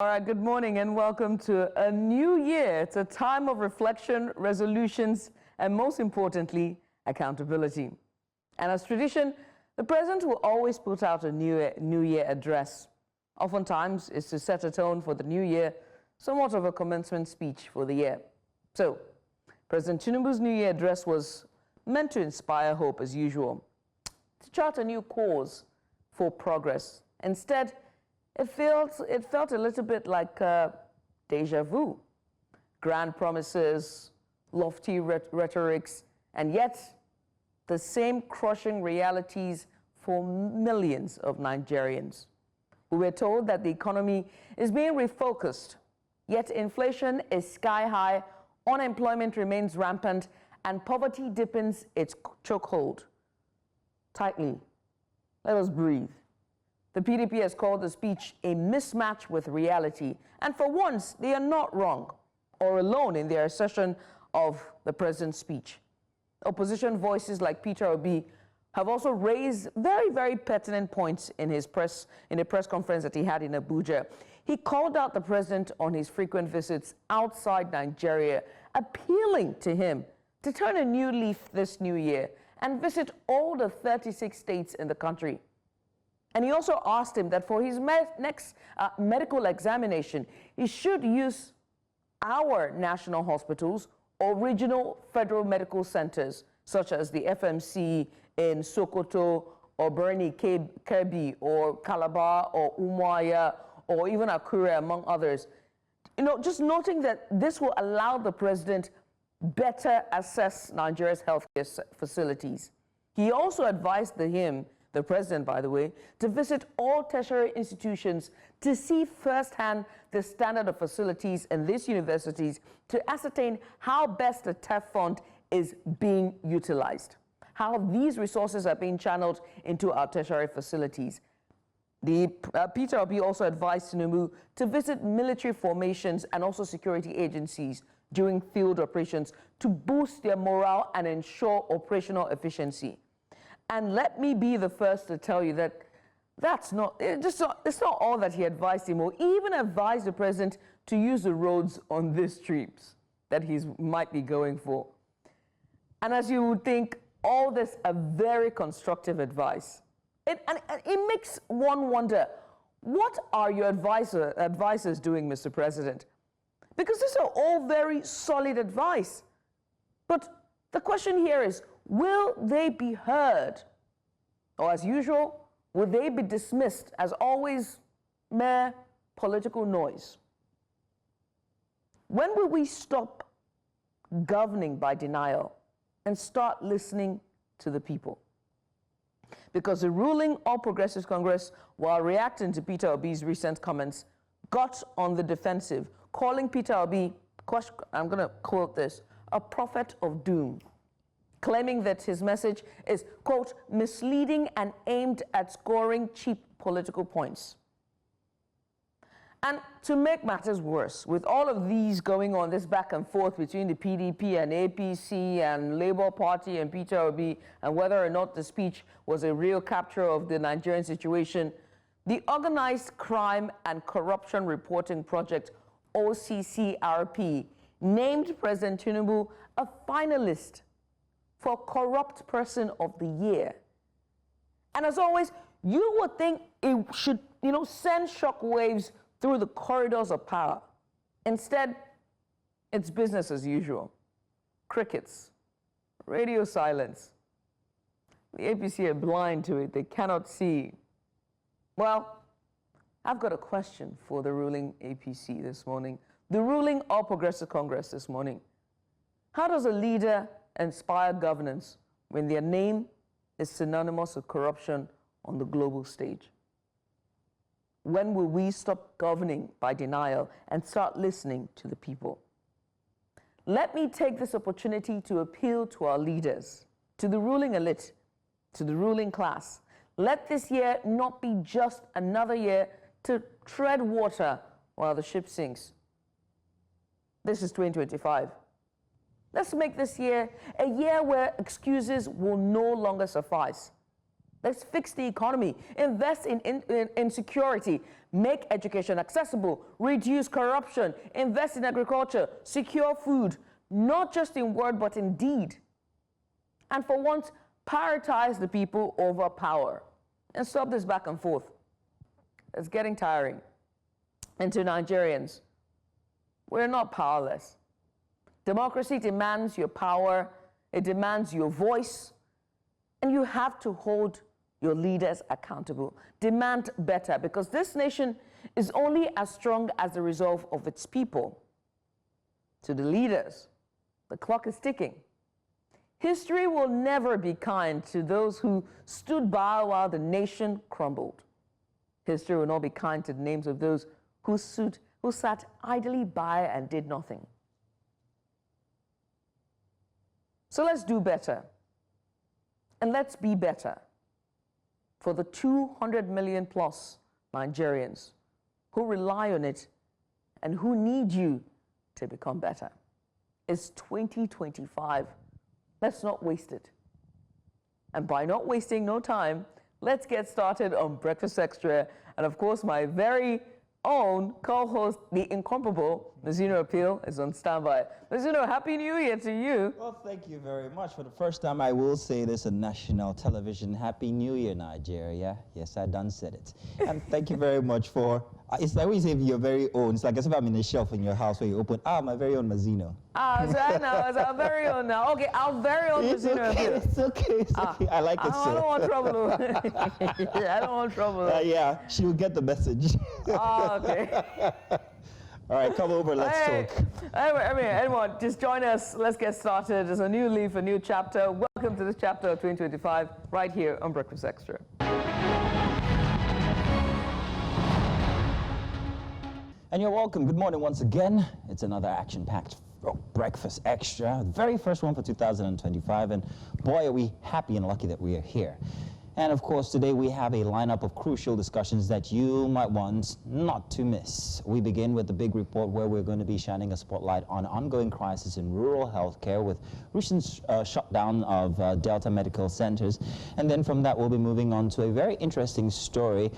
All right, good morning and welcome to a new year. It's a time of reflection, resolutions, and most importantly, accountability. And as tradition, the president will always put out a new year address. Oftentimes, it's to set a tone for the new year, somewhat of a commencement speech for the year. So, President Tinubu's New Year address was meant to inspire hope as usual, to chart a new course for progress. Instead, it felt a little bit like deja vu. Grand promises, lofty rhetorics, and yet the same crushing realities for millions of Nigerians. We were told that the economy is being refocused, yet inflation is sky high, unemployment remains rampant, and poverty deepens its chokehold. Tightly, let us breathe. The PDP has called the speech a mismatch with reality, and for once, they are not wrong or alone in their assertion of the president's speech. Opposition voices like Peter Obi have also raised very, very pertinent points in a press conference that he had in Abuja. He called out the president on his frequent visits outside Nigeria, appealing to him to turn a new leaf this new year and visit all the 36 states in the country. And he also asked him that for his next medical examination, he should use our national hospitals or regional federal medical centers, such as the FMC in Sokoto, or Birni Kebbi, or Calabar, or Umuahia, or even Akure, among others. You know, just noting that this will allow the president better assess Nigeria's healthcare facilities. He also advised the president, by the way, to visit all tertiary institutions to see firsthand the standard of facilities in these universities to ascertain how best the TEF fund is being utilized, how these resources are being channeled into our tertiary facilities. Peter Obi also advised Tinubu to visit military formations and also security agencies during field operations to boost their morale and ensure operational efficiency. And let me be the first to tell you that it's not all that he advised him, or even advised the president to use the roads on these trips that he might be going for. And as you would think, all this a very constructive advice. It makes one wonder, what are your advisors doing, Mr. President? Because these are all very solid advice. But the question here is, will they be heard? Or as usual, will they be dismissed as always mere political noise? When will we stop governing by denial and start listening to the people? Because the ruling All Progressives Congress, while reacting to Peter Obi's recent comments, got on the defensive, calling Peter Obi, I'm going to quote this, a prophet of doom, claiming that his message is, quote, misleading and aimed at scoring cheap political points. And to make matters worse, with all of these going on, this back and forth between the PDP and APC and Labour Party and Peter Obi, and whether or not the speech was a real capture of the Nigerian situation, the Organized Crime and Corruption Reporting Project, OCCRP, named President Tinubu a finalist for Corrupt Person of the Year. And as always, you would think it should, send shockwaves through the corridors of power. Instead, it's business as usual. Crickets, radio silence. The APC are blind to it. They cannot see. Well, I've got a question for the ruling APC this morning, the ruling All Progressive Congress this morning. How does a leader inspire governance when their name is synonymous with corruption on the global stage? When will we stop governing by denial and start listening to the people? Let me take this opportunity to appeal to our leaders, to the ruling elite, to the ruling class. Let this year not be just another year to tread water while the ship sinks. This is 2025. Let's make this year a year where excuses will no longer suffice. Let's fix the economy, invest in security, make education accessible, reduce corruption, invest in agriculture, secure food, not just in word but in deed. And for once, prioritize the people over power and stop this back and forth. It's getting tiring. And to Nigerians, we're not powerless. Democracy demands your power, it demands your voice, and you have to hold your leaders accountable. Demand better, because this nation is only as strong as the resolve of its people. To the leaders, the clock is ticking. History will never be kind to those who stood by while the nation crumbled. History will not be kind to the names of those who sat idly by and did nothing. So let's do better. And let's be better for the 200 million plus Nigerians who rely on it and who need you to become better. It's 2025. Let's not waste it. And by not wasting no time, let's get started on Breakfast Extra. And of course, my very own co-host, the incomparable Mizuno Appeal, is on standby. Mizuno, Happy New Year to you. Well, thank you very much. For the first time, I will say this on national television. Happy New Year, Nigeria. Yes, I done said it. And thank you very much for, it's like when you say your very own, it's like as if I'm in a shelf in your house where you open, my very own Mizuno. So I know, it's our very own now. Okay, our very own Mizuno Appeal. It's okay, it's okay. I like it so. I don't want trouble. I don't want trouble. Yeah, she will get the message. Okay. All right, come over, let's talk. Anyone, just join us. Let's get started. There's a new leaf, a new chapter. Welcome to this chapter of 2025, right here on Breakfast Extra. And you're welcome. Good morning once again. It's another action-packed Breakfast Extra, the very first one for 2025. And boy, are we happy and lucky that we are here. And of course, today we have a lineup of crucial discussions that you might want not to miss. We begin with the big report where we're going to be shining a spotlight on ongoing crisis in rural healthcare with recent shutdown of Delta medical centers. And then from that, we'll be moving on to a very interesting story.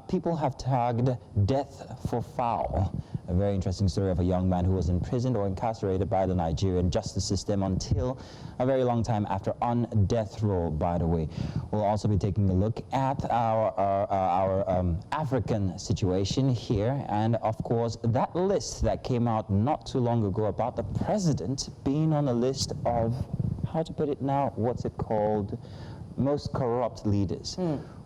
People have tagged death for foul. A very interesting story of a young man who was imprisoned or incarcerated by the Nigerian justice system until a very long time after on death row, by the way. We'll also be taking a look at our African situation here, and of course that list that came out not too long ago about the president being on a list of, how to put it now, what's it called, most corrupt leaders.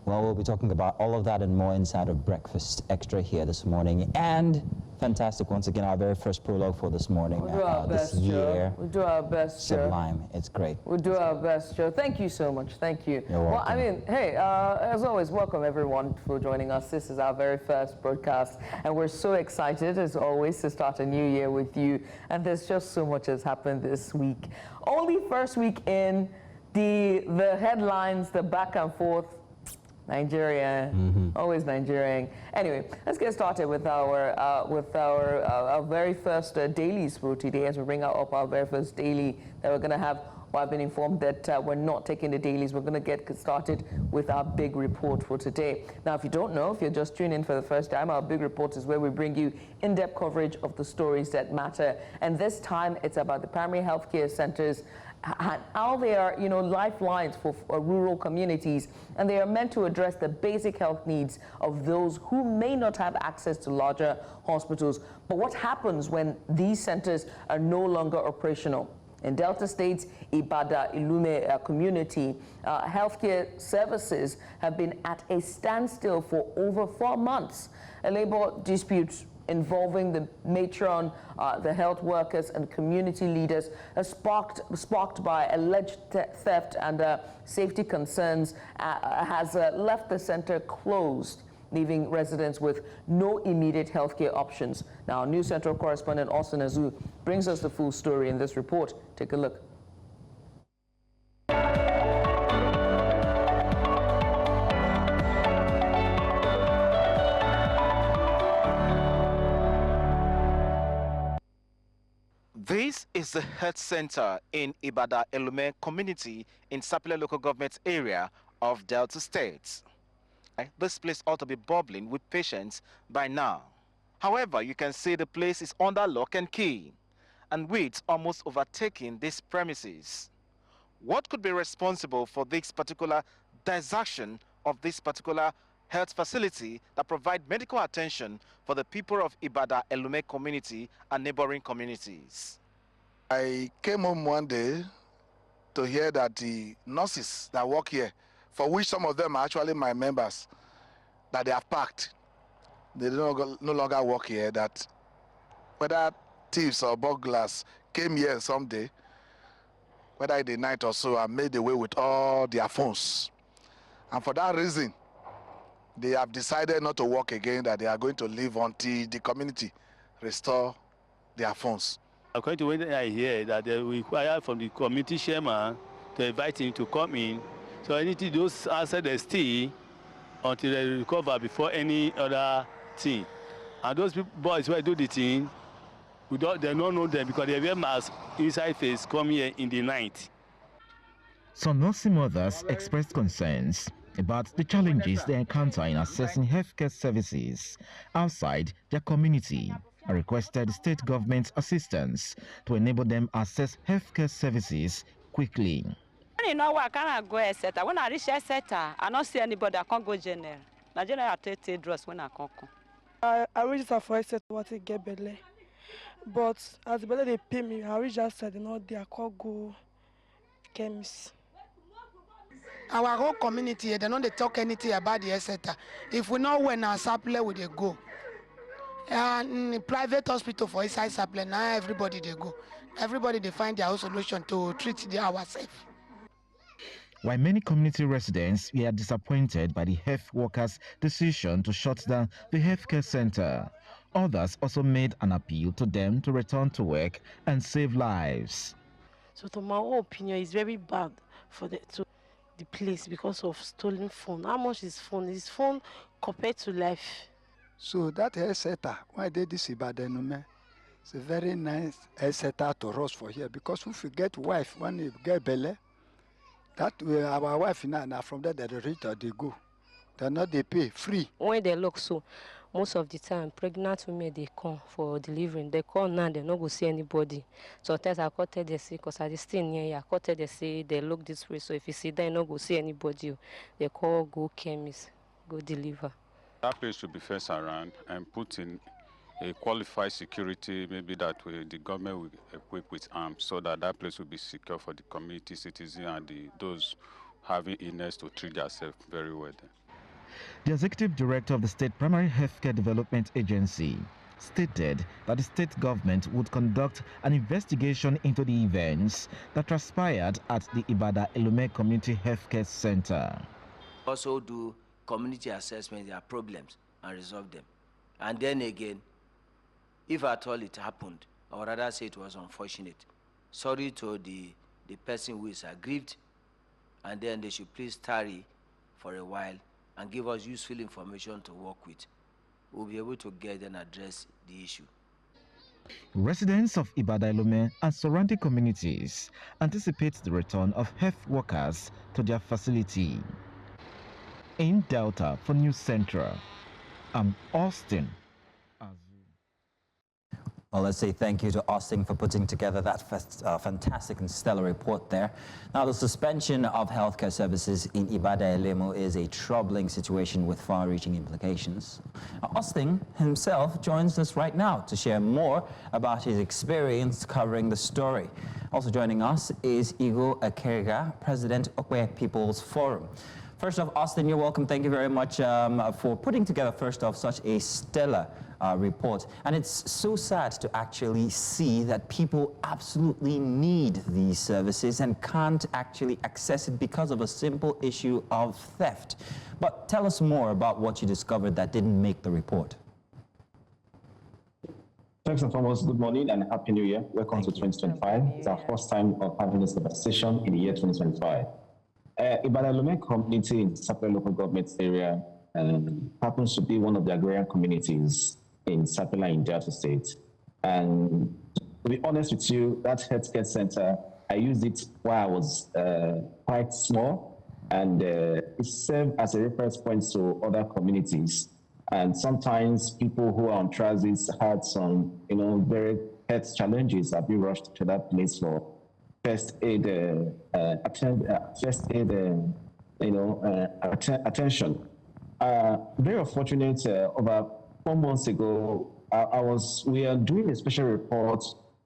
Well, we'll be talking about all of that and more inside of Breakfast Extra here this morning. And fantastic, once again, our very first prologue for this morning. We'll do our best, Joe. We'll do our best, Joe. Sublime. It's great. We'll do our best, Joe. Thank you so much. Thank you. You're welcome. Well, I mean, hey, as always, welcome everyone for joining us. This is our very first broadcast, and we're so excited, as always, to start a new year with you. And there's just so much has happened this week. Only first week in, the headlines, the back and forth, Nigeria, always Nigerian. Anyway, let's get started with our very first dailies for today, as we bring up our very first daily that we're going to have. Well, I've been informed that we're not taking the dailies. We're going to get started with our big report for today. Now, if you don't know, if you're just tuning in for the first time, our big report is where we bring you in-depth coverage of the stories that matter. And this time, it's about the primary healthcare centers, how they are, lifelines for rural communities, and they are meant to address the basic health needs of those who may not have access to larger hospitals. But what happens when these centers are no longer operational? In Delta State's Ibada-Elume community, healthcare services have been at a standstill for over 4 months. A labor dispute involving the matron, the health workers, and community leaders, sparked by alleged theft and safety concerns, has left the center closed, leaving residents with no immediate healthcare options. Now, new Central Correspondent Austin Azu brings us the full story in this report. Take a look. This is the health center in Ibada-Elume community in Sapele local government area of Delta State. This place ought to be bubbling with patients by now. However, you can see the place is under lock and key, and weeds almost overtaking these premises. What could be responsible for this particular dissection of this particular health facility that provide medical attention for the people of Ibada-Elume community and neighboring communities? I came home one day to hear that the nurses that work here, for which some of them are actually my members, that they have packed. They no longer work here, that whether thieves or burglars came here someday, whether in the night or so, and made away with all their phones. And for that reason, they have decided not to work again, that they are going to leave until the community restore their phones. According to what I hear, that they require from the community chairman to invite him to come in. So anything those assets they stay until they recover before any other thing. And those people, boys who do the thing, they don't know them because they wear masks inside face come here in the night. Some nursing mothers expressed concerns about the challenges they encounter in accessing healthcare services outside their community and requested state government assistance to enable them access healthcare services quickly. You know what, I can't go etc. When I reach etc, I don't see anybody. I can't go general. Nigerians take drugs when I can't come. I register for etc. What I get belly, but as the belly they pay me, I register. You know, they can't go chemist. Our whole community, they don't talk anything about the etc. If we know when our supply will they go, and in private hospital for inside supply, now everybody they go. Everybody they find their own solution to treat their ourselves. While many community residents were disappointed by the health workers' decision to shut down the healthcare center, others also made an appeal to them to return to work and save lives. So to my own opinion, it's very bad for the place because of stolen phone. How much is phone? Is phone compared to life? So that health center, why they this Ibada-Elume, it's a very nice health center to us for here, because if you get wife, when you get belly, that our wife now from there they reach or they go. They're not they pay free. When they look so, most of the time pregnant women they come for delivering. They call now, they not go see anybody. Sometimes I call tell they say, because I stay near here, I call tell they say they look this way. So if you see they not go see anybody, they call go chemist, go deliver. That place should be first around and put in a qualified security, maybe that way the government will equip with arms so that that place will be secure for the community citizens and those having illness to treat themselves very well. The executive director of the State Primary Healthcare Development Agency stated that the state government would conduct an investigation into the events that transpired at the Ibada-Elume Community Healthcare Center. Also do community assessment, their problems, and resolve them. And then again, if at all it happened, or rather say it was unfortunate, sorry to the person who is aggrieved, and then they should please tarry for a while and give us useful information to work with. We'll be able to get and address the issue. Residents of Ibada-Elume and surrounding communities anticipate the return of health workers to their facility. In Delta for News Central, I'm Austin Azu. Well, let's say thank you to Austin for putting together that fantastic and stellar report there. Now, the suspension of healthcare services in Ibada-Elume is a troubling situation with far-reaching implications. Austin himself joins us right now to share more about his experience covering the story. Also joining us is Segun Olowookere, President of People's Forum. First off, Austin, you're welcome. Thank you very much for putting together, first off, such a stellar report. And it's so sad to actually see that people absolutely need these services and can't actually access it because of a simple issue of theft. But tell us more about what you discovered that didn't make the report. First and foremost, good morning and Happy New Year. Welcome to 2025. It's our first time of having this conversation in the year 2025. Ibada-Elume community in Sapele local government area happens to be one of the agrarian communities in Sapele in Delta State. And to be honest with you, that healthcare center, I used it while I was quite small. and it serves as a reference point to other communities. And sometimes people who are on transits had some, very health challenges, have been rushed to that place for first aid, attention. Very unfortunate. Over 4 months ago, we are doing a special report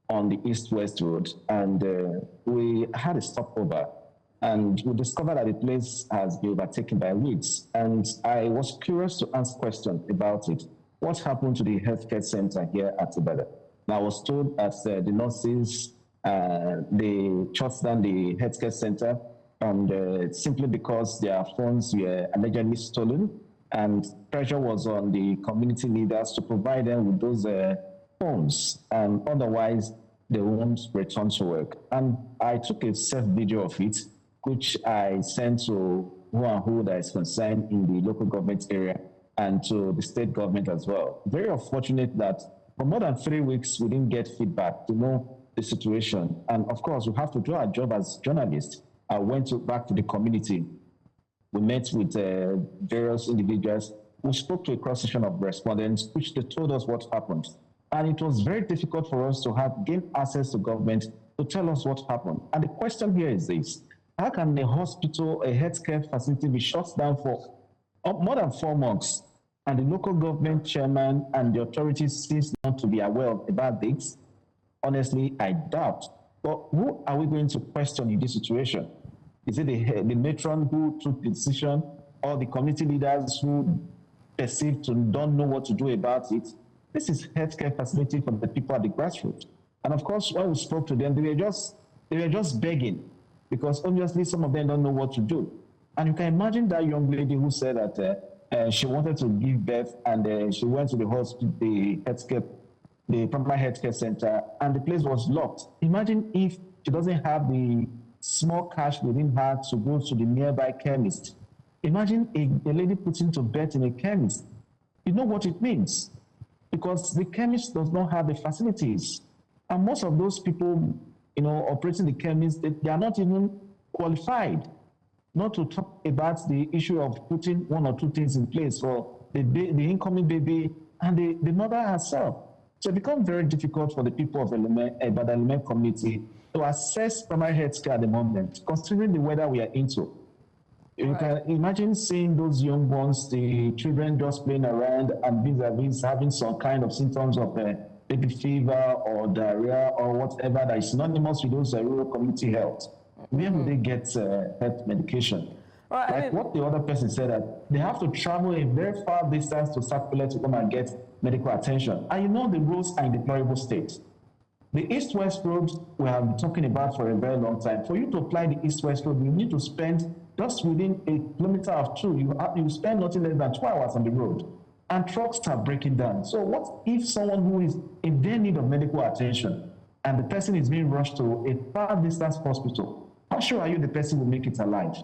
on the East-West Road, and we had a stopover, and we discovered that the place has been overtaken by weeds. And I was curious to ask questions about it. What happened to the healthcare center here at Ibada? I was told that the nurses, they shut down the healthcare center, and simply because their phones were allegedly stolen, and pressure was on the community leaders to provide them with those phones, and otherwise they won't return to work. And I took a self-video of it, which I sent to who that is concerned in the local government area and to the state government as well. Very unfortunate that for more than 3 weeks, we didn't get feedback to know the situation. And of course, we have to do our job as journalists. I went back to the community. We met with various individuals. We spoke to a cross-section of respondents, which they told us what happened. And it was very difficult for us to gain access to government to tell us what happened. And the question here is this: how can a hospital, a healthcare facility be shut down for more than 4 months, and the local government chairman and the authorities seems not to be aware about this? Honestly, I doubt. But who are we going to question in this situation? Is it the matron who took the decision, or the community leaders who perceive to don't know what to do about it? This is healthcare facility for the people at the grassroots. And of course, when we spoke to them, they were just begging, because obviously some of them don't know what to do. And you can imagine that young lady who said that she wanted to give birth, and she went to the hospital, the primary healthcare center, and the place was locked. Imagine if she doesn't have the small cash within her to go to the nearby chemist. Imagine a lady putting to bed in a chemist. You know what it means, because the chemist does not have the facilities. And most of those people, operating the chemist, they are not even qualified, not to talk about the issue of putting 1 or 2 things in place for the incoming baby and the mother herself. So it becomes very difficult for the people of the Ibada-Elume community to access primary health care at the moment, considering the weather we are into. You can imagine seeing those young ones, the children just playing around and vis-a-vis having some kind of symptoms of baby fever or diarrhea or whatever that is synonymous with those rural community health. Where will they get health medication? What the other person said, that they have to travel a very far distance to circulate to come and get medical attention. And the roads are in deplorable state. The East-West Road we have been talking about for a very long time. For you to apply the East-West Road, you need to spend just within a kilometer or two, you spend nothing less than 2 hours on the road. And trucks are breaking down. So what if someone who is in their need of medical attention and the person is being rushed to a far distance hospital? How sure are you the person will make it alive?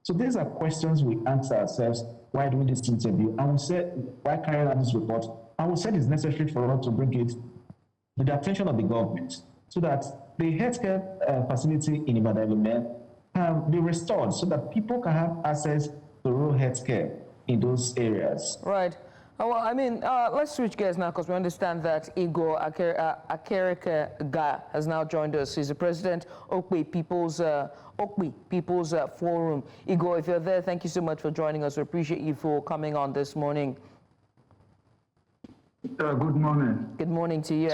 So these are questions we answer ourselves while doing this interview. And we said, why carrying out this report? And we said it's necessary for us to bring it to the attention of the government so that the healthcare facility in Ibada-Elume can be restored so that people can have access to rural healthcare in those areas. Right. Well, I mean, let's switch gears now, because we understand that Ibada-Elume has now joined us. He's the president of Okpi People's Forum. Igor, if you're there, thank you so much for joining us. We appreciate you for coming on this morning. Good morning. Good morning to you,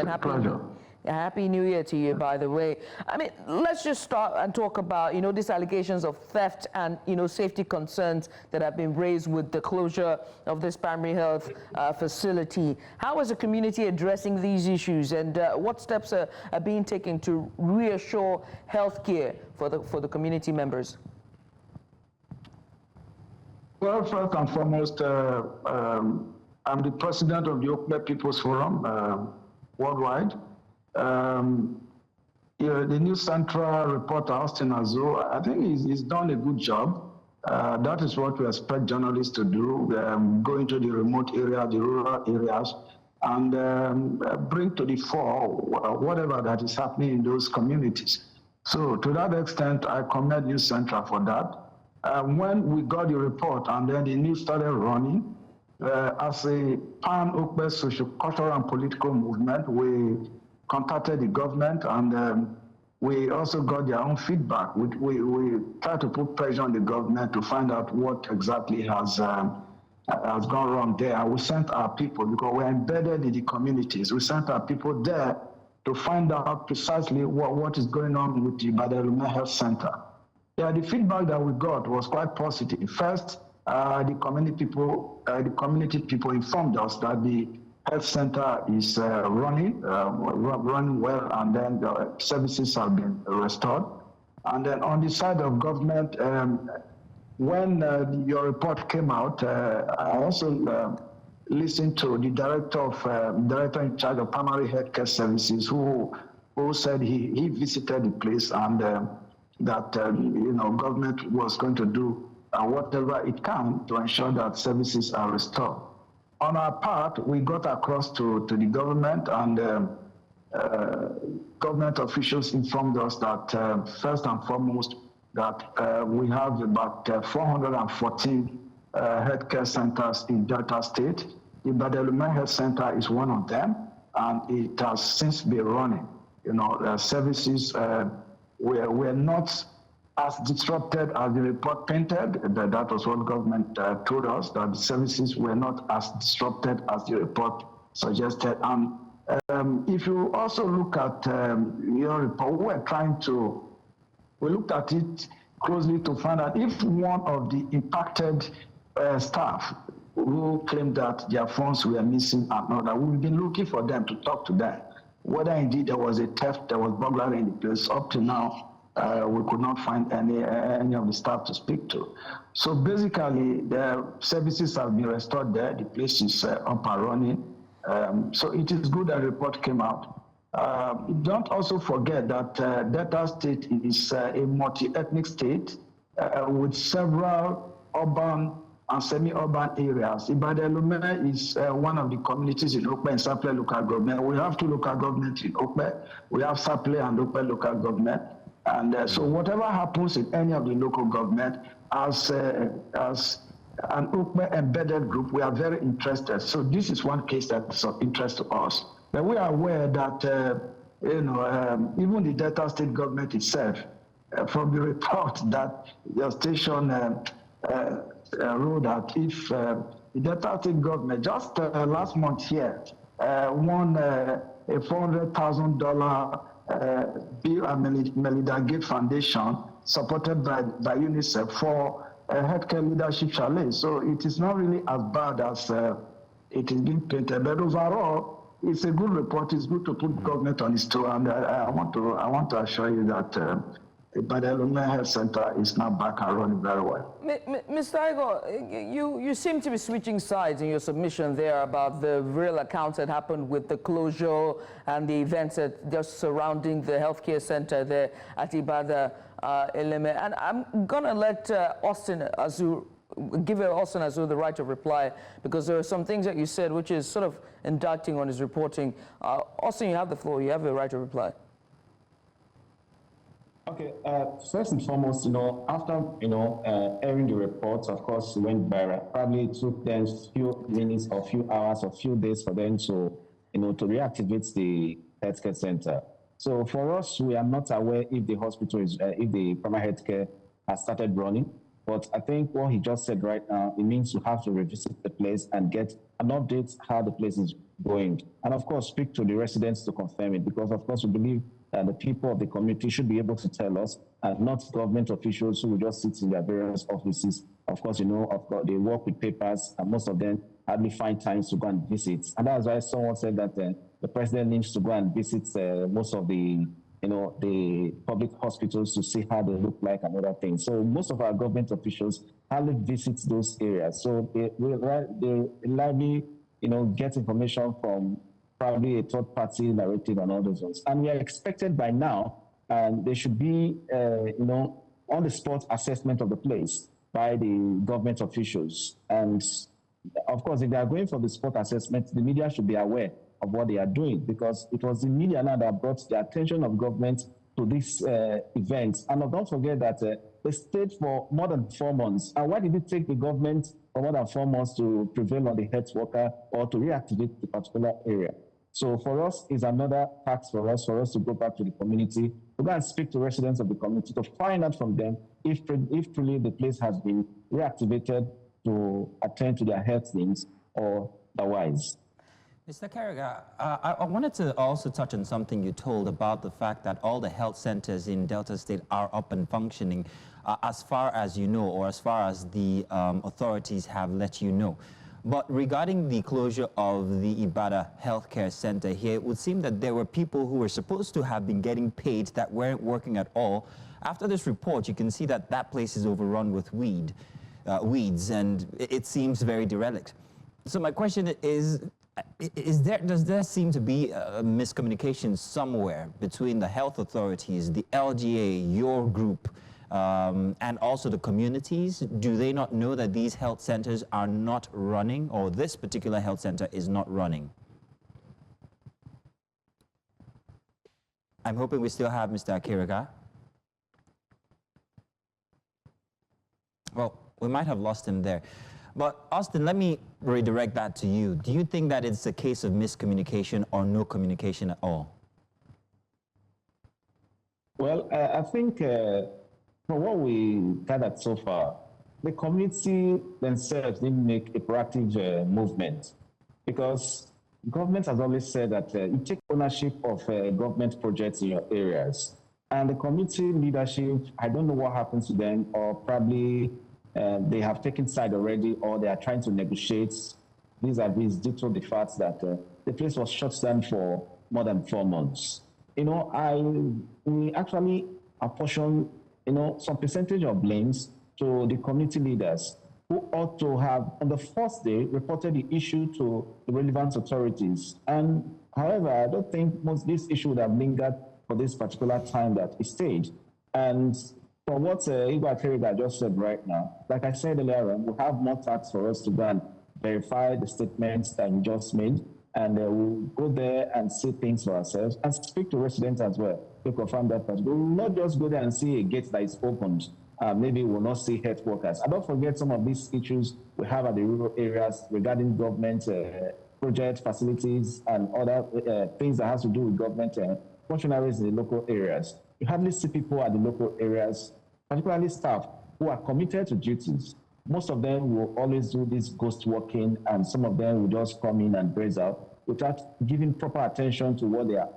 and happy New Year to you, by the way. I mean, let's just start and talk about, these allegations of theft and, safety concerns that have been raised with the closure of this primary health facility. How is the community addressing these issues, and what steps are being taken to reassure health care for the community members? Well, first and foremost, I'm the president of the Okpi People's Forum worldwide. The new Central reporter, Austin Azu, I think he's done a good job. That is what we expect journalists to do, go into the remote area, the rural areas, and bring to the fore whatever that is happening in those communities. So to that extent, I commend New Central for that. When we got the report and then the news started running, as a pan-Okpe social, cultural, and political movement, we contacted the government and we also got their own feedback. We tried to put pressure on the government to find out what exactly has gone wrong there. We sent our people, because we're embedded in the communities, we sent our people there to find out precisely what is going on with the Ibada-Elume Health Center. Yeah, the feedback that we got was quite positive. First, the community people informed us that the health center is running well, and then the services have been restored. And then on the side of government, when your report came out, I also listened to the director in charge of primary healthcare services, who said he visited the place and that government was going to do whatever it can to ensure that services are restored. On our part, we got across to the government, and government officials informed us that first and foremost that we have about 414 healthcare centers in Delta State. The Ibada-Elume Health Center is one of them, and it has since been running. Services were not as disrupted as the report painted. That was what government told us, that the services were not as disrupted as the report suggested. And if you also look at your report, we looked at it closely to find out if one of the impacted staff who claimed that their phones were missing and all that, we've been looking for them to talk to them. Whether indeed there was a theft, there was burglary in the place, up to now, we could not find any of the staff to speak to. So basically, the services have been restored there. The place is up and running. So it is good that the report came out. Don't also forget that Delta State is a multi-ethnic state with several urban and semi-urban areas. Ibada-Elume is one of the communities in Okpe and Saple local government. We have two local governments in Okpe. We have Saple and Okpe local government. And so whatever happens in any of the local government, as an Okpe embedded group, we are very interested. So this is one case that's of interest to us. But we are aware that even the Delta State government itself, from the report that the station wrote that if the Delta State government just last month here won a $400,000 Bill and Melinda Gates Foundation supported by UNICEF for a healthcare leadership challenge. So it is not really as bad as it is being painted. But overall, it's a good report. It's good to put government on its toe, and I want to assure you that the Ibada-Elume Health Center is now back and running very well. Mr. Igor, you seem to be switching sides in your submission there about the real accounts that happened with the closure and the events that just surrounding the healthcare center there at Ibada-Elume. And I'm going to let Austin Azu the right of reply, because there are some things that you said which is sort of indicting on his reporting. Austin, you have the floor. You have the right of reply. Okay, first and foremost, after, airing the reports, of course, went viral. Probably it took them a few minutes or few hours or few days for them to, to reactivate the healthcare center. So for us, we are not aware if the hospital if the primary healthcare has started running. But I think what he just said right now, it means you have to revisit the place and get an update how the place is going. And of course, speak to the residents to confirm it, because of course we believe that the people of the community should be able to tell us, and not government officials who will just sit in their various offices. Of course, of course, they work with papers, and most of them hardly find time to go and visit. And that's why someone said that the president needs to go and visit most of the the public hospitals to see how they look like and other things. So most of our government officials hardly visit those areas. So they likely, get information from probably a third party narrative and all those ones. And we are expected by now, and there should be, on the spot assessment of the place by the government officials. And of course, if they are going for the spot assessment, the media should be aware of what they are doing, because it was the media now that brought the attention of government to this event. And don't forget that they stayed for more than 4 months. And why did it take the government for more than 4 months to prevail on the health worker or to reactivate the particular area? So for us, it's another task for us to go back to the community, to go and speak to residents of the community, to find out from them if truly the place has been reactivated to attend to their health needs or otherwise. Mr. Carragher, I wanted to also touch on something you told about the fact that all the health centers in Delta State are up and functioning as far as you know, or as far as the authorities have let you know. But regarding the closure of the Ibada Healthcare Center here, it would seem that there were people who were supposed to have been getting paid that weren't working at all. After this report, you can see that that place is overrun with weeds, and it seems very derelict. So my question is does there seem to be a miscommunication somewhere between the health authorities, the LGA, your group, and also the communities? Do they not know that these health centers are not running, or this particular health center is not running? I'm hoping we still have Mr. Carragher. Well, we might have lost him there. But Austin, let me redirect that to you. Do you think that it's a case of miscommunication or no communication at all? Well, I think from what we gathered so far, the community themselves didn't make a proactive movement, because government has always said that you take ownership of government projects in your areas. And the community leadership, I don't know what happens to them, or probably they have taken side already, or they are trying to negotiate vis-a-vis due to the fact that the place was shut down for more than 4 months. You know, we actually apportion, you know, some percentage of blames to the community leaders, who ought to have, on the first day, reported the issue to the relevant authorities. And however, I don't think this issue would have lingered for this particular time that it stayed. And for what Ibada-Elume just said right now, like I said earlier on, we have more tasks for us to go and verify the statements that you just made, and we'll go there and see things for ourselves and speak to residents as well to confirm that part. We will not just go there and see a gate that is opened. Maybe we'll not see health workers. And don't forget some of these issues we have at the rural areas regarding government project facilities and other things that has to do with government functionaries in the local areas. You hardly see people at the local areas, particularly staff, who are committed to duties. Most of them will always do this ghost working, and some of them will just come in and braze out without giving proper attention to what they are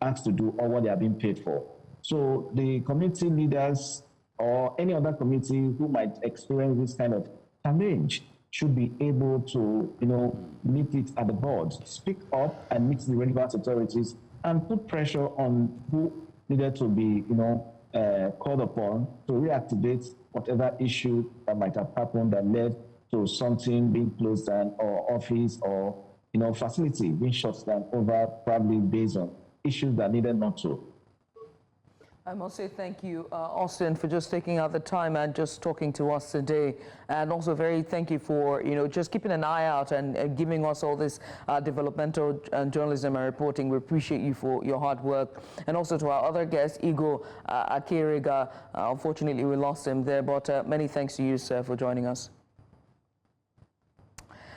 asked to do or what they are being paid for. So the community leaders or any other community who might experience this kind of challenge should be able to, you know, meet it at the board, speak up and meet the relevant authorities, and put pressure on who needed to be, you know, called upon to reactivate whatever issue that might have happened that led to something being closed down, or office or, you know, facility being shut down over, probably based on issues that needed not to. I must say thank you, Austin, for just taking out the time and just talking to us today. And also very thank you for, you know, just keeping an eye out and giving us all this developmental journalism and reporting. We appreciate you for your hard work. And also to our other guest, Carragher. Unfortunately, we lost him there, but many thanks to you, sir, for joining us.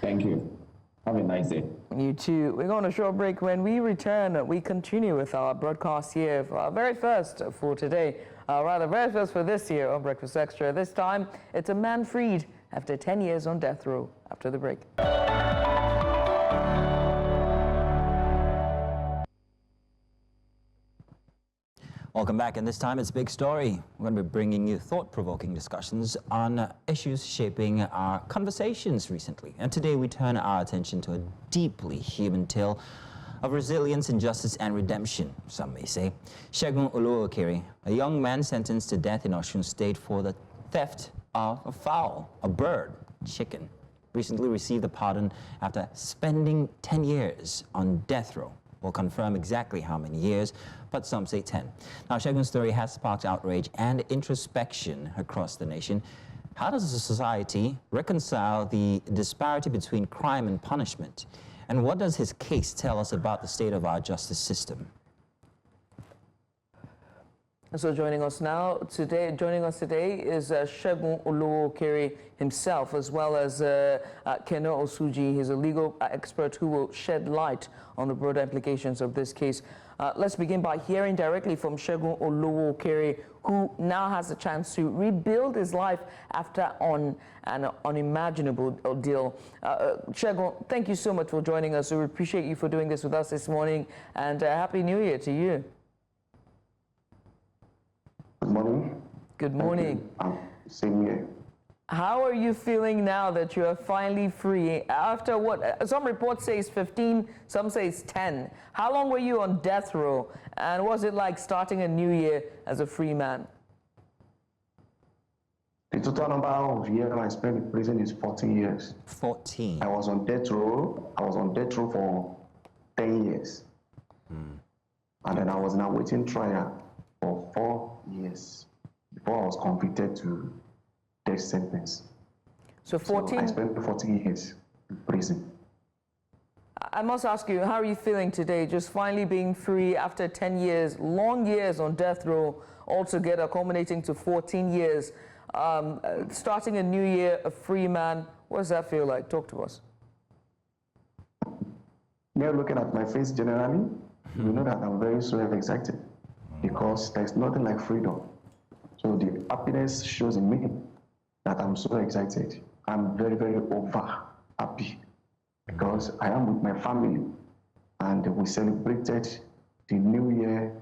Thank you. Have a nice day. You too. We're going on a short break. When we return, we continue with our broadcast here, for our very first for today, very first for this year on Breakfast Extra. This time, it's a man freed after 10 years on death row. After the break. Welcome back, and this time it's Big Story. We're going to be bringing you thought-provoking discussions on issues shaping our conversations recently. And today we turn our attention to a deeply human tale of resilience, injustice, and redemption, some may say. Segun Olowookere, a young man sentenced to death in Osun State for the theft of a fowl, a bird, chicken, recently received a pardon after spending 10 years on death row. We'll confirm exactly how many years, but some say 10. Now, Segun's story has sparked outrage and introspection across the nation. How does a society reconcile the disparity between crime and punishment? And what does his case tell us about the state of our justice system? So joining us today is Segun Olowookere himself, as well as Keno Osuji. He's a legal expert who will shed light on the broader implications of this case. Let's begin by hearing directly from Segun Olowookere, who now has a chance to rebuild his life after an unimaginable ordeal. Segun, thank you so much for joining us. We appreciate you for doing this with us this morning, and Happy New Year to you. Good morning. Good morning. Same here. How are you feeling now that you are finally free after what some reports say is 15, some say it's 10? How long were you on death row, and was it like starting a new year as a free man? The total number of years I spent in prison is 14 years. 14. I was on death row. I was on death row for 10 years. And then I was in a waiting trial for 4 years before I was convicted to death sentence. So 14? So I spent 14 years in prison. I must ask you, how are you feeling today, just finally being free after 10 years, long years on death row, altogether culminating to 14 years, starting a new year, a free man? What does that feel like? Talk to us. Now looking at my face generally, you know that I'm very so excited because there's nothing like freedom. So the happiness shows in me that I'm so excited. I'm very, very over happy because I am with my family and we celebrated the new year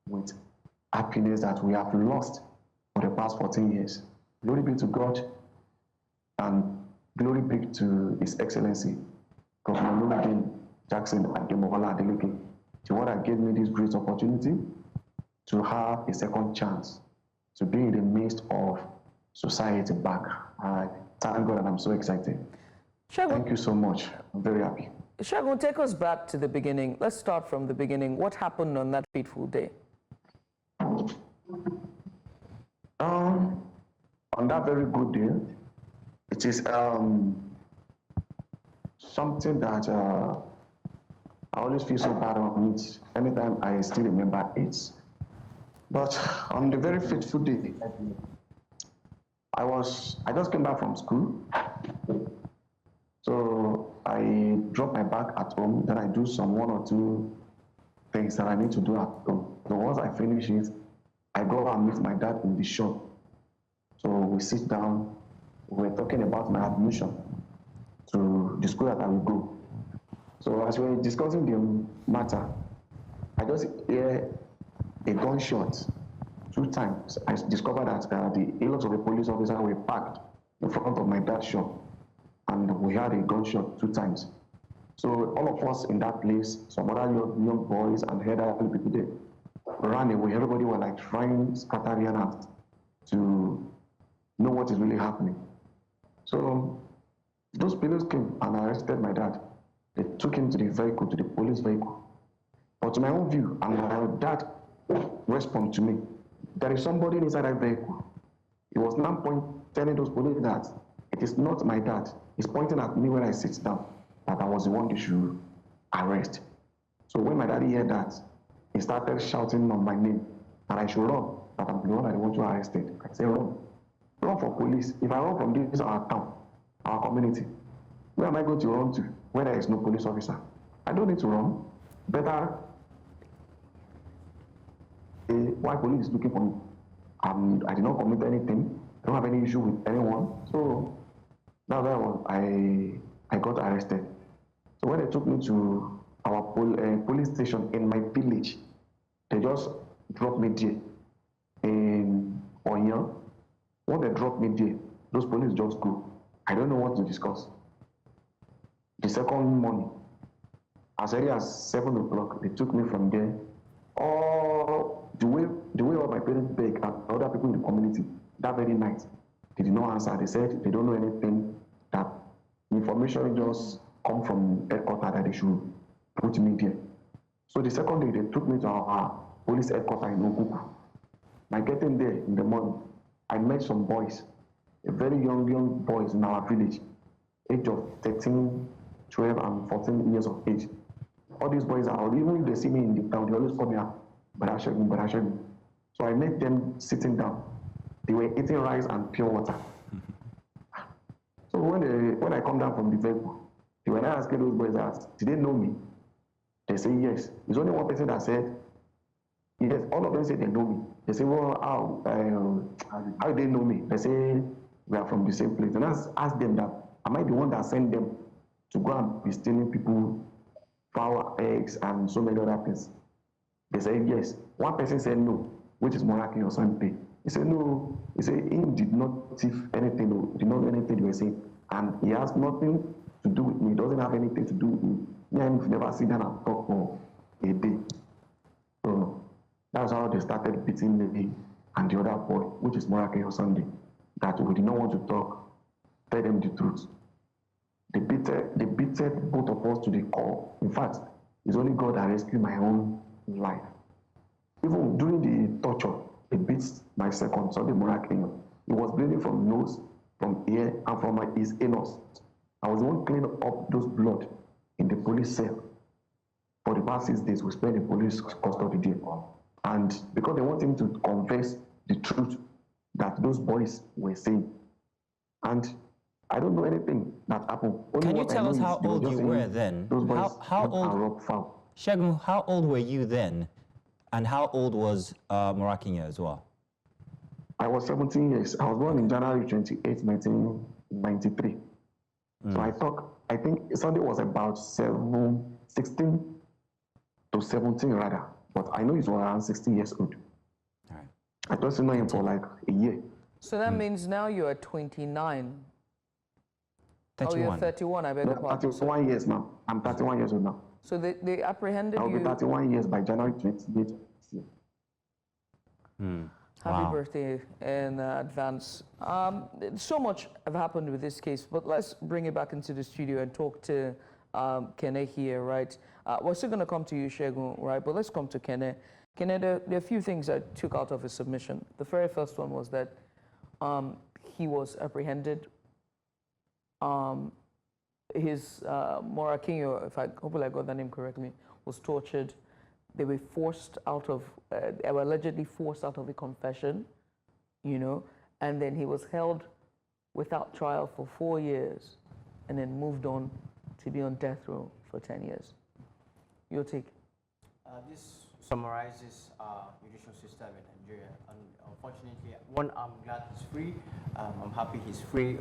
with happiness that we have lost for the past 14 years. Glory be to God and glory be to His Excellency, Governor Jackson and Bola, the one that gave me this great opportunity to have a second chance to be in the midst of society back. I thank God and I'm so excited. Segun, thank you so much. I'm very happy. Segun, take us back to the beginning. Let's start from the beginning. What happened on that fateful day? On that very good day, it is something that I always feel so bad on it. Anytime I still remember it. But on the very fateful day, I just came back from school. So I drop my bag at home, then I do some 1 or 2 things that I need to do at home. So once I finish it, I go and meet my dad in the shop. So we sit down, we're talking about my admission to the school that I will go. So as we're discussing the matter, I just hear a gunshot 2 times. I discovered that a lot of the police officers were packed in front of my dad's shop, and we had a gunshot 2 times. So all of us in that place, some other young boys and elderly people there, ran away. Everybody were like trying scattering out to know what is really happening. So those police came and arrested my dad. They took him to the vehicle, to the police vehicle. But to my own view, and my dad responded to me, there is somebody inside that vehicle. He was now telling those police that it is not my dad. He's pointing at me when I sit down, that I was the one they should arrest. So when my daddy heard that, he started shouting on my name, that I should run, that I'm the one that they want to arrest. I said, run. Run for police. If I run from this our town, our community, where am I going to run to when there is no police officer? I don't need to run. Better, why police is looking for me? I did not commit anything. I don't have any issue with anyone. So that's why I got arrested. So when they took me to our police station in my village, they just dropped me there in Oyo. When they dropped me there, those police just go. I don't know what to discuss. The second morning, as early as 7 o'clock, they took me from there. The way all my parents beg and other people in the community, that very night, they did not answer. They said they don't know anything, that information just come from headquarters that they should put me there. So the second day, they took me to our police headquarters in Okuku. By getting there in the morning, I met some boys, very young boys in our village, age of 13, 12, and 14 years of age. All these boys are, even if they see me in the town, they always call me out, Barashagun. So I met them sitting down. They were eating rice and pure water. So when I come down from the vehicle, they were not asking those boys that, did they know me? They say yes. There's only one person that said, yes, all of them say they know me. They say, well, how do they know me? They say, we are from the same place. And I asked them that, am I the one that sent them to go and be stealing people, fowl, eggs, and so many other things? They said yes. One person said no, which is Moraki or something. He said no. He said he did not thief anything, or did not know anything they were saying. And he has nothing to do with me. He doesn't have anything to do with me. Me and him have never seen down and talk for a day. So that's how they started beating me and the other boy, which is Moraki or Sunday, that we did not want to talk, tell them the truth. They beat both of us to the core. In fact, it's only God that rescued my own life. Even during the torture, they beat my second, Sunday Moraki. He was bleeding from nose, from ear, and from his anus. I was the one cleaning up those blood in the police cell. For the past 6 days, we spent in police custody there. And because they want him to confess the truth that those boys were saying. And I don't know anything that happened. Can you tell us how old you were then? Those boys how old? Segun, how old were you then? And how old was Morakinyo as well? I was 17 years. I was born in January 28, 1993. So I think Sunday was about 16 to 17 rather. But I know he's around 16 years old. All right. I just know him for like a year. So that means now you are 29. 31. Oh, you're 31, I beg your pardon. 31 years now. I'm 31 years old now. So they apprehended you. I'll be 31 years by January 28th. Happy birthday in advance. So much have happened with this case, but let's bring it back into the studio and talk to Kene here, right? We're still going to come to you, Segun, right? But let's come to Kene. Kene, there are a few things I took out of his submission. The very first one was that he was apprehended. His Morakinyo, hopefully I got that name correctly, was tortured. They were forced out of, they were allegedly forced out of a confession, you know, and then he was held without trial for 4 years and then moved on to be on death row for 10 years. Your take? This summarizes our judicial system in Nigeria, and unfortunately, one, I'm glad he's free. I'm happy he's free,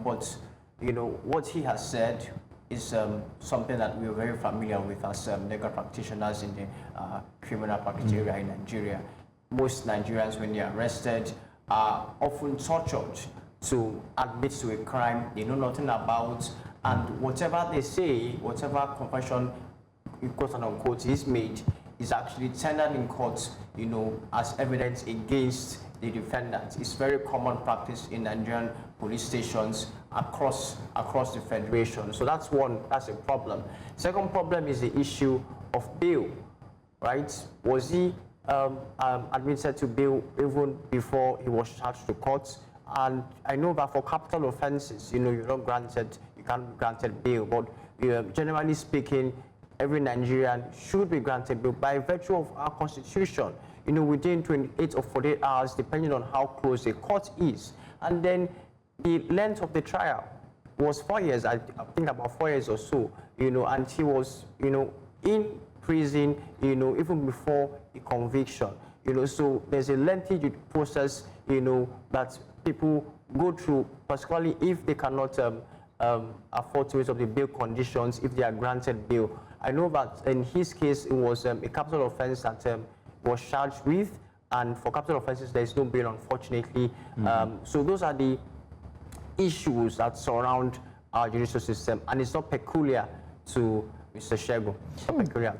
but you know what he has said is something that we are very familiar with as legal practitioners in the criminal practice area in Nigeria. Most Nigerians, when they are arrested, are often tortured to admit to a crime they know nothing about, and whatever they say, whatever confession, quote unquote, is made, is actually tendered in court, you know, as evidence against the defendant. It's very common practice in Nigerian police stations across the federation. So that's a problem. Second problem is the issue of bail, right? Was he admitted to bail even before he was charged to court? And I know that for capital offenses, you know, you can't be granted bail, but generally speaking, every Nigerian should be granted bail by virtue of our constitution, you know, within 28 or 48 hours, depending on how close the court is. And then the length of the trial was 4 years, I think about 4 years or so, you know, and he was, you know, in prison, you know, even before the conviction, you know, so there's a lengthy process, you know, that people go through, particularly if they cannot afford to use of the bail conditions, if they are granted bail. I know that in his case, it was a capital offense that was charged with, and for capital offenses, there is no bail, unfortunately. So those are the issues that surround our judicial system, and it's not peculiar to Mr. Segun.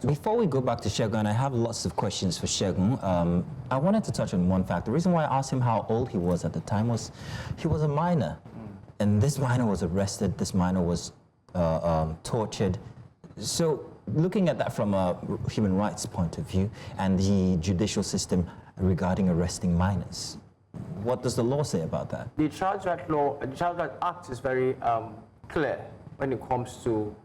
Before we go back to Segun, I have lots of questions for Segun. I wanted to touch on one fact. The reason why I asked him how old he was at the time was he was a minor, and this minor was arrested, this minor was tortured. So looking at that from a human rights point of view and the judicial system regarding arresting minors, what does the law say about that? The Child Rights Act is very clear when it comes to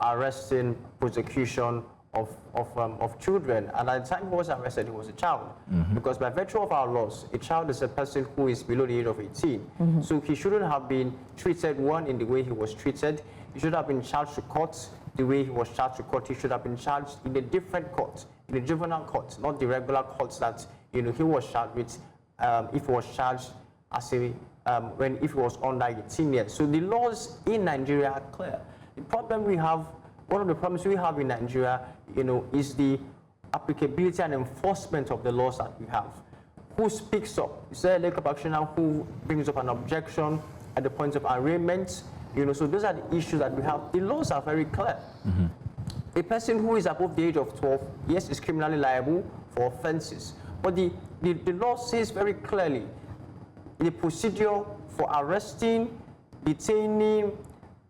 arresting, prosecution of children, and at the time he was arrested, he was a child. Because by virtue of our laws, a child is a person who is below the age of 18. So he shouldn't have been treated, one, in the way he was treated. He should have been charged to court the way he was charged to court. He should have been charged in a different court, in a juvenile court, not the regular courts that he was charged with. If he was charged as a if he was under 18 years. So the laws in Nigeria are clear. The problem we have, one of the problems we have in Nigeria, is the applicability and enforcement of the laws that we have. Who speaks up? Is there a legal practitioner who brings up an objection at the point of arraignment? So those are the issues that we have. The laws are very clear. A person who is above the age of 12, yes, is criminally liable for offenses. But the law says very clearly the procedure for arresting, detaining,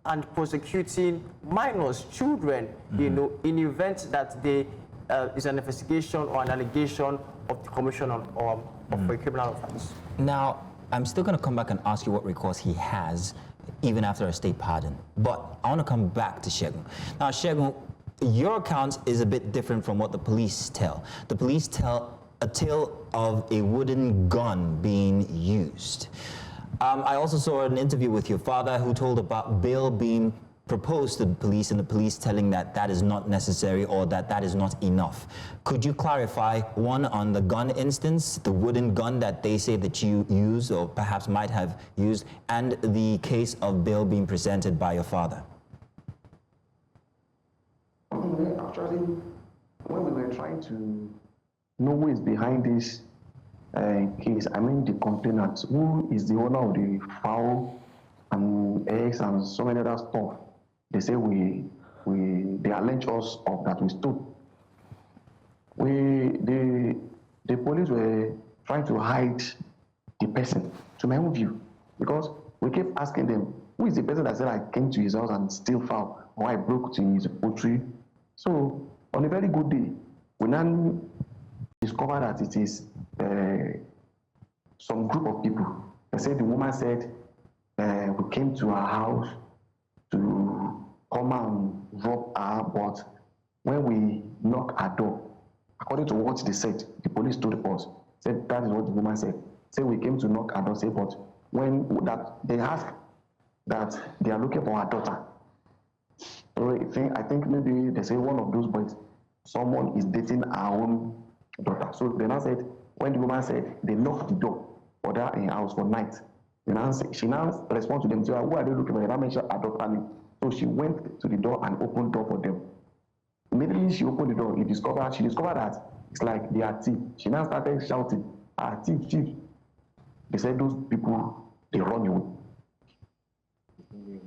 and prosecuting minors, children, in event that there is an investigation or an allegation of the commission of a criminal offense. Now, I'm still going to come back and ask you what recourse he has, even after a state pardon. But I want to come back to Segun. Now, Segun, your account is a bit different from what the police tell. The police tell a tale of a wooden gun being used. I also saw an interview with your father who told about bail being proposed to the police and the police telling that is not necessary or that is not enough. Could you clarify, one, on the gun instance, the wooden gun that they say that you used or perhaps might have used, and the case of bail being presented by your father? Actually, when we were trying to know who is behind this case, I mean the complainant, who is the owner of the fowl and eggs and so many other stuff, they say they allege us of that we stole. The police were trying to hide the person, to my own view, because we kept asking them, who is the person that said I came to his house and steal fowl, or I broke to his poultry? So on a very good day, we now discover that it is some group of people. They said the woman said we came to her house to come and rob her, but when we knocked her door, according to what they said, the police told us, said that is what the woman said. Said we came to knock her door, say, but when that they asked that they are looking for her daughter. So I think maybe they say one of those boys, someone is dating our own daughter. So they now said, when the woman said they knocked the door for that in house for night, she now responded to them, so who are they looking for? They now mentioned her daughter name. So she went to the door and opened the door for them. Immediately she opened the door, she discovered that it's like they are thief. She now started shouting, thief, thief. They said those people, they run away.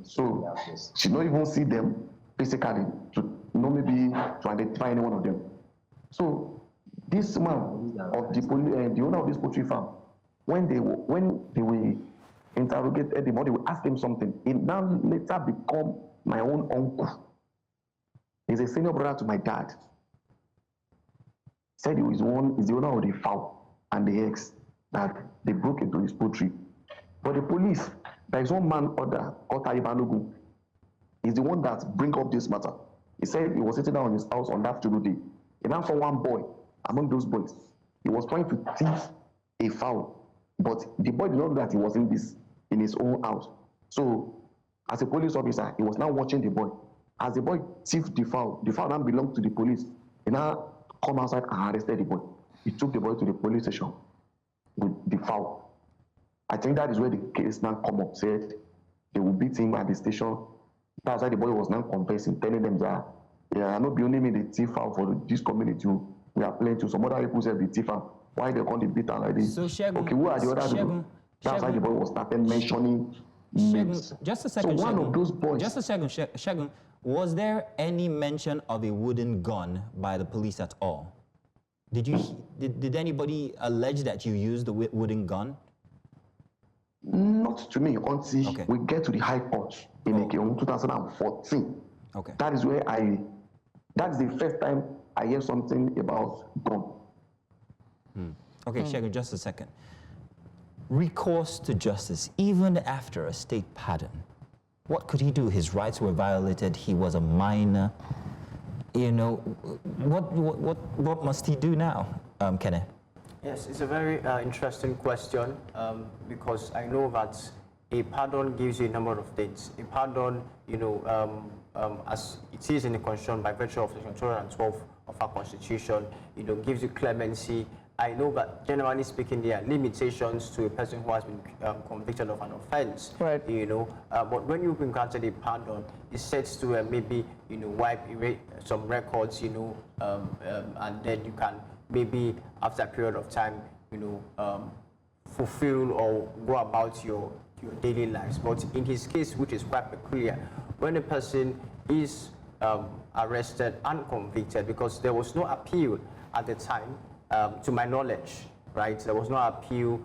So she don't even see them physically to know maybe to identify any one of them. So this man of the owner of this poultry farm, when they were interrogated him or they would ask him something, he now later become my own uncle. He's a senior brother to my dad. Said he is the owner of the fowl and the eggs that they broke into his poultry. But the police, there is one man called Ibada-Elume. He's the one that bring up this matter. He said he was sitting down in his house on that day. He now saw one boy among those boys. He was trying to thief a fowl, but the boy did not know that he was in his own house. So, as a police officer, he was now watching the boy. As the boy thieved the fowl now belonged to the police. He now come outside and arrested the boy. He took the boy to the police station with the fowl. I think that is where the case now come up, said they will beat him at the station. That's why the boy was now confessing, telling them that, yeah, not be only me the thief fowl for this community. We are playing to some other people said the thief fowl. Why they call the beat like this? So Segun, okay, who are the other people? That's why the boy was started mentioning names. Just a second, so one Segun, of those boys. Just a second, Segun. Was there any mention of a wooden gun by the police at all? Did anybody allege that you used the wooden gun? Not to me until we get to the High Court in 2014. Okay. That is the first time I hear something about gun. Okay, Segun, just a second. Recourse to justice, even after a state pardon. What could he do? His rights were violated. He was a minor. you know, what must he do now, Kenneth? Yes, it's a very interesting question because I know that a pardon gives you a number of things. A pardon, you know, as it is in the Constitution by virtue of Section 212 of our Constitution, you know, gives you clemency. I know that generally speaking, there are limitations to a person who has been convicted of an offense. Right. You know, but when you've been granted a pardon, it sets to maybe, you know, wipe away some records, you know, and then you can maybe after a period of time, you know, fulfill or go about your daily lives. But in his case, which is quite peculiar, when a person is arrested and convicted, because there was no appeal at the time, to my knowledge, right? There was no appeal,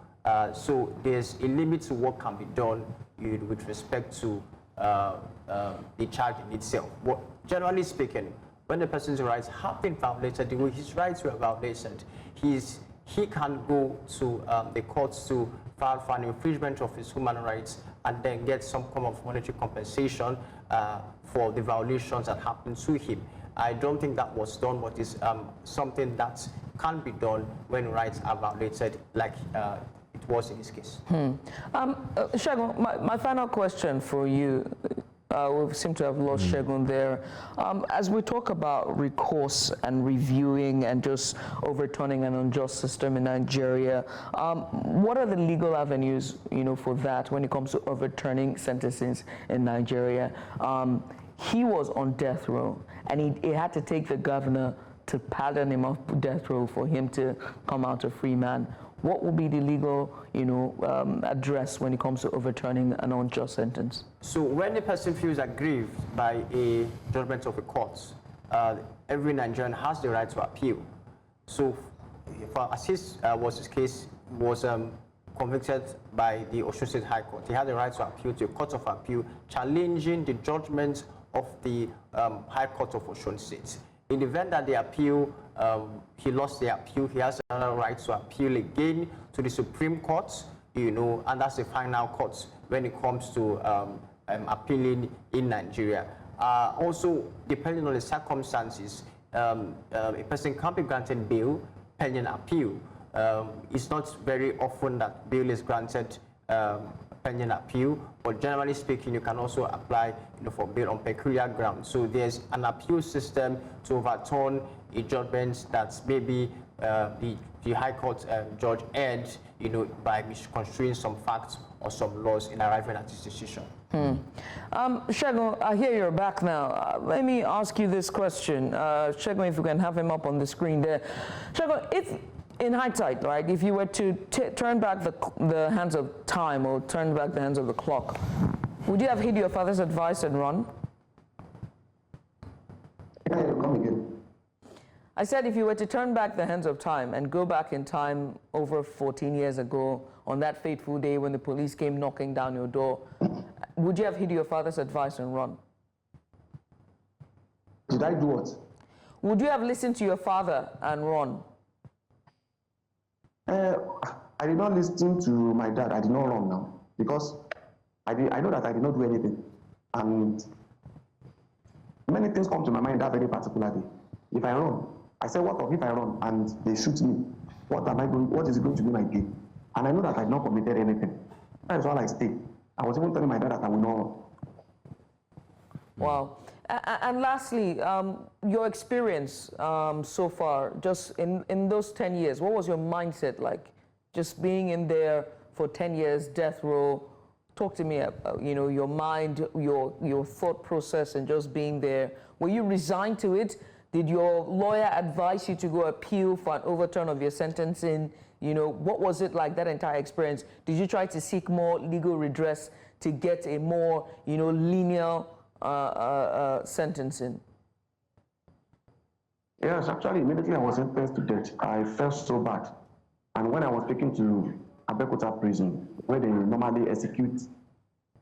so there's a limit to what can be done with respect to the charge in itself. But generally speaking, when the person's rights have been violated, the way his rights were violated, he can go to the courts to file for an infringement of his human rights and then get some form of monetary compensation for the violations that happened to him. I don't think that was done, but it's something that can be done when rights are violated, like it was in this case. Segun, my final question for you. We seem to have lost Segun there. As we talk about recourse and reviewing and just overturning an unjust system in Nigeria, what are the legal avenues, you know, for that when it comes to overturning sentences in Nigeria? He was on death row, and he had to take the governor to pardon him off death row for him to come out a free man. What will be the legal, you know, address when it comes to overturning an unjust sentence? So when a person feels aggrieved by a judgment of a court, every Nigerian has the right to appeal. So as his case was convicted by the Osun State High Court, he had the right to appeal to a court of appeal, challenging the judgment of the High Court of Osun State. In the event that the appeal, he lost the appeal, he has another right to appeal again to the Supreme Court, you know, and that's the final court when it comes to appealing in Nigeria. Also, depending on the circumstances, a person can be granted bail pending appeal. It's not very often that bail is granted pending appeal, but generally speaking, you can also apply, you know, for bail on peculiar grounds. So there's an appeal system to overturn a judgment that maybe the High Court judge erred, you know, by misconstruing some facts or some laws in arriving at his decision. Segun, I hear you're back now. Let me ask you this question. Segun, if you can have him up on the screen there. Segun, if in hindsight, right, if you were to turn back the hands of time or turn back the hands of the clock, would you have heed your father's advice and run? Come again. I said if you were to turn back the hands of time and go back in time over 14 years ago on that fateful day when the police came knocking down your door, would you have heed your father's advice and run? Did I do what? Would you have listened to your father and run? I did not listen to my dad. I did not run now because I know that I did not do anything. And many things come to my mind that very particular day. If I run, I say, what if I run and they shoot me? What is it going to be my day? And I know that I did not committed anything. That is why I stayed. I was even telling my dad that I will not run. Wow. And lastly, your experience so far, just in those 10 years, what was your mindset like? Just being in there for 10 years, death row. Talk to me, you know, your mind, your thought process, and just being there. Were you resigned to it? Did your lawyer advise you to go appeal for an overturn of your sentencing? You know, what was it like, that entire experience? Did you try to seek more legal redress to get a more, you know, linear sentencing? Yes, actually, immediately I was sentenced to death. I felt so bad. And when I was taken to Abeokuta prison, where they normally execute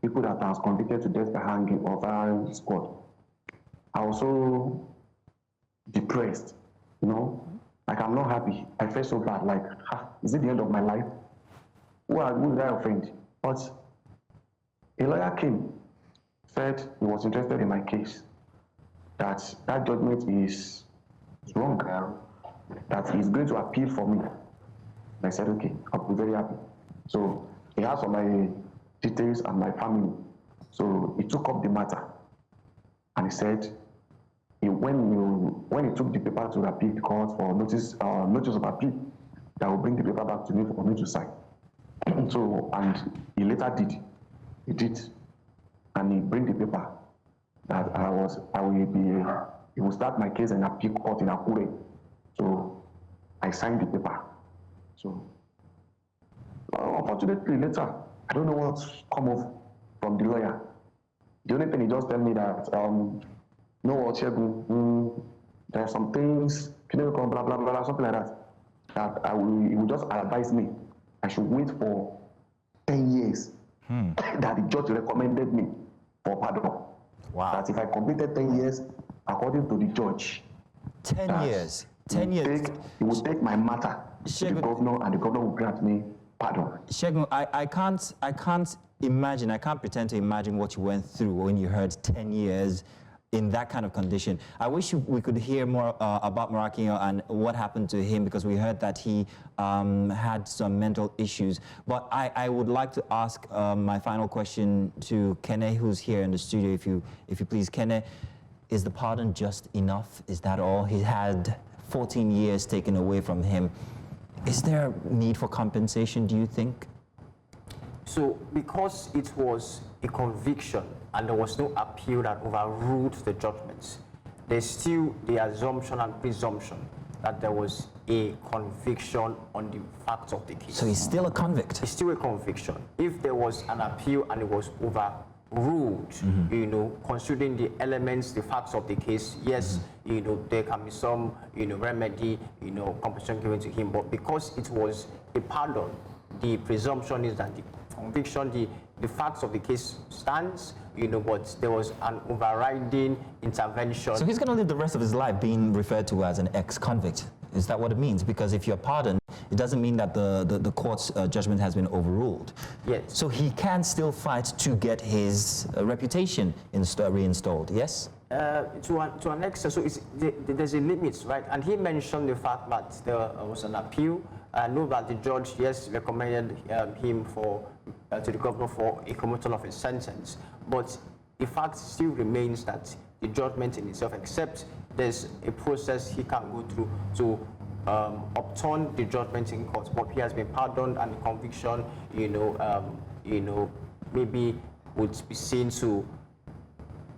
people that are convicted to death by hanging or firing squad, I was so depressed, you know, like I'm not happy. I felt so bad, like, is it the end of my life? Who did I offend? But a lawyer came, said he was interested in my case. that that judgment is wrong, that he's going to appeal for me. I said, okay, I'll be very happy. So he asked for my details and my family. So he took up the matter, and he said, when he took the paper to the appeal court for notice of appeal, that will bring the paper back to me for me to sign. So, and he later did. He did, and he bring the paper that he will start my case in appeal court in Akure. So I signed the paper. So unfortunately later, I don't know what's come off from the lawyer. The only thing he just tell me that no what Segun, there are some things, blah blah blah, something like that. That he will just advise me I should wait for 10 years. That the judge recommended me for pardon. Wow. That if I completed 10 years, according to the judge, 10 years. 10 years. He will take my matter to the governor, and the governor will grant me pardon. Segun, I can't imagine, I can't pretend to imagine what you went through when you heard 10 years in that kind of condition. I wish we could hear more about Marakinyo and what happened to him, because we heard that he had some mental issues. But I would like to ask my final question to Kene, who's here in the studio, if you please. Kene, is the pardon just enough? Is that all? He had 14 years taken away from him. Is there a need for compensation, do you think? So, because it was a conviction and there was no appeal that overruled the judgments, there's still the assumption and presumption that there was a conviction on the facts of the case. So he's still a convict? It's still a conviction. If there was an appeal and it was overruled, you know, considering the elements, the facts of the case, yes, you know, there can be some, you know, remedy, you know, compensation given to him, but because it was a pardon, the presumption is that the conviction, the facts of the case stands, you know, but there was an overriding intervention. So he's going to live the rest of his life being referred to as an ex-convict. Is that what it means? Because if you're pardoned, it doesn't mean that the court's judgment has been overruled. Yes. So he can still fight to get his reputation reinstalled, yes? To an extent, so there's a limit, right? And he mentioned the fact that there was an appeal. I know that the judge, yes, recommended him to the governor for a commutation of his sentence, but the fact still remains that the judgment in itself, except there's a process he can go through to upturn the judgment in court. But he has been pardoned, and the conviction, you know, maybe would be seen to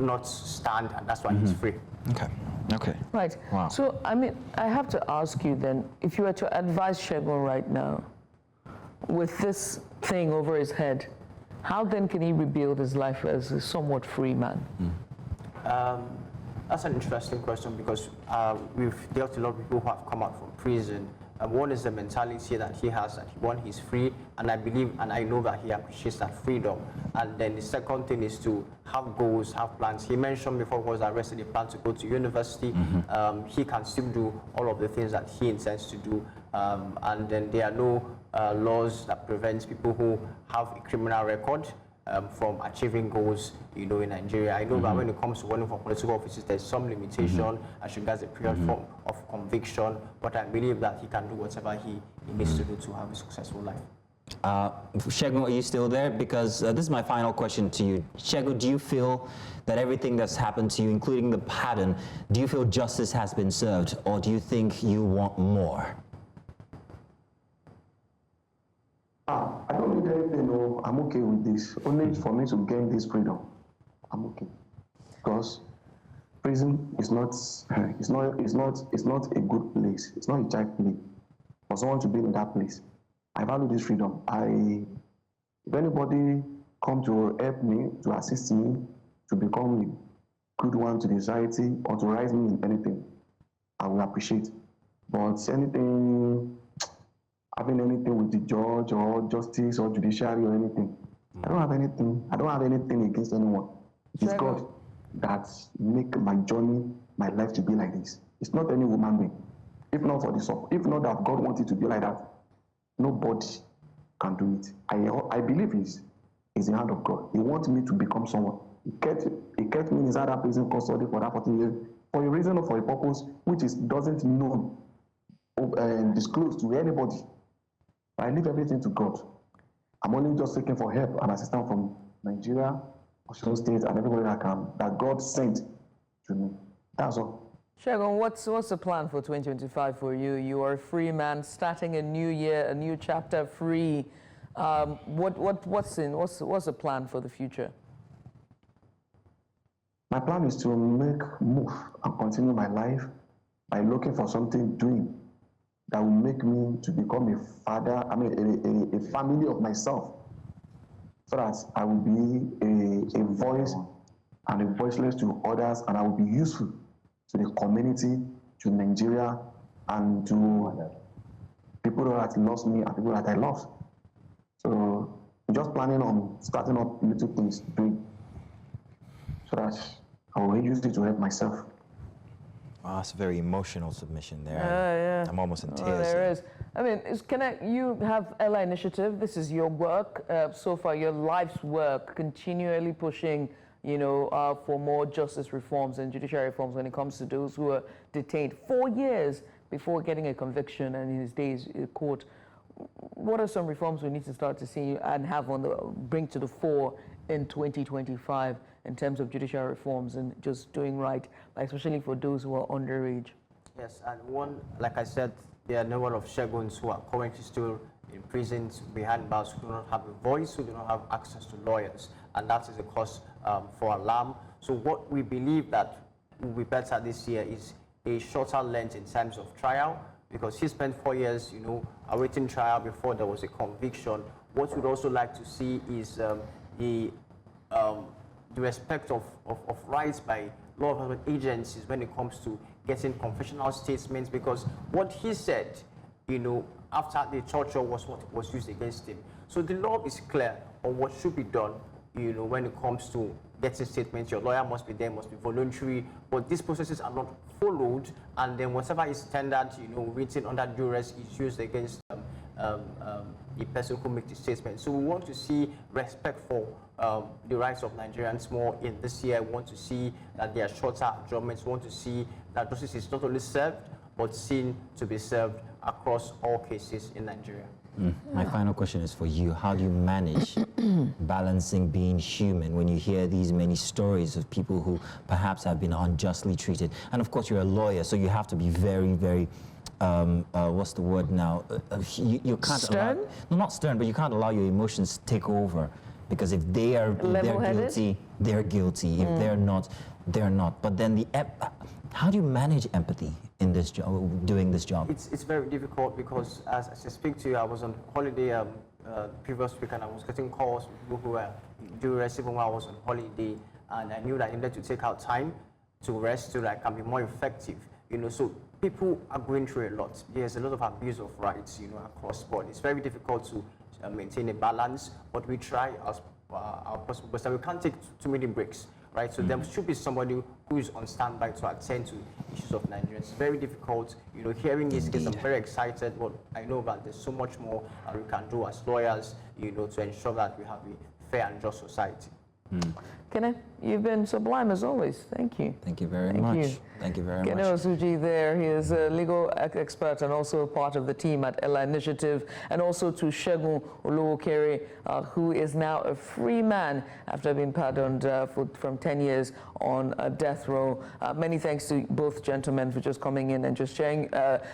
not stand, and that's why he's free. Okay. Right. Wow. So, I mean, I have to ask you then, if you were to advise Segun right now, with this thing over his head, how then can he rebuild his life as a somewhat free man? That's an interesting question, because we've dealt with a lot of people who have come out from prison. One is the mentality that he has, that one, he's free, and I believe and I know that he appreciates that freedom. And then the second thing is to have goals, have plans. He mentioned before he was arrested, he planned to go to university. He can still do all of the things that he intends to do. And then there are no laws that prevent people who have a criminal record from achieving goals, you know, in Nigeria. I know that when it comes to running for political offices, there's some limitation as regards the period form of conviction, but I believe that he can do whatever he needs to do to have a successful life. Segun, are you still there? Because this is my final question to you. Segun, do you feel that everything that's happened to you, including the pardon, do you feel justice has been served, or do you think you want more? I don't need anything. No, I'm okay with this. Only for me to gain this freedom, I'm okay. Because prison is not a good place. It's not a child play. For someone to be in that place, I value this freedom. If anybody come to help me, to assist me, to become a good one to the society, or to rise me in anything, I will appreciate. But having anything with the judge or justice or judiciary or anything, I don't have anything. I don't have anything against anyone. It's God that make my journey, my life to be like this. It's not any human being. If not for this, if not that God wanted to be like that, nobody can do it. I believe it's the hand of God. He wants me to become someone. He kept me inside that prison custody for that 14 years for a reason or for a purpose which doesn't know and disclose to anybody. I leave everything to God. I'm only just seeking for help and assistance from Nigeria, Osun State, and everybody that God sent to me. That's all. Segun, what's the plan for 2025 for you? You are a free man, starting a new year, a new chapter, free. What's the plan for the future? My plan is to move and continue my life by looking for something doing that will make me to become a father, a family of myself, so that I will be a voice and a voiceless to others, and I will be useful to the community, to Nigeria, and to people that lost me and people that I love. So I'm just planning on starting up little things doing so that I will use it to help myself. Oh, that's a very emotional submission there. Yeah. I'm almost in tears. Oh, there is. I mean, you have Ella Initiative. This is your work so far, your life's work, continually pushing, for more justice reforms and judicial reforms when it comes to those who are detained 4 years before getting a conviction and in his days in court. What are some reforms we need to start to see and bring to the fore in 2025 in terms of judicial reforms and just doing right, especially for those who are underage? Yes, and one, like I said, there are a number of Seguns who are currently still in prisons behind bars who do not have a voice, who do not have access to lawyers, and that is a cause for alarm. So what we believe that will be better this year is a shorter length in terms of trial, because he spent 4 years, awaiting trial before there was a conviction. What we'd also like to see is the respect of rights by law enforcement agencies when it comes to getting confessional statements, because what he said, after the torture was what was used against him. So the law is clear on what should be done, when it comes to getting statements. Your lawyer must be there, must be voluntary, but these processes are not followed, and then whatever is tendered, written under duress is used against the person who makes the statement. So we want to see respect for the rights of Nigerians more in this year. We want to see that there are shorter adjournments. We want to see that justice is not only served, but seen to be served across all cases in Nigeria. My final question is for you. How do you manage balancing being human when you hear these many stories of people who perhaps have been unjustly treated? And of course, you're a lawyer, so you have to be very, very, what's the word now? You can't stern? Not stern, but you can't allow your emotions to take over. Because if they're guilty, they're guilty. If they're not, they're not. But then how do you manage empathy in this job, doing this job? It's very difficult because as I speak to you, I was on holiday previous week, and I was getting calls from people who were duress even when I was on holiday, and I knew that I needed to take out time to rest so that I can be more effective. So people are going through a lot. There's a lot of abuse of rights, across board. It's very difficult to maintain a balance, but we try as our possible best. We can't take too many breaks, right? So there should be somebody who is on standby to attend to issues of Nigerians. It's very difficult, hearing this case. I'm very excited, but I know that there's so much more we can do as lawyers, to ensure that we have a fair and just society. Kenneth, you've been sublime as always. Thank you. Thank you very much. Thank you very much. Kenneth Osuji there. He is a legal expert and also part of the team at Ella Initiative, and also to Segun Olowookere, who is now a free man after being pardoned from 10 years on death row. Many thanks to both gentlemen for just coming in and just sharing.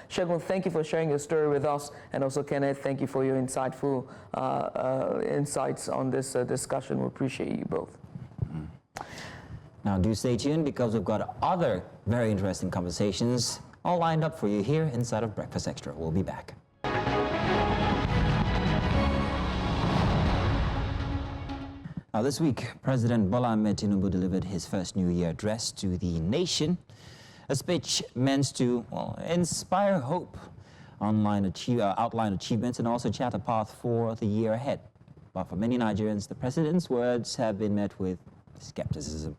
Segun, thank you for sharing your story with us, and also Kenneth, thank you for your insightful insights on this discussion. We appreciate you both. Now do stay tuned, because we've got other very interesting conversations all lined up for you here inside of Breakfast Extra. We'll be back. Now this week, President Bola Ahmed Tinubu delivered his first New Year address to the nation, a speech meant to inspire hope, outline achievements, and also chart a path for the year ahead. But for many Nigerians, the president's words have been met with skepticism.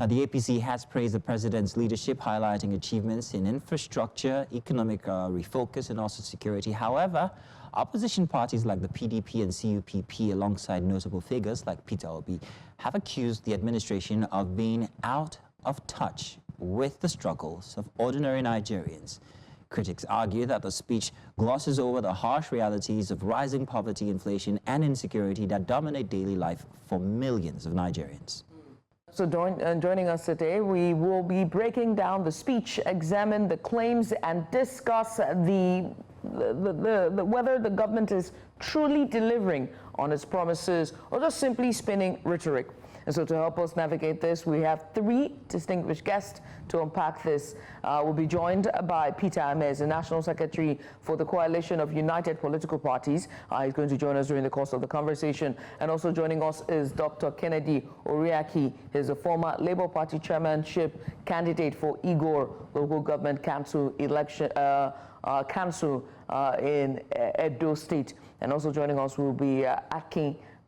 Now, the APC has praised the president's leadership, highlighting achievements in infrastructure, economic refocus, and also security. However, opposition parties like the PDP and CUPP, alongside notable figures like Peter Obi, have accused the administration of being out of touch with the struggles of ordinary Nigerians. Critics argue that the speech glosses over the harsh realities of rising poverty, inflation, and insecurity that dominate daily life for millions of Nigerians. So joining us today, we will be breaking down the speech, examine the claims, and discuss whether the government is truly delivering on its promises or just simply spinning rhetoric. And so to help us navigate this, we have three distinguished guests to unpack this. We'll be joined by Peter Ahmed, the National Secretary for the Coalition of United Political Parties. He's going to join us during the course of the conversation. And also joining us is Dr. Kennedy Oriaki. He's a former Labour Party chairmanship candidate for Igor Local Government Council election council in Edo State. And also joining us will be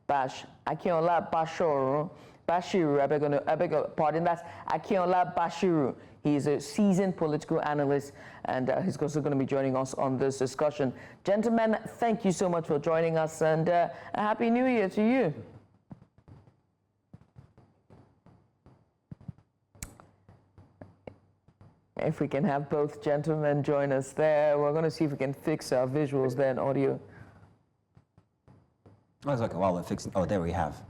Akinola Bashiru, I beg your pardon, that's Akinola Bashiru. He's a seasoned political analyst, and he's also going to be joining us on this discussion. Gentlemen, thank you so much for joining us, and a Happy New Year to you. If we can have both gentlemen join us there, we're going to see if we can fix our visuals there and audio. Oh, it's okay. While we're fixing, oh, there we have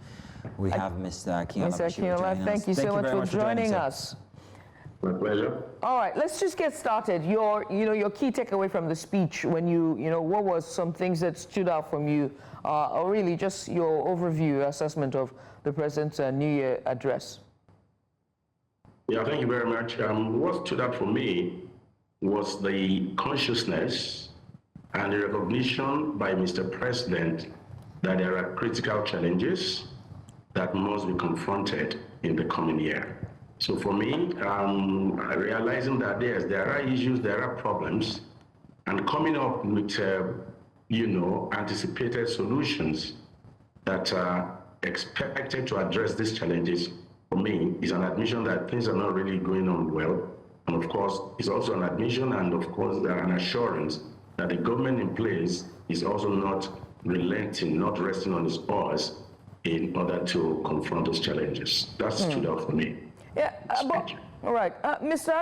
Mr. Akinola. Mr. Akinola, thank you so much for joining us. My pleasure. All right, let's just get started. Your key takeaway from the speech, when what was some things that stood out from you, or really just your overview assessment of the president's New Year address? Yeah, thank you very much. What stood out for me was the consciousness and the recognition by Mr. President that there are critical challenges that must be confronted in the coming year. So for me, realizing that yes, there are issues, there are problems, and coming up with, anticipated solutions that are expected to address these challenges, for me, is an admission that things are not really going on well. And of course, it's also an admission and of course, an assurance that the government in place is also not relenting, not resting on its oars in order to confront those challenges. That stood out for me. Yeah, all right. Mr.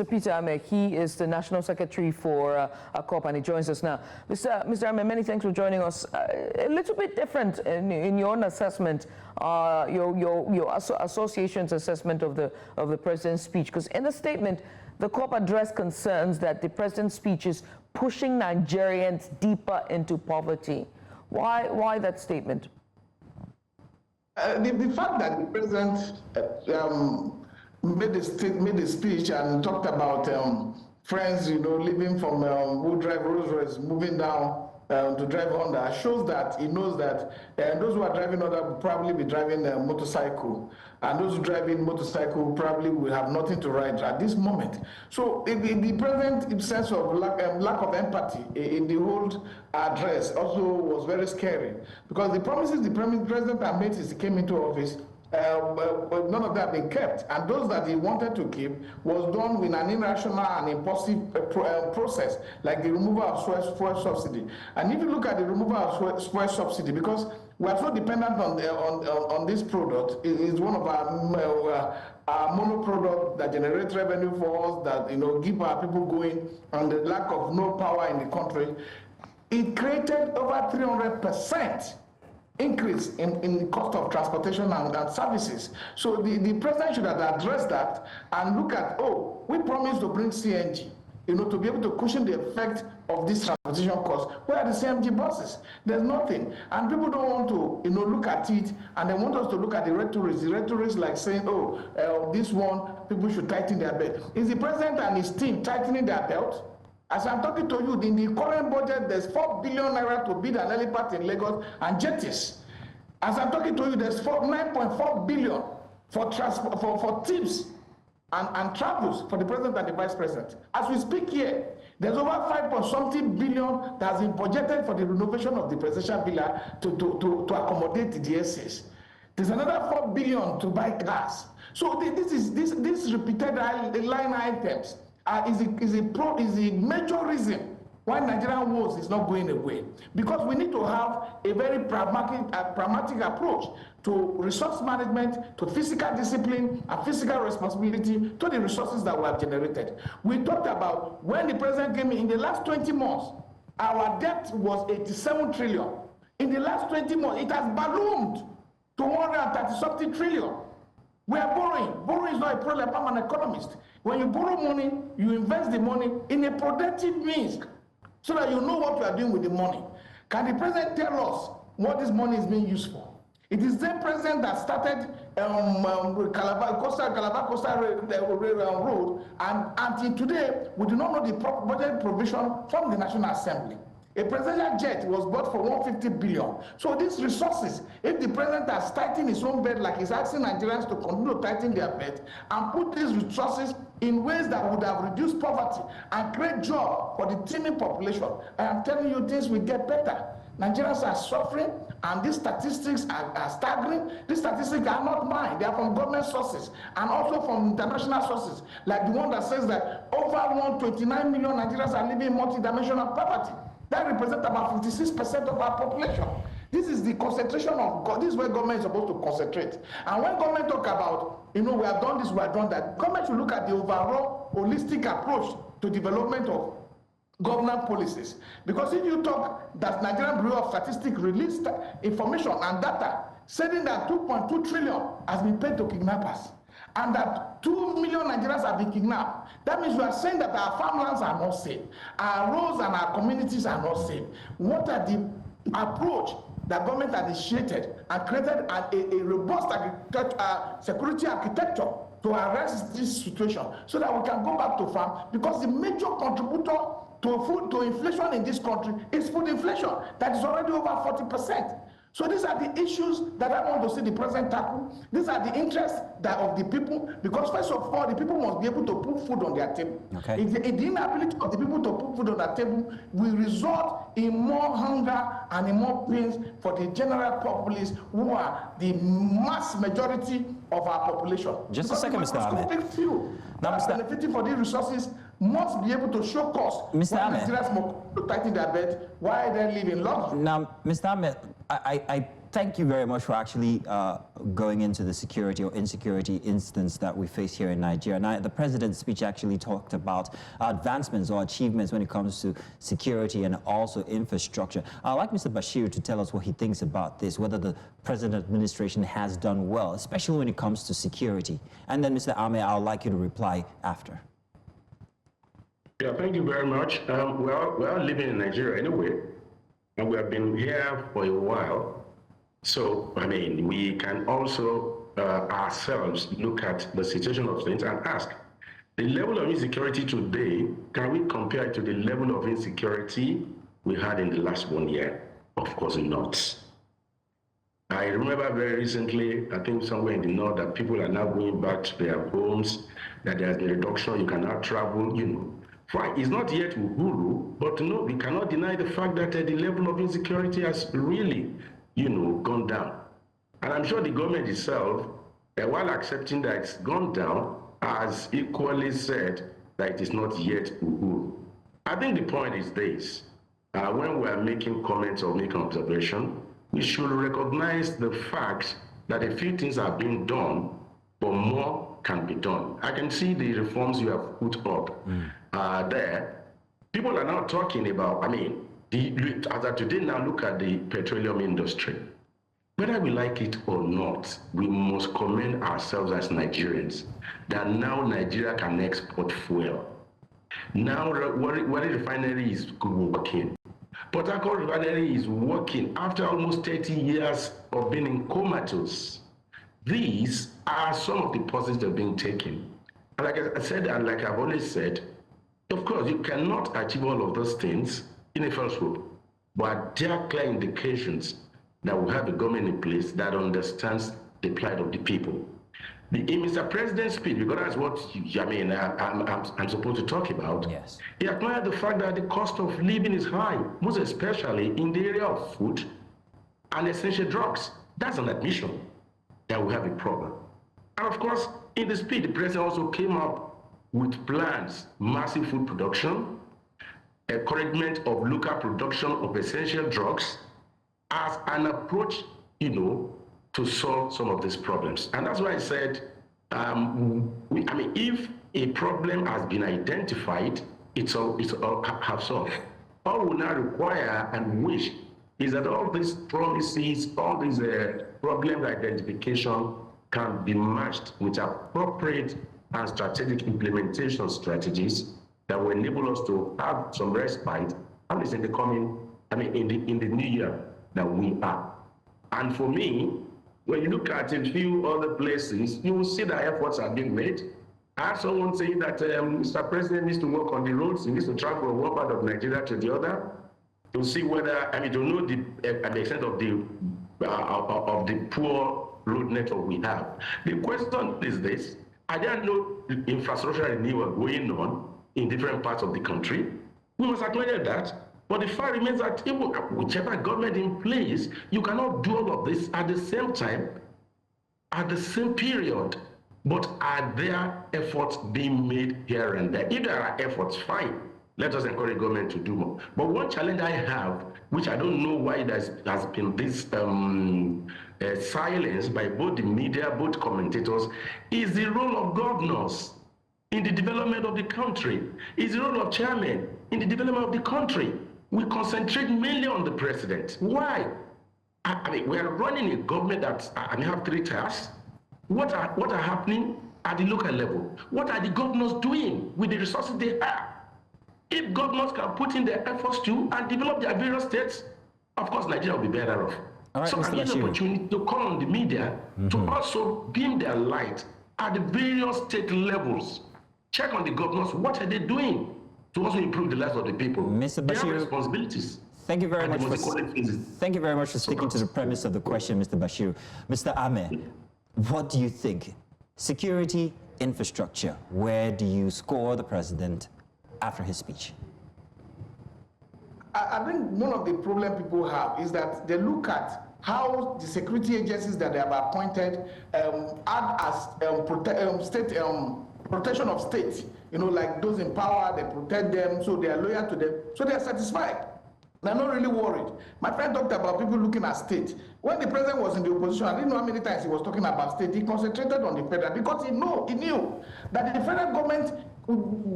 Peter Ahmed, he is the National Secretary for COP, and he joins us now. Mr. Ahmed, many thanks for joining us. A little bit different in your own assessment, your association's assessment of the president's speech, because in the statement, the COP addressed concerns that the president's speech is pushing Nigerians deeper into poverty. Why that statement? The fact that the president made a speech and talked about friends, living from who drive Rolls Royce, moving down to drive Honda, shows that he knows that those who are driving Honda will probably be driving a motorcycle, and those who drive in motorcycle probably will have nothing to ride at this moment. So the president's sense of lack of empathy in the whole address also was very scary, because the promises the president had made since he came into office, none of that have been kept, and those that he wanted to keep was done with an irrational and impulsive process, like the removal of fuel subsidy. And if you look at the removal of fuel subsidy, because we are so dependent on this product, it is one of our mono product that generates revenue for us, that keep our people going, and the lack of no power in the country, it created over 300% increase in the cost of transportation and services. So the president should have addressed that and look at, we promised to bring CNG, to be able to cushion the effect of this transportation cost. Where are the CNG buses? There's nothing. And people don't want to, look at it, and they want us to look at the rhetoric. The rhetoric is like saying, this one, people should tighten their belt. Is the president and his team tightening their belt? As I'm talking to you, in the current budget, there's 4 billion naira to build an helipad in Lagos and jetties. As I'm talking to you, there's 9.4 billion for transport, for tips and travels for the president and the vice president. As we speak here, there's over 5.something billion that has been budgeted for the renovation of the presidential villa to accommodate the DSAs. There's another 4 billion to buy cars. So this repeated line items is a major reason why Nigerian wars is not going away. Because we need to have a very pragmatic approach to resource management, to physical discipline and physical responsibility to the resources that we have generated. We talked about when the president came in the last 20 months, our debt was 87 trillion. In the last 20 months, it has ballooned to 130-something trillion. We are borrowing. Borrowing is not a problem. I'm an economist. When you borrow money, you invest the money in a productive means so that you know what you are doing with the money. Can the president tell us what this money is being used for? It is the president that started Calabar Coastal Road, and until today, we do not know the budget provision from the National Assembly. A presidential jet was bought for 150 billion. So these resources, if the president has tightened his own bed, like he's asking Nigerians to continue to tighten their bed, and put these resources in ways that would have reduced poverty and create jobs for the teeming population, I am telling you, things will get better. Nigerians are suffering, and these statistics are staggering. These statistics are not mine. They are from government sources and also from international sources, like the one that says that over 129 million Nigerians are living in multidimensional poverty. That represents about 56% of our population. This is the concentration of God. This is where government is supposed to concentrate. And when government talk about, we have done this, we have done that, government should look at the overall holistic approach to development of government policies. Because if you talk that Nigerian Bureau of Statistics released information and data saying that 2.2 trillion has been paid to kidnappers, and that 2 million Nigerians have been kidnapped. That means you are saying that our farmlands are not safe, our roads and our communities are not safe. What are the approach that government has initiated and created a robust security architecture to arrest this situation so that we can go back to farm? Because the major contributor to inflation in this country is food inflation that is already over 40%. So these are the issues that I want to see the president tackle. These are the interests of the people, because first of all, the people must be able to put food on their table. Okay. If the inability of the people to put food on their table will result in more hunger and in more pains for the general populace, who are the mass majority of our population. Just a second, Mr. Ahmed. Few that are benefiting for these resources must be able to show cost. Mr. Ahmed, Nigerians must tighten their bed while they live in luxury. Now, Mr. Ahmed, I thank you very much for actually going into the security or insecurity instance that we face here in Nigeria. Now, the president's speech actually talked about advancements or achievements when it comes to security and also infrastructure. I'd like Mr. Bashir to tell us what he thinks about this, whether the president administration has done well, especially when it comes to security. And then, Mr. Ahmed, I'd like you to reply after. Yeah, thank you very much. We are living in Nigeria anyway, and we have been here for a while. So, I mean, we can also ourselves look at the situation of things and ask, the level of insecurity today, can we compare it to the level of insecurity we had in the last 1 year? Of course not. I remember very recently, I think somewhere in the north, that people are now going back to their homes, that there's a reduction, you cannot travel, Fine, it's not yet Uhuru, but no, we cannot deny the fact that the level of insecurity has really, gone down. And I'm sure the government itself, while accepting that it's gone down, has equally said that it is not yet Uhuru. I think the point is this. When we are making comments or making observation, we should recognize the fact that a few things are being done, but more can be done. I can see the reforms you have put up there. People are now talking about, as of today now, look at the petroleum industry. Whether we like it or not, we must commend ourselves as Nigerians that now Nigeria can export fuel. Now, what refinery is working? Port Harcourt refinery is working after almost 30 years of being in comatose. These are some of the policies that are being taken. And like I said, and like I've always said, of course, you cannot achieve all of those things in a first swoop, but there are clear indications that we have a government in place that understands the plight of the people. In Mr. President's speech, because that's what I'm supposed to talk about, yes. He acknowledged the fact that the cost of living is high, most especially in the area of food and essential drugs. That's an admission. then we have a problem. And of course, in the speech, the president also came up with plans, massive food production, encouragement of local production of essential drugs as an approach, to solve some of these problems. And that's why I said, if a problem has been identified, it's all have solved. All we now require and wish is that all these promises, all these problem identification can be matched with appropriate and strategic implementation strategies that will enable us to have some respite, at least in the coming, in the new year that we are. And for me, when you look at a few other places, you will see that efforts are being made. I had someone saying that Mr. President needs to work on the roads, he needs to travel from one part of Nigeria to the other to see whether, to know the extent of the poor road network we have. The question is this: are there no infrastructure renewal going on in different parts of the country? We must acknowledge that. But the fact remains that even whichever government in place, you cannot do all of this at the same time, at the same period. But are there efforts being made here and there? If there are efforts, fine. Let us encourage government to do more. But one challenge I have, which I don't know why there has been this silence by both the media, both commentators, is the role of governors in the development of the country, is the role of chairmen in the development of the country. We concentrate mainly on the president. Why? We are running a government that have 3 tasks. What are happening at the local level? What are the governors doing with the resources they have? If governors can put in their efforts too and develop their various states, of course, Nigeria will be better off. All right, so I need the opportunity to call on the media to also beam their light at the various state levels. Check on the governors. What are they doing to also improve the lives of the people? Mr. Bashir, they have responsibilities. Thank you very much for sticking to the premise of the question, Mr. Bashir. Mr. Ahmed, what do you think? Security, infrastructure, where do you score the president after his speech? I think one of the problem people have is that they look at how the security agencies that they have appointed act as protection of state. Like those in power, they protect them, so they are loyal to them, so they are satisfied. They're not really worried. My friend talked about people looking at state. When the president was in the opposition, I didn't know how many times he was talking about state. He concentrated on the federal because he knew that the federal government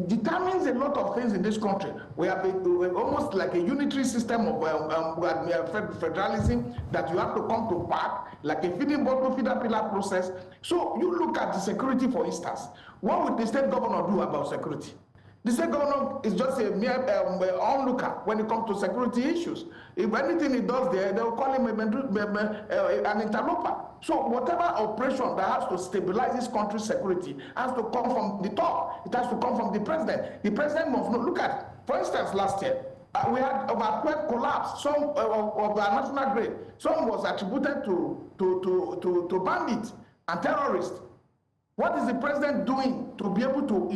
determines a lot of things in this country. We have almost like a unitary system of federalism that you have to come to pack, like a feeding bottle, feeder pillar process. So you look at the security, for instance. What would the state governor do about security? The state governor is just a mere onlooker when it comes to security issues. If anything he does there, they'll call him an interloper. So whatever operation that has to stabilize this country's security has to come from the top. It has to come from the president. The president must not look at, for instance, last year, we had about 12 collapse, some of our national grade. Some was attributed to bandits and terrorists. What is the president doing to be able to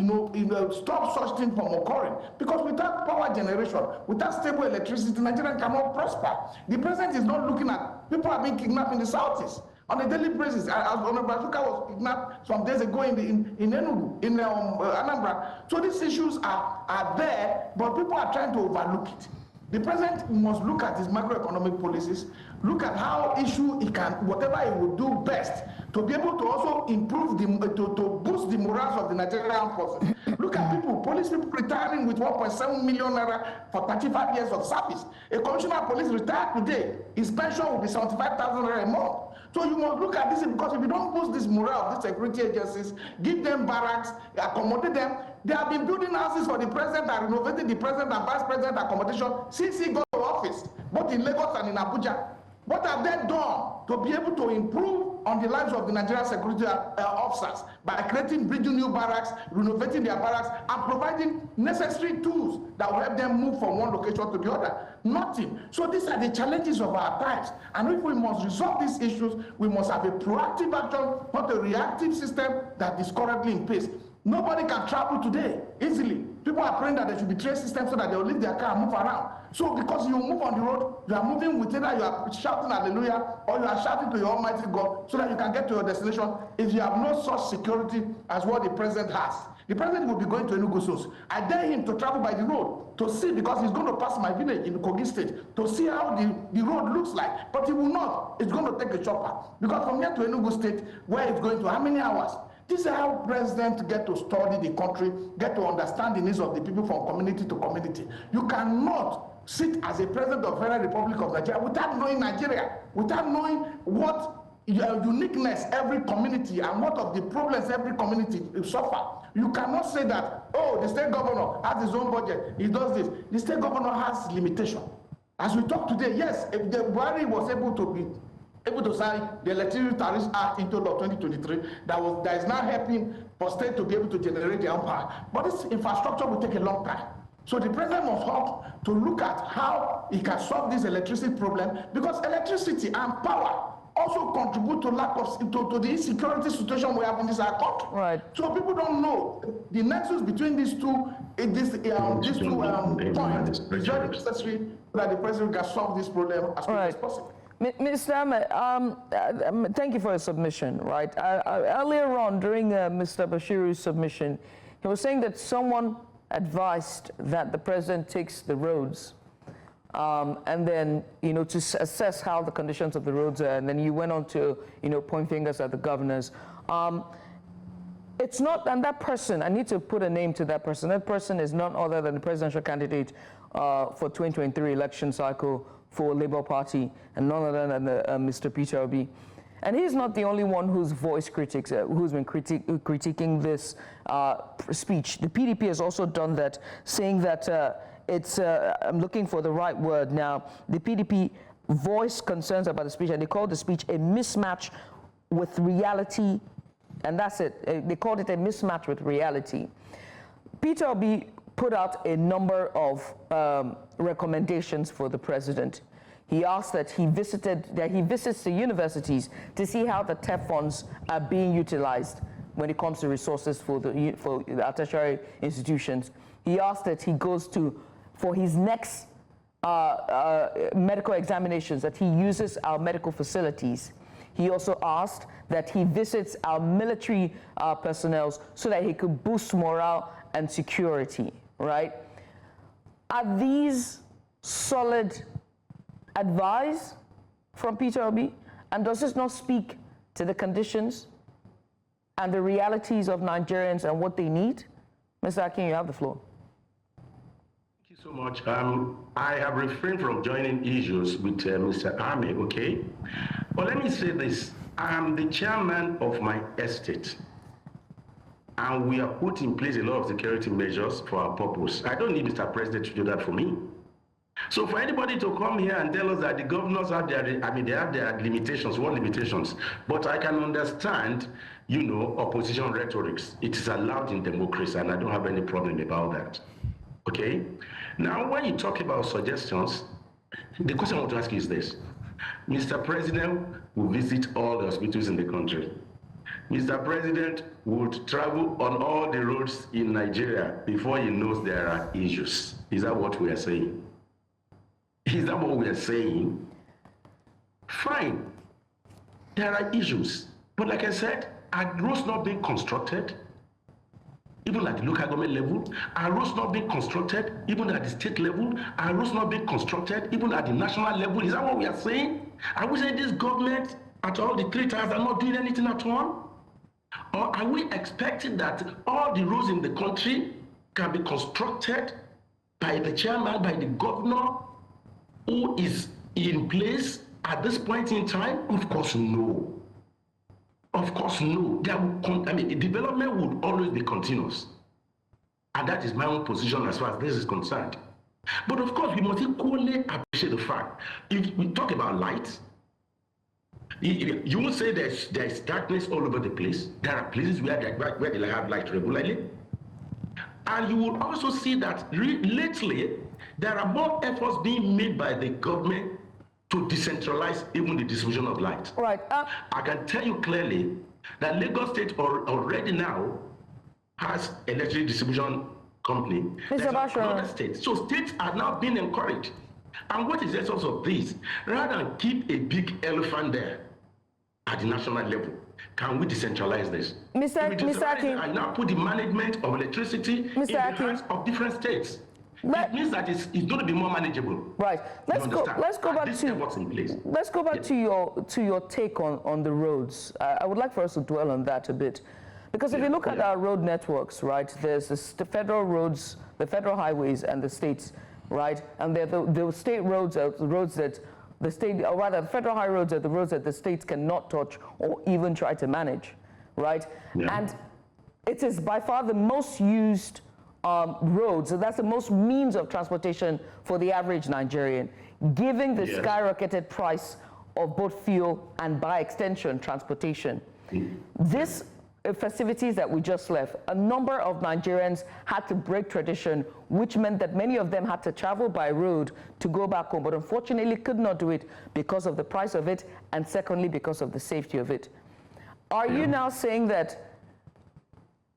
stop such things from occurring? Because without power generation, without stable electricity, Nigeria cannot prosper. The president is not looking at people are being kidnapped in the southeast on a daily basis. Honorable Azuka was kidnapped some days ago in Enugu, in Anambra. So these issues are there, but people are trying to overlook it. The president must look at his macroeconomic policies, look at how whatever he will do best to be able to also improve, to boost the morals of the Nigerian forces. Look at police people retiring with 1.7 million naira for 35 years of service. A commissioner of police retired today, his pension will be 75,000 naira a month. So you must look at this, because if you don't boost this morale of these security agencies, give them barracks, accommodate them. They have been building houses for the president and renovating the president and vice president accommodation since he got to office, both in Lagos and in Abuja. What have they done to be able to improve on the lives of the Nigerian security officers by creating, building new barracks, renovating their barracks, and providing necessary tools that will help them move from one location to the other? Nothing. So these are the challenges of our times. And if we must resolve these issues, we must have a proactive action, not a reactive system that is currently in place. Nobody can travel today easily. People are praying that there should be train systems so that they will leave their car and move around. So because you move on the road, you are moving with either you are shouting hallelujah or you are shouting to your Almighty God so that you can get to your destination. If you have no such security as what the president has, the president will be going to Enugu. I dare him to travel by the road to see, because he's going to pass my village in Kogi State to see how the road looks like. But he will not. It's going to take a chopper. Because from here to Enugu State, where it's going to, how many hours? This is how presidents get to study the country, get to understand the needs of the people from community to community. You cannot sit as a president of the Federal Republic of Nigeria without knowing Nigeria, without knowing what uniqueness every community and what of the problems every community suffer. You cannot say that, oh, the state governor has his own budget, he does this. The state governor has limitation. As we talk today, yes, if the Buhari was able to sign the Electricity Tariff Act into law 2023, that is now helping for state to be able to generate their own power. But this infrastructure will take a long time. So the president must help to look at how he can solve this electricity problem, because electricity and power also contribute to lack of to the insecurity situation we have in this country. Right. So people don't know the nexus between these two. Points is very necessary that the president can solve this problem as quickly as possible. Mr. Ahmed, thank you for your submission. Right. Earlier on, during Mr. Bashiru's submission, he was saying that someone advised that the president takes the roads. And then, to assess how the conditions of the roads are, and then you went on to, point fingers at the governors. It's not, and that person, I need to put a name to that person. That person is none other than the presidential candidate for 2023 election cycle for Labour Party, and none other than Mr. Peter Obi. And he's not the only one who's voiced critics, who's been critiquing this speech. The PDP has also done that, saying that I'm looking for the right word now. The PDP voiced concerns about the speech, and they called the speech a mismatch with reality, and that's it. They called it a mismatch with reality. Peter Obi put out a number of recommendations for the president. He asked that he visits the universities to see how the TEP funds are being utilized when it comes to resources for the tertiary institutions. He asked that he goes for his next medical examinations, that he uses our medical facilities. He also asked that he visits our military personnel so that he could boost morale and security, right? Are these solid advice from Peter Obi? And does this not speak to the conditions and the realities of Nigerians and what they need? Mr. Akin, you have the floor. Thank you so much. I have refrained from joining issues with Mr. Ahmed, okay? But let me say this. I'm the chairman of my estate, and we have put in place a lot of security measures for our purpose. I don't need Mr. President to do that for me. So for anybody to come here and tell us that the governors have their, they have their limitations, what limitations? But I can understand, opposition rhetorics. It is allowed in democracy, and I don't have any problem about that. Okay? Now, when you talk about suggestions, the question I want to ask you is this. Mr. President will visit all the hospitals in the country. Mr. President would travel on all the roads in Nigeria before he knows there are issues. Is that what we are saying? Is that what we are saying? Fine. There are issues. But like I said, are roads not being constructed? Even at the local government level, are roads not being constructed? Even at the state level, are roads not being constructed? Even at the national level, is that what we are saying? Are we saying this government at all the 3 times are not doing anything at all? Or are we expecting that all the roads in the country can be constructed by the chairman, by the governor, who is in place at this point in time? Of course, no. Of course, no. Development would always be continuous. And that is my own position as far as this is concerned. But of course, we must equally appreciate the fact. If we talk about light, you will say there's darkness all over the place. There are places where they have light regularly. And you will also see that lately, there are more efforts being made by the government to decentralize even the distribution of light. Right. I can tell you clearly that Lagos State already now has electricity distribution company. There's another state. So states are now being encouraged. And what is the essence of this? Rather than keep a big elephant there at the national level, can we decentralize this? Mr. Akin, and now put the management of electricity in the hands of different states. It means that it's going to be more manageable. Right. Let's go back to your take on the roads. I would like for us to dwell on that a bit, because if you look at our road networks, right, there's the federal roads, the federal highways, and the states, right, and the state roads are the roads that the state, or rather, the federal high roads are the roads that the states cannot touch or even try to manage, right? Yeah. And it is by far the most used roads, so that's the most means of transportation for the average Nigerian, given the skyrocketed price of both fuel and, by extension, transportation. This festivities that we just left, a number of Nigerians had to break tradition, which meant that many of them had to travel by road to go back home, but unfortunately could not do it because of the price of it, and secondly, because of the safety of it. Are you now saying that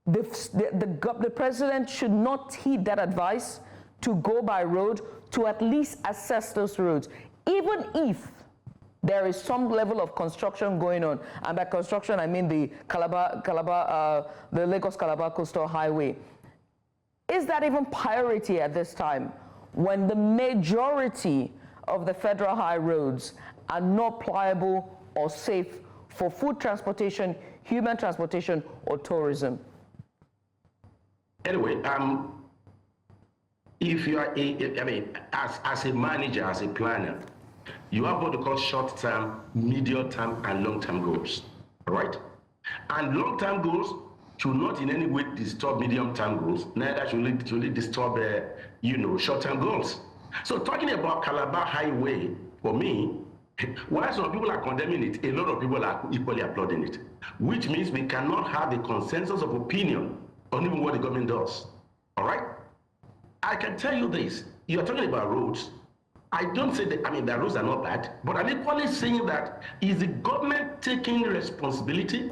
the president should not heed that advice to go by road, to at least assess those roads, even if there is some level of construction going on? And by construction, I mean the the Lagos-Calabar Coastal Highway. Is that even priority at this time, when the majority of the federal high roads are not pliable or safe for food transportation, human transportation, or tourism? Anyway, if you are as a manager, as a planner, you have what we call short-term, medium-term, and long-term goals, all right? And long-term goals should not in any way disturb medium-term goals, neither should it disturb, short-term goals. So talking about Calabar Highway, for me, while some people are condemning it, a lot of people are equally applauding it, which means we cannot have a consensus of opinion on even what the government does, all right? I can tell you this, you're talking about roads. I don't say that, the roads are not bad, but I'm equally saying that, is the government taking responsibility?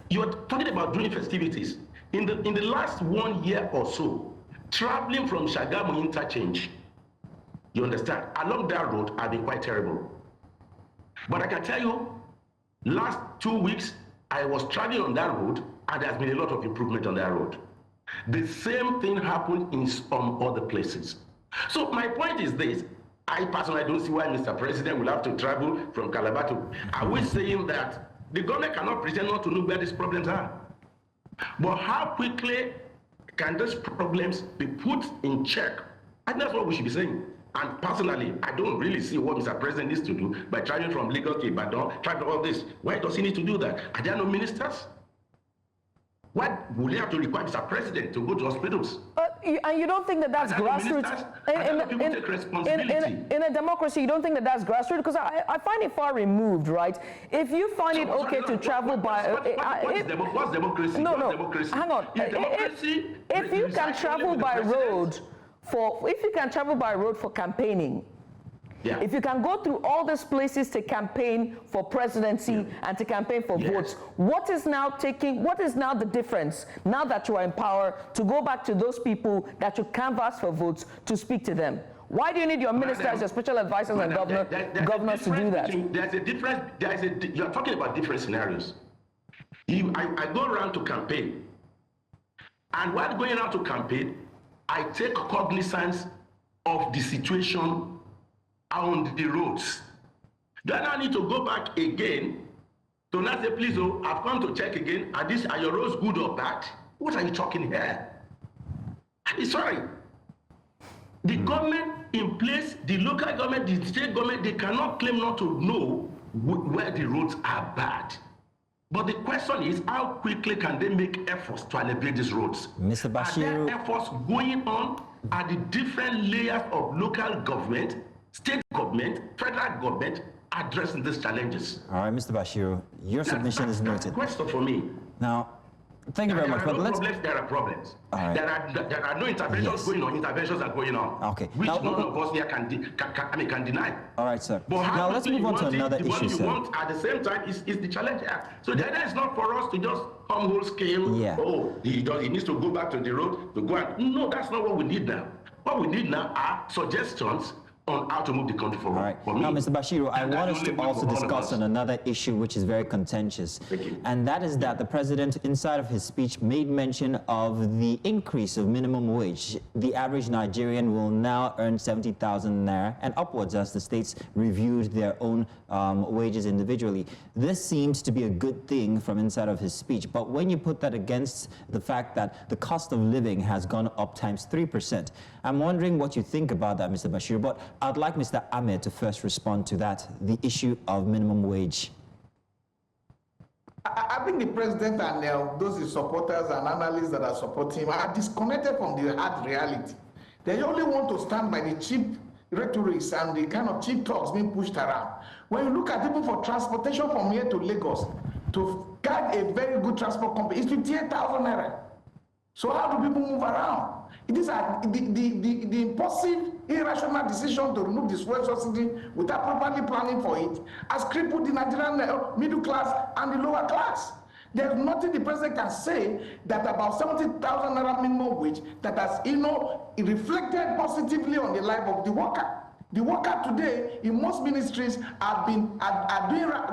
You're talking about doing festivities. In the last 1 year or so, traveling from Shagamu interchange, you understand, along that road have been quite terrible. But I can tell you, last 2 weeks, I was traveling on that road, and there's been a lot of improvement on that road. The same thing happened in some other places. So my point is this, I personally don't see why Mr. President will have to travel from Calabar to... Are we saying that the government cannot pretend not to know where these problems are? But how quickly can these problems be put in check? And that's what we should be saying. And personally, I don't really see what Mr. President needs to do by traveling from Lagos to Ibadan, traveling all this. Why does he need to do that? Are there no ministers? Why will he have to require Mr. President to go to hospitals? And you don't think that that's grassroots? In a democracy, you don't think that that's grassroots? Because I find it far removed, right? If you find it okay to travel by... What's democracy? No, democracy? Hang on. If you can travel by road for campaigning, yeah. If you can go through all these places to campaign for presidency and to campaign for votes, what is now the difference, now that you are in power, to go back to those people that you canvass for votes to speak to them? Why do you need your ministers, your special advisors, and governors to do that? There's a difference. You're talking about different scenarios. I go around to campaign, and while going around to campaign, I take cognizance of the situation on the roads. Do I now need to go back again to now say, please, I've come to check again, are your roads good or bad? What are you talking here? Sorry. The government in place, the local government, the state government, they cannot claim not to know where the roads are bad. But the question is, how quickly can they make efforts to alleviate these roads? Mr. Bashir, are there efforts going on at the different layers of local government, state government, federal government, addressing these challenges? All right, Mr. Bashir, your submission is noted. That's a question for me. Now, Thank you very much. There are problems. Right. There are no interventions going on. Interventions are going on. Okay. Which now, none of us here can deny. All right, sir. But now let's move on to another issue, sir. The one you want at the same time is the challenge here. So the idea is not for us to just come whole scale. Yeah. Oh, he needs to go back to the road to go and. No, that's not what we need now. What we need now are suggestions on how to move the country forward. All right. Now, Mr. Bashiru, I want us to also discuss on another issue which is very contentious. And that is that the president, inside of his speech, made mention of the increase of minimum wage. The average Nigerian will now earn 70,000 naira and upwards as the states reviewed their own wages individually. This seems to be a good thing from inside of his speech. But when you put that against the fact that the cost of living has gone up times 3%, I'm wondering what you think about that, Mr. Bashir. But I'd like Mr. Ahmed to first respond to that, the issue of minimum wage. I think the president and those his supporters and analysts that are supporting him are disconnected from the hard reality. They only want to stand by the cheap rhetorics and the kind of cheap talks being pushed around. When you look at people for transportation from here to Lagos, to get a very good transport company, it's 58,000 naira. So how do people move around? It is the impulsive, irrational decision to remove the fuel subsidy without properly planning for it has crippled the Nigerian middle class and the lower class. There's nothing the president can say that about 70,000 naira minimum wage that has, reflected positively on the life of the worker. The worker today in most ministries are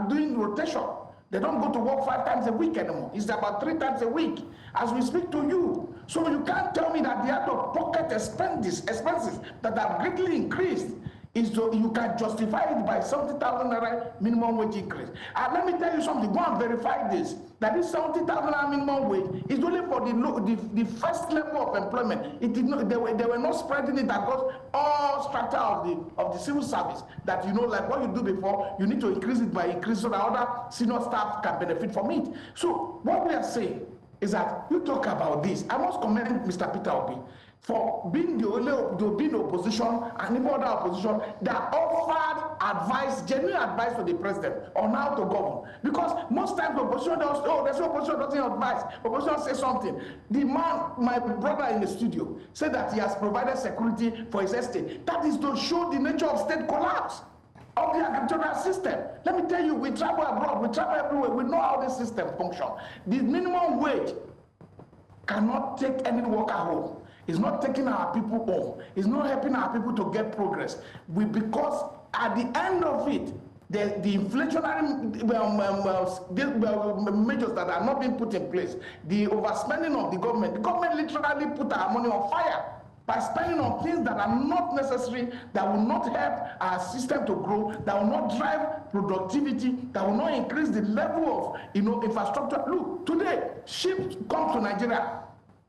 doing rotation. They don't go to work 5 times a week anymore. It's about 3 times a week as we speak to you. So you can't tell me that the out-of-pocket expenses that have greatly increased is so you can justify it by 70,000 naira minimum wage increase. And let me tell you something, go and verify this, that this 70,000 naira minimum wage is only for the first level of employment. It did not, they were not spreading it across all strata of the civil service, that like what you do before, you need to increase it by increase so that other senior staff can benefit from it. So what we are saying is that you talk about this. I must commend Mr. Peter Obi for being the opposition and the other opposition that offered advice, genuine advice to the president on how to govern. Because most times the opposition does, there's no opposition doesn't advise. Opposition says something. The man, my brother in the studio, said that he has provided security for his estate. That is to show the nature of state collapse of the agricultural system. Let me tell you, we travel abroad, we travel everywhere, we know how this system functions. The minimum wage cannot take any worker home. It's not taking our people home. It's not helping our people to get progress. Because at the end of it, the inflationary measures that are not being put in place, the overspending of the government literally put our money on fire by spending on things that are not necessary, that will not help our system to grow, that will not drive productivity, that will not increase the level of infrastructure. Look, today, ships come to Nigeria.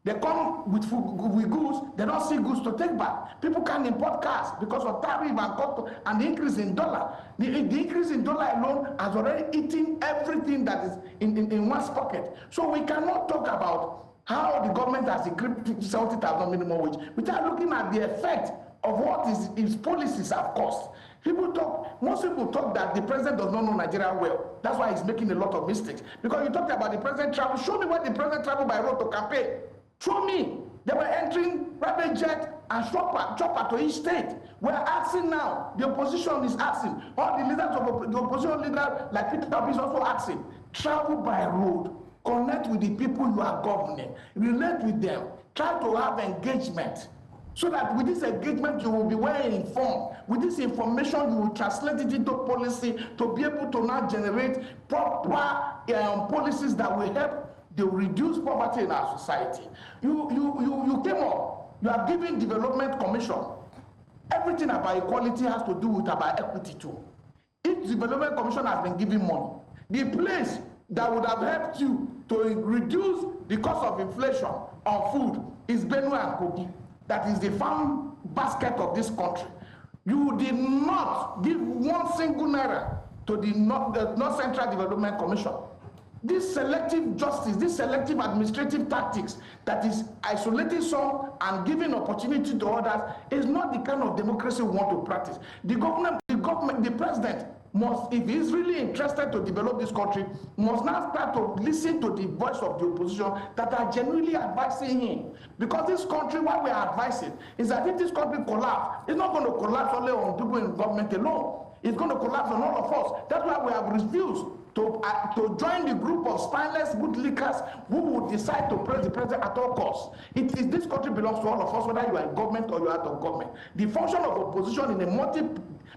They come with goods, they don't see goods to take back. People can't import cars because of tariff and the increase in dollar. The increase in dollar alone has already eaten everything that is in one's pocket. So we cannot talk about how the government has increased 70,000 minimum wage without looking at the effect of what its policies have cost. Most people talk that the president does not know Nigeria well. That's why he's making a lot of mistakes. Because you talked about the president travel. Show me where the president traveled by road to campaign. Show me. They were entering private jet and chopper to each state. We're asking now. The opposition is asking. All the leaders of the opposition leaders, like Peter Obi, is also asking. Travel by road. Connect with the people you are governing. Relate with them. Try to have engagement. So that with this engagement, you will be well informed. With this information, you will translate it into policy to be able to now generate proper policies that will help to reduce poverty in our society. You came up, you are giving development commission. Everything about equality has to do with about equity too. If development commission has been giving money, the place that would have helped you to reduce the cost of inflation on food is Benue and Kogi. That is the farm basket of this country. You did not give one single naira to the North Central Development Commission. This selective justice, this selective administrative tactics that is isolating some and giving opportunity to others is not the kind of democracy we want to practice. The president must, if he's really interested to develop this country, must now start to listen to the voice of the opposition that are genuinely advising him. Because this country, what we are advising is that if this country collapse, it's not going to collapse only on people in government alone. It's going to collapse on all of us. That's why we have refused to join the group of spineless bootlickers who would decide to praise the president at all costs. This country belongs to all of us, whether you are in government or you are out of government. The function of opposition in a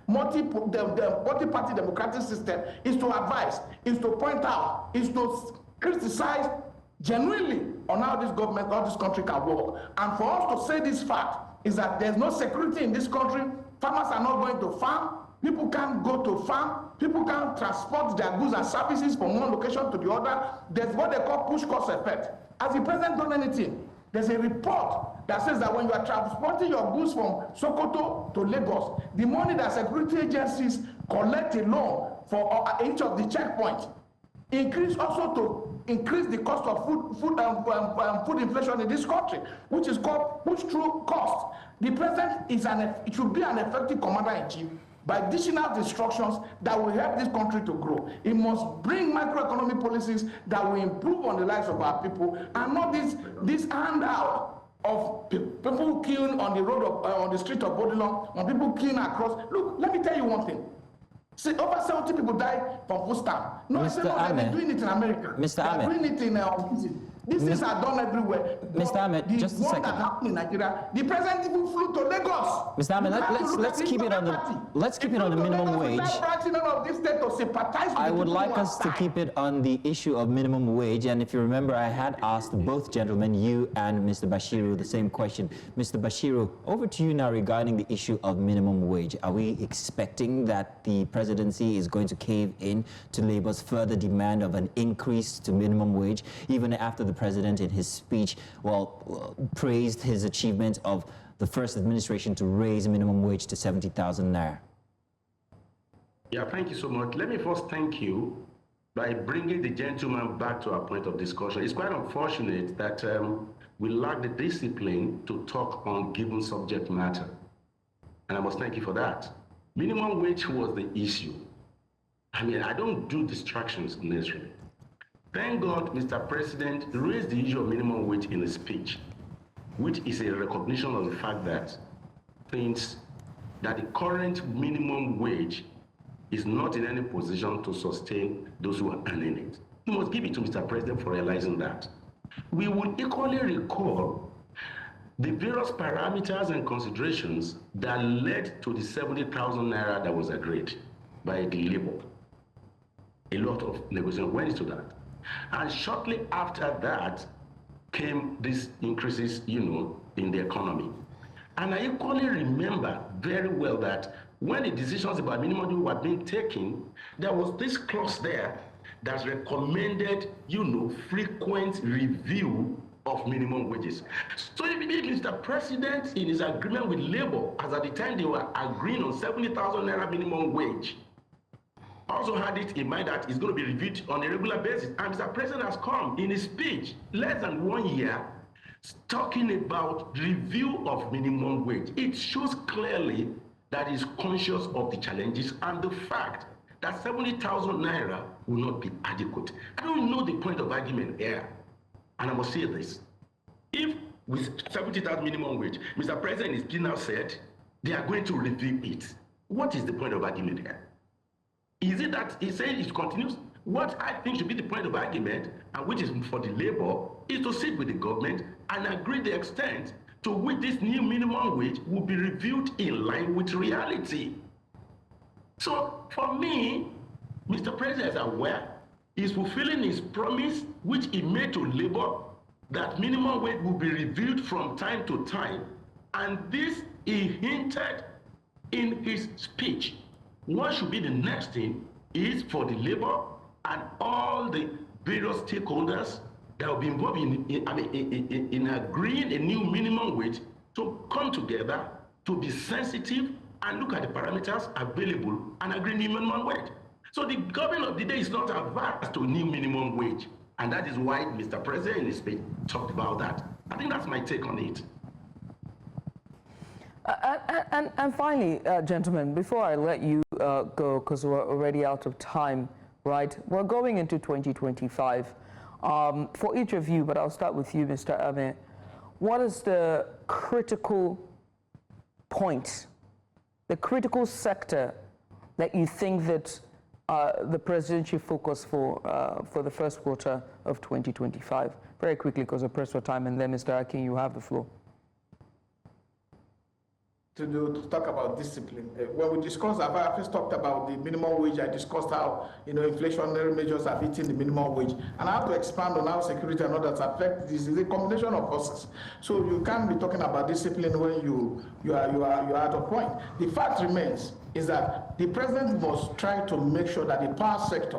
multi-party democratic system is to advise, is to point out, is to criticize genuinely on how this government or this country can work. And for us to say this fact is that there's no security in this country. Farmers are not going to farm. People can't go to farm. People can't transport their goods and services from one location to the other. There's what they call push cost effect. Has the president done anything? There's a report that says that when you are transporting your goods from Sokoto to Lagos, the money that security agencies collect alone for each of the checkpoints increase also to increase the cost of food inflation in this country, which is called push-through cost. The president should be an effective commander-in-chief by dishing out instructions that will help this country to grow. It must bring macroeconomic policies that will improve on the lives of our people, and not this handout of people killing on the road on the street of Bola, on people killing across. Look, let me tell you one thing. See, over 70 people died from food stamp. No, Mr. Ahmed, they're doing it in America. Mr. Ahmed, they're doing it in these things are done everywhere. Mr. Ahmed, just a second. The one that happened in Nigeria, the president even flew to Lagos. Mr. Ahmed, let's keep it on the minimum wage. I would like us to keep it on the issue of minimum wage. And if you remember, I had asked both gentlemen, you and Mr. Bashiru, the same question. Mr. Bashiru, over to you now regarding the issue of minimum wage. Are we expecting that the presidency is going to cave in to Labour's further demand of an increase to minimum wage, even after the president in his speech, praised his achievement of the first administration to raise minimum wage to 70,000 naira? Yeah, thank you so much. Let me first thank you by bringing the gentleman back to our point of discussion. It's quite unfortunate that we lack the discipline to talk on given subject matter. And I must thank you for that. Minimum wage was the issue. I mean, I don't do distractions necessarily. Thank God Mr. President raised the issue of minimum wage in his speech, which is a recognition of the fact that the current minimum wage is not in any position to sustain those who are earning it. You must give it to Mr. President for realizing that. We will equally recall the various parameters and considerations that led to the 70,000 naira that was agreed by the Labour. A lot of negotiation went into that. And shortly after that came these increases, in the economy. And I equally remember very well that when the decisions about minimum wage were being taken, there was this clause there that recommended, frequent review of minimum wages. So if Mr. President, in his agreement with Labour, as at the time they were agreeing on 70,000 naira minimum wage, also had it in mind that it's going to be reviewed on a regular basis. And Mr. President has come in his speech, less than 1 year, talking about review of minimum wage. It shows clearly that he's conscious of the challenges and the fact that 70,000 naira will not be adequate. I don't know the point of argument here. And I must say this. If with 70,000 minimum wage, Mr. President is now said they are going to review it, what is the point of argument here? Is it that he said it continues? What I think should be the point of argument, and which is for the Labour, is to sit with the government and agree the extent to which this new minimum wage will be reviewed in line with reality. So for me, Mr. President is aware, he's fulfilling his promise, which he made to Labour, that minimum wage will be reviewed from time to time. And this he hinted in his speech. What should be the next thing is for the Labour and all the various stakeholders that will be involved in agreeing a new minimum wage to come together, to be sensitive and look at the parameters available and agree new minimum wage. So the government of the day is not averse to new minimum wage. And that is why Mr. President in his speech talked about that. I think that's my take on it. And finally, gentlemen, before I let you go because we're already out of time, right? We're going into 2025. For each of you, but I'll start with you, Mr. Ahmed. What is the critical point, the critical sector that you think that the president should focus for the first quarter of 2025? Very quickly, because of press for time, and then Mr. Akin, you have the floor. To talk about discipline. When we discussed, I first talked about the minimum wage. I discussed how inflationary measures are hitting the minimum wage, and I have to expand on how security and others affect this. Is a combination of forces. So you can't be talking about discipline when you are at a point. The fact remains is that the president must try to make sure that the power sector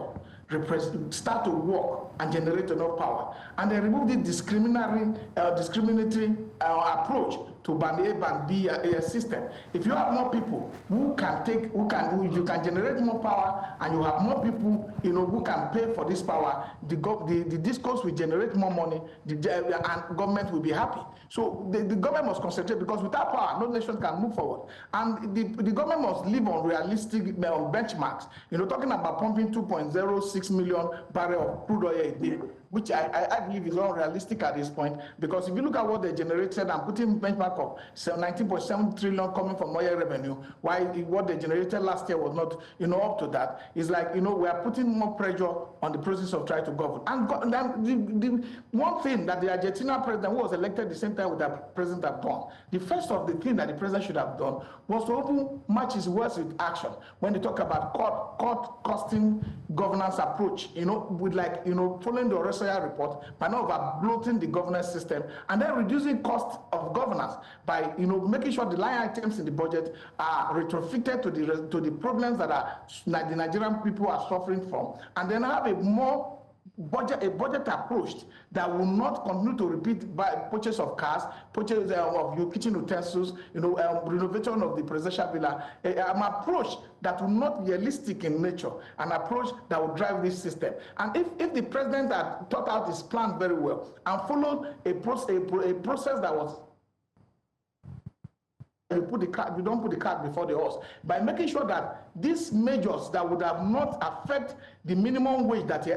start to work and generate enough power, and then remove the discriminatory approach to band A, band B system. If you have more people who you can generate more power, and you have more people, who can pay for this power, the discourse will generate more money, and government will be happy. So the government must concentrate, because without power, no nation can move forward. And the government must live on realistic benchmarks. Talking about pumping 2.06 million barrels of crude oil a day, which I believe is unrealistic at this point, because if you look at what they generated and putting benchmark of 19.7 trillion coming from oil revenue, while what they generated last year was not up to that, it's like we are putting more pressure on the process of trying to govern. And the one thing that the Argentina president, who was elected at the same time with the president, have done, the first of the thing that the president should have done was to match his words with action. When they talk about cost-costing governance approach, with following the Russia report, by not over bloating the governance system, and then reducing cost of governance by making sure the line items in the budget are retrofitted to the problems that the Nigerian people are suffering from, and then have a budget approach that will not continue to repeat by purchase of cars, purchase of your kitchen utensils, renovation of the presidential villa, an approach that will not be realistic in nature, an approach that will drive this system. And if the president had thought out his plan very well and followed a process that was you don't put the cart before the horse, by making sure that these measures that would have not affect the minimum wage that he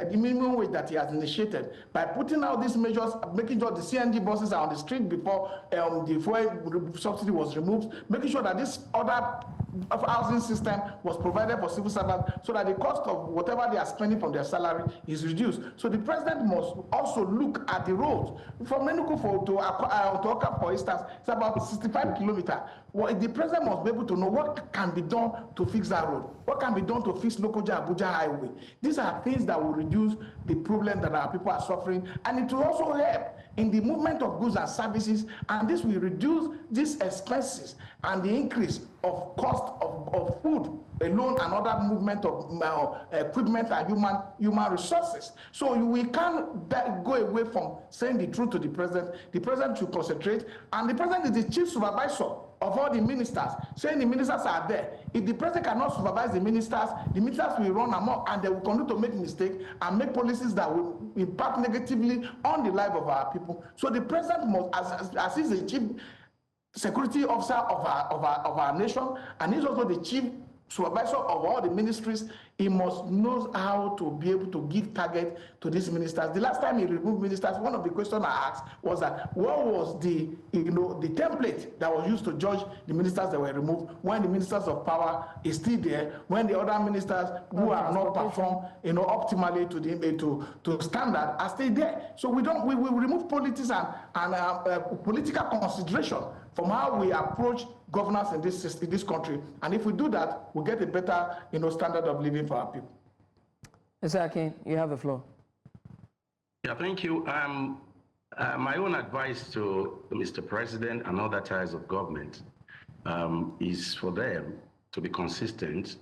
has initiated, by putting out these measures, making sure the CNG buses are on the street before the fuel subsidy was removed, making sure that this other housing system was provided for civil servants, so that the cost of whatever they are spending from their salary is reduced. So the president must also look at the roads. From Enugu to Oka, for instance, it's about 65 kilometers. Well, the president must be able to know what can be done to fix that road, what can be done to fix Lokoja-Abuja highway. These are things that will reduce the problem that our people are suffering, and it will also help in the movement of goods and services, and this will reduce these expenses and the increase of cost of food alone, and other movement of equipment and human resources. So we can't go away from saying the truth to the president. The president should concentrate, and the president is the chief supervisor of all the ministers, saying the ministers are there. If the president cannot supervise the ministers will run amok, and they will continue to make mistakes and make policies that will impact negatively on the life of our people. So the president must, as he's the chief security officer of our nation, and he's also the chief supervisor of all the ministries, he must know how to be able to give target to these ministers. The last time he removed ministers, one of the questions I asked was that what was the template that was used to judge the ministers that were removed, when the ministers of power is still there, when the other ministers who have not performed optimally to standard are still there. So we remove politics and political consideration from how we approach governance in this country, and if we do that, we'll get a better standard of living for our people. Mr. Akin, you have the floor. Yeah, thank you. My own advice to Mr. President and other tiers of government is for them to be consistent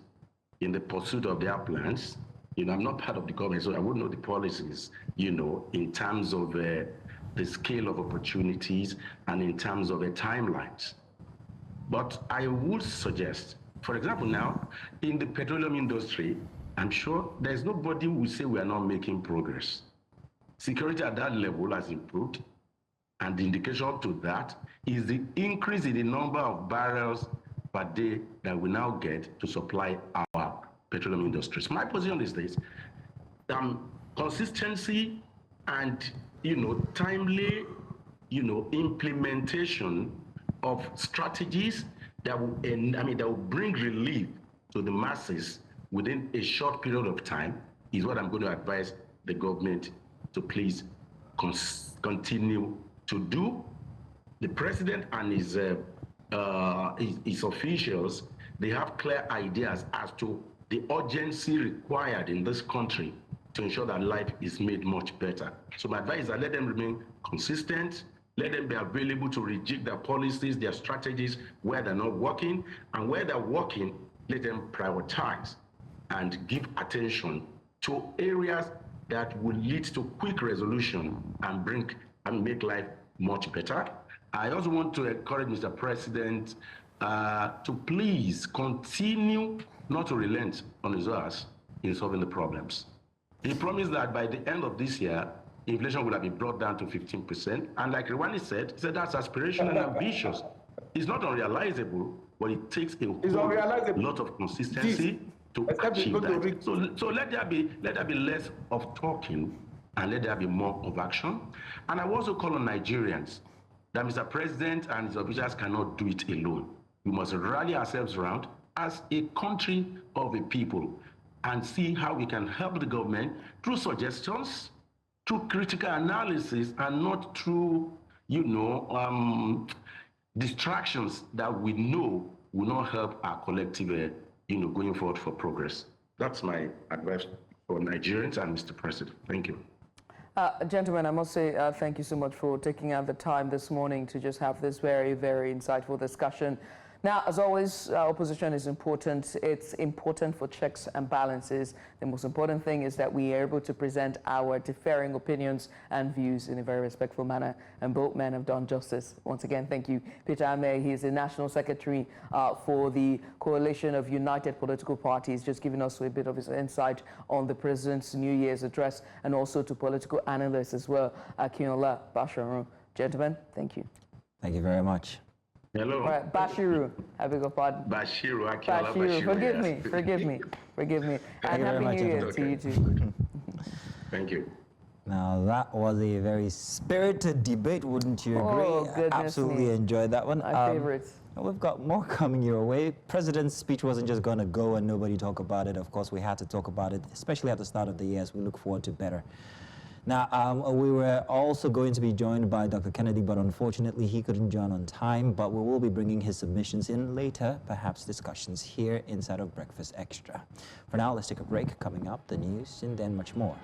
in the pursuit of their plans. I'm not part of the government, so I wouldn't know the policies, in terms of the scale of opportunities and in terms of the timelines. But I would suggest, for example, now in the petroleum industry, I'm sure there's nobody who will say we are not making progress. Security at that level has improved, and the indication to that is the increase in the number of barrels per day that we now get to supply our petroleum industries. My position is this: consistency and timely implementation of strategies that will that will bring relief to the masses within a short period of time is what I'm going to advise the government to please continue to do. The president and his officials, they have clear ideas as to the urgency required in this country to ensure that life is made much better. So my advice is that let them remain consistent, let them be available to rejig their policies, their strategies where they're not working, and where they're working, let them prioritize and give attention to areas that will lead to quick resolution and make life much better. I also want to encourage Mr. President to please continue not to relent on his ass in solving the problems. He promised that by the end of this year, inflation will have been brought down to 15%. And like Rwani said, he said that's aspirational and ambitious. It's not unrealizable, but it takes a whole lot of consistency to achieve that. So let there be less of talking and let there be more of action. And I also call on Nigerians that Mr. President and his officials cannot do it alone. We must rally ourselves around as a country of a people and see how we can help the government through suggestions, through critical analysis, and not through, distractions that we know will not help our collective, going forward for progress. That's my advice for Nigerians and Mr. President. Thank you. Gentlemen, I must say thank you so much for taking out the time this morning to just have this very, very insightful discussion. Now, as always, opposition is important. It's important for checks and balances. The most important thing is that we are able to present our differing opinions and views in a very respectful manner, and both men have done justice. Once again, thank you, Peter Ahmed. He is the National Secretary for the Coalition of United Political Parties, just giving us a bit of his insight on the President's New Year's address, and also to political analysts as well, Akinola Basharun. Gentlemen, thank you. Thank you very much. Hello. All right, Bashiru, I beg your pardon. Bashiru. Forgive me. And Happy New Year to you too. Thank you. Now that was a very spirited debate, wouldn't you agree? Oh, goodness Absolutely me. Enjoyed that one. My favorites. We've got more coming your way. President's speech wasn't just going to go and nobody talk about it. Of course, we had to talk about it, especially at the start of the year as we look forward to better. Now, we were also going to be joined by Dr. Kennedy, but unfortunately he couldn't join on time, but we will be bringing his submissions in later, perhaps discussions here inside of Breakfast Extra. For now, let's take a break. Coming up, the news and then much more.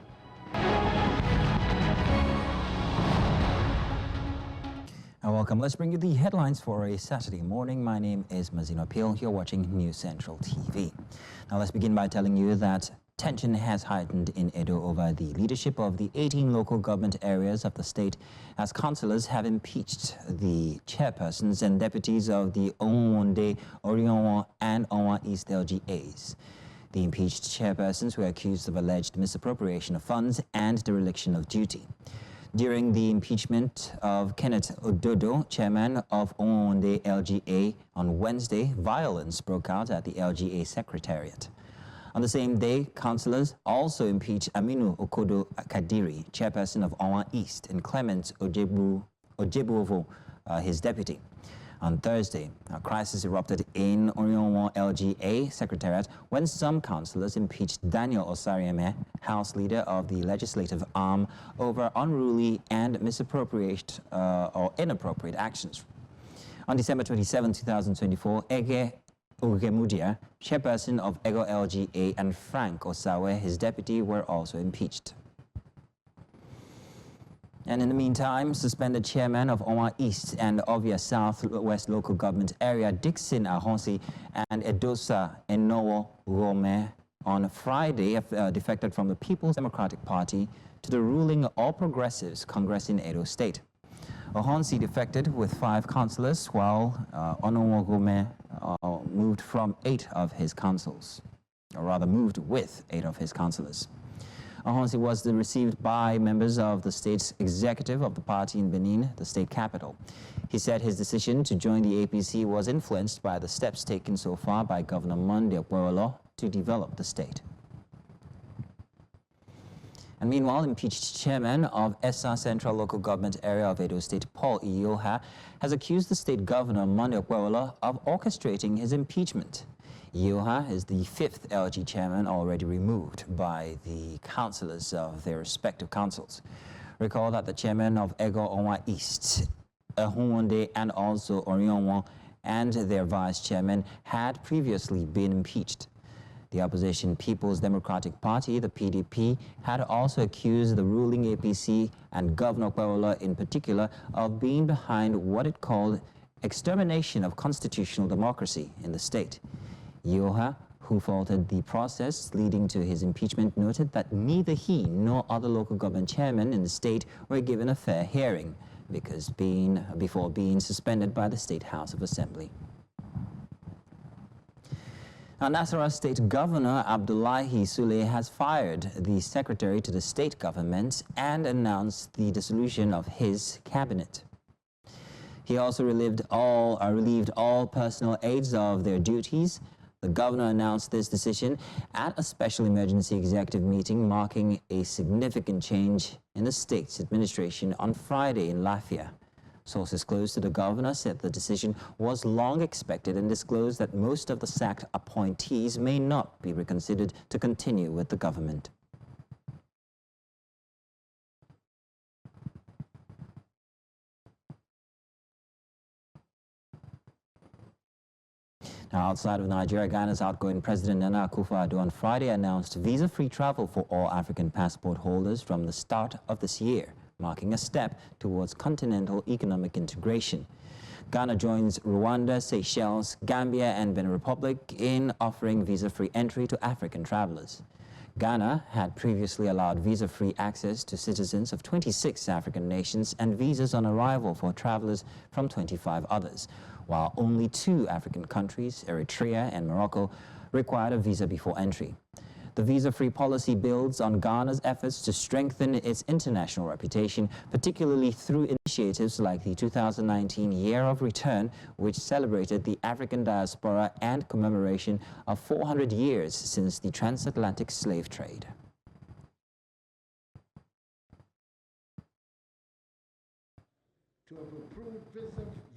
And welcome. Let's bring you the headlines for a Saturday morning. My name is Mazino Peel. You're watching News Central TV. Now, let's begin by telling you that tension has heightened in Edo over the leadership of the 18 local government areas of the state as councillors have impeached the chairpersons and deputies of the Onwonde, Orionwa and Onwa East LGAs. The impeached chairpersons were accused of alleged misappropriation of funds and dereliction of duty. During the impeachment of Kenneth Ododo, chairman of Onwonde LGA, on Wednesday, violence broke out at the LGA secretariat. On the same day, councillors also impeached Aminu Okodo Kadiri, chairperson of Onwa East, and Clement Ojebuovo, his deputy. On Thursday, a crisis erupted in Orionwa LGA secretariat when some councillors impeached Daniel Osarieme, House Leader of the legislative arm, over unruly and misappropriate or inappropriate actions. On December 27, 2024, Ege Ugemudia, chairperson of Ego LGA, and Frank Osawe, his deputy, were also impeached. And in the meantime, suspended chairman of Onwa East and Ovia Southwest local government area, Dixon Ahonsi, and Edosa Enowo Rome, on Friday defected from the People's Democratic Party to the ruling All Progressives Congress in Edo State. Ahonsi defected with 5 councillors, while Onowo Rome moved with 8 of his councillors. Ahonsi was received by members of the state executive of the party in Benin, the state capital. He said his decision to join the APC was influenced by the steps taken so far by Governor Monday Bola to develop the state. And meanwhile, impeached chairman of Esa Central Local Government Area of Edo State, Paul Iyoha, has accused the state governor, Monday Bola, of orchestrating his impeachment. Iyoha is the 5th LG chairman already removed by the councillors of their respective councils. Recall that the chairman of Ego Onwa East, Ahunwande, and also Orionwa, and their vice chairman had previously been impeached. The opposition People's Democratic Party, the PDP, had also accused the ruling APC and Governor Bola in particular of being behind what it called extermination of constitutional democracy in the state. Iyoha, who faulted the process leading to his impeachment, noted that neither he nor other local government chairmen in the state were given a fair hearing before being suspended by the State House of Assembly. Now, Nasarawa State Governor Abdullahi Sule has fired the secretary to the state government and announced the dissolution of his cabinet. He also relieved all personal aides of their duties. The governor announced this decision at a special emergency executive meeting marking a significant change in the state's administration on Friday in Lafia. Sources close to the governor said the decision was long expected and disclosed that most of the sacked appointees may not be reconsidered to continue with the government. Now, outside of Nigeria, Ghana's outgoing President Nana Akufo-Addo on Friday announced visa-free travel for all African passport holders from the start of this year, marking a step towards continental economic integration. Ghana joins Rwanda, Seychelles, Gambia, and Benin Republic in offering visa-free entry to African travelers. Ghana had previously allowed visa-free access to citizens of 26 African nations and visas on arrival for travelers from 25 others, while only 2 African countries, Eritrea and Morocco, required a visa before entry. The visa-free policy builds on Ghana's efforts to strengthen its international reputation, particularly through initiatives like the 2019 Year of Return, which celebrated the African diaspora and commemoration of 400 years since the transatlantic slave trade. To have approved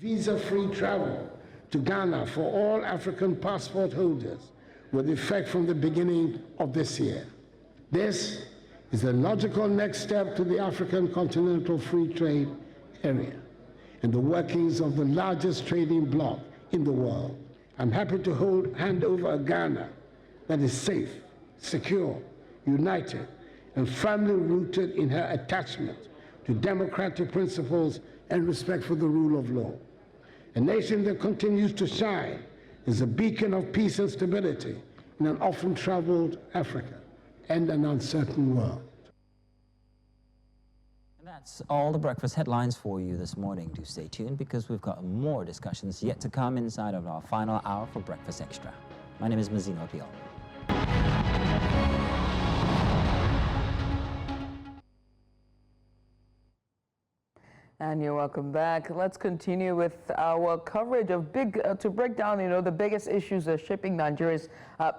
visa-free travel to Ghana for all African passport holders with effect from the beginning of this year. This is a logical next step to the African Continental Free Trade Area and the workings of the largest trading bloc in the world. I'm happy to hand over a Ghana that is safe, secure, united, and firmly rooted in her attachment to democratic principles and respect for the rule of law. A nation that continues to shine is a beacon of peace and stability in an often traveled Africa and an uncertain world. And that's all the breakfast headlines for you this morning. Do stay tuned because we've got more discussions yet to come inside of our final hour for Breakfast Extra. My name is Mazino Peel. And you're welcome back. Let's continue with our coverage of to break down, the biggest issues that are shaping Nigeria's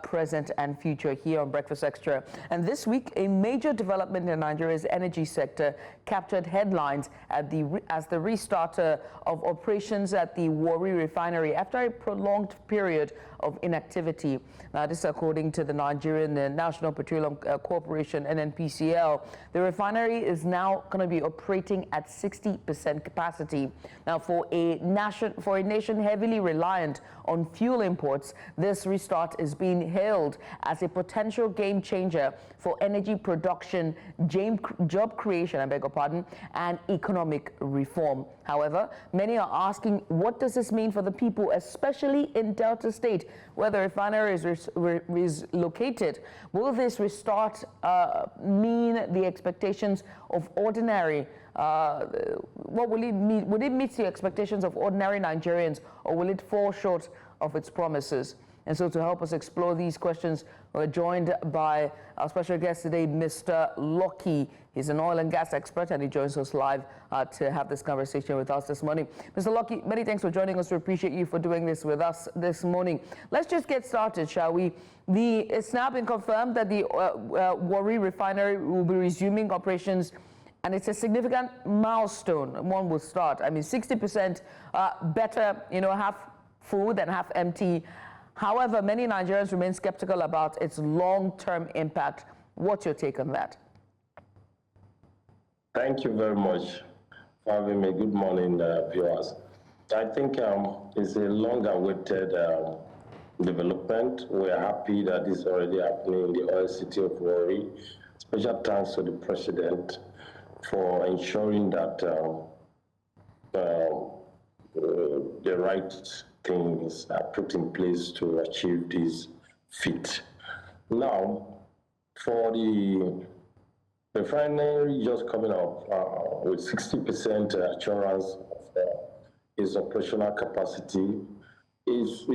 present and future here on Breakfast Extra. And this week, a major development in Nigeria's energy sector captured headlines as the restarter of operations at the Warri refinery after a prolonged period of inactivity. Now, this according to the Nigerian National Petroleum Corporation, NNPCL. The refinery is now going to be operating at 60% capacity. Now, for a nation heavily reliant on fuel imports, this restart is being hailed as a potential game changer for energy production, job creation, and economic reform. However, many are asking, what does this mean for the people, especially in Delta State, where the refinery is located? Will this restart mean the expectations of ordinary? What will it mean? Would it meet the expectations of ordinary Nigerians, or will it fall short of its promises? And so to help us explore these questions, we're joined by our special guest today, Mr. Olowookere. He's an oil and gas expert, and he joins us live to have this conversation with us this morning. Mr. Olowookere, many thanks for joining us. We appreciate you for doing this with us this morning. Let's just get started, shall we? It's now been confirmed that the Warri refinery will be resuming operations, and it's a significant milestone. One will start. I mean, 60% better, half full than half empty. However, many Nigerians remain skeptical about its long-term impact. What's your take on that? Thank you very much for having me. Good morning, viewers. I think it's a long-awaited development. We're happy that this is already happening in the oil city of Warri. Special thanks to the president for ensuring that the right things are put in place to achieve this feat. Now, for the refinery just coming up with 60% assurance of its operational capacity is a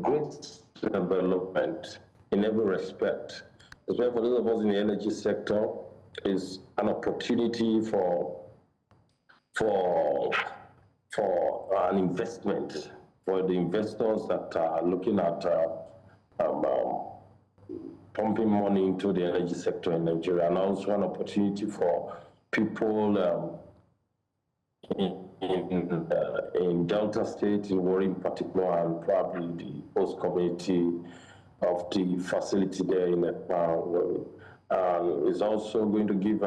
great development in every respect. Especially for those of us in the energy sector, is an opportunity for an investment for the investors that are looking at pumping money into the energy sector in Nigeria, and also an opportunity for people in Delta State, in Warri in particular, and probably the host community of the facility there in Warri. It's also going to give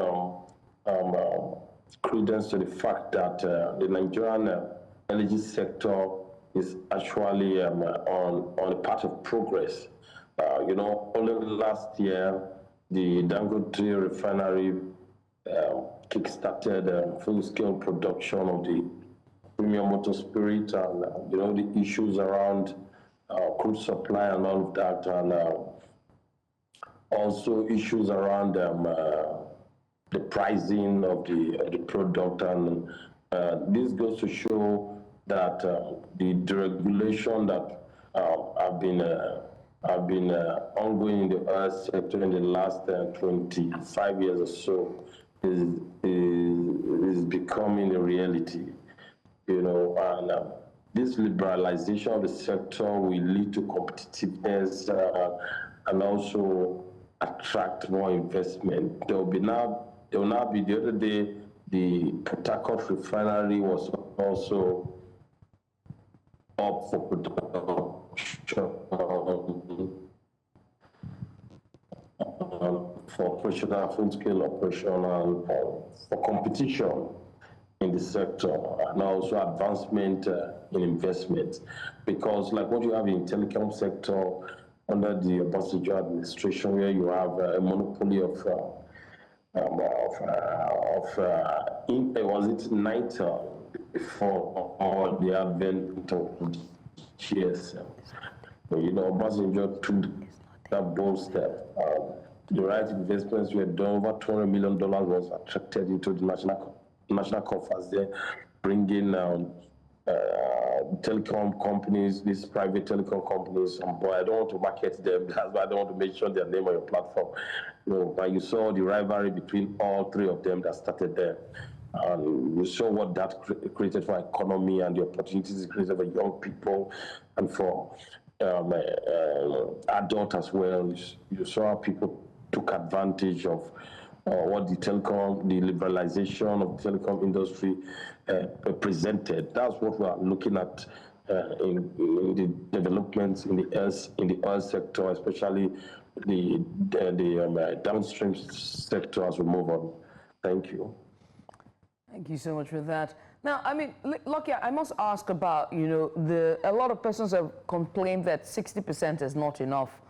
credence to the fact that the Nigerian energy sector is actually on a path of progress. Only last year, the Dangote refinery kick-started full-scale production of the premium motor spirit, and the issues around crude supply and all of that, and also issues around the pricing of the product, and this goes to show that the deregulation that have been ongoing in the oil sector in the last 25 years or so is becoming a reality, and this liberalization of the sector will lead to competitiveness and also attract more investment. There will now be the other day, the Port Harcourt refinery was also up for production, for operational, full-scale operation, and for competition in the sector, and also advancement in investment. Because like what you have in telecom sector under the Obasanjo administration, where you have a monopoly of was it NITEL before the advent of GSM. Obasanjo took that bold step. The right investments were done. Over $200 million was attracted into the national coffers there, bringing telecom companies, these private telecom companies on board. I don't want to market them, that's why I don't want to mention their name on your platform. But you saw the rivalry between all three of them that started there. You saw what that created for economy and the opportunities it created for young people and for adults as well. You saw how people took advantage of what the liberalization of the telecom industry presented. That's what we are looking at in the developments in the oil sector, especially the downstream sector as we move on. Thank you. Thank you so much for that. Now, I mean, Olowookere, I must ask about, a lot of persons have complained that 60% is not enough.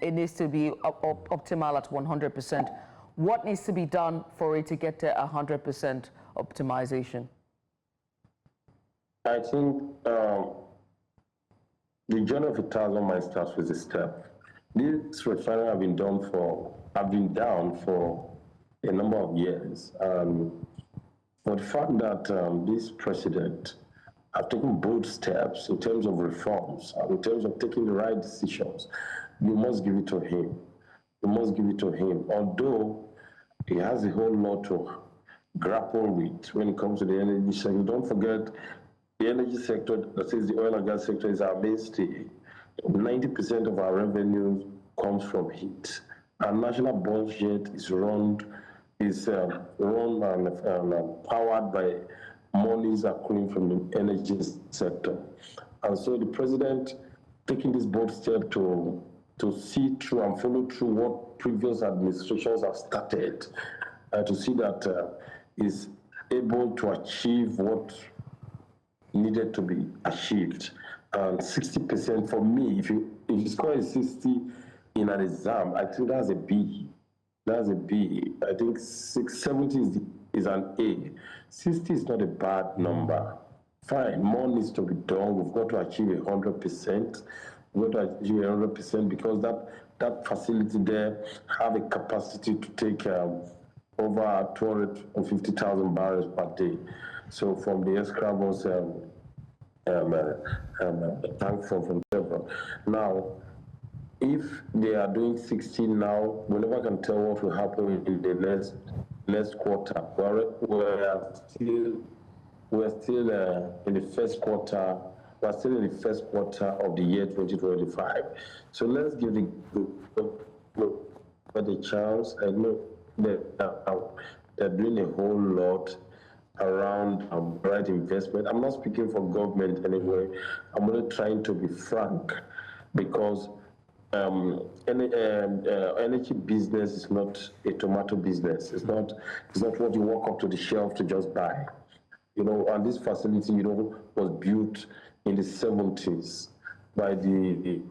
It needs to be optimal at 100%. What needs to be done for it to get to 100% optimization? I think the journey of 1,000 miles starts with a step. This refinery have been down for a number of years. But the fact that this president have taken bold steps in terms of reforms, in terms of taking the right decisions. You must give it to him. You must give it to him. Although he has a whole lot to grapple with when it comes to the energy sector. Don't forget, the energy sector, that is the oil and gas sector, is our mainstay. 90% of our revenue comes from heat. Our national budget is run and powered by monies accruing from the energy sector. And so the president taking this bold step to see through and follow through what previous administrations have started, to see that is able to achieve what needed to be achieved. And 60% for me, if you score a 60 in an exam, I think that's a B. That's a B. I think 70 is an A. 60 is not a bad number. Fine, more needs to be done. We've got to achieve 100%. We've got to achieve 100% because that facility there have a capacity to take over 250,000 barrels per day. So from the escravos tank from Chevron. Now, if they are doing 60 now, we never can tell what will happen in the next quarter. We're still in the first quarter. We're still in the first quarter of the year 2025. So let's give the chance. I know that they're doing a whole lot around right investment. I'm not speaking for government anyway. I'm only trying to be frank because energy business is not a tomato business. It's not what you walk up to the shelf to just buy. You know, and this facility, you know, was built in the 70s by the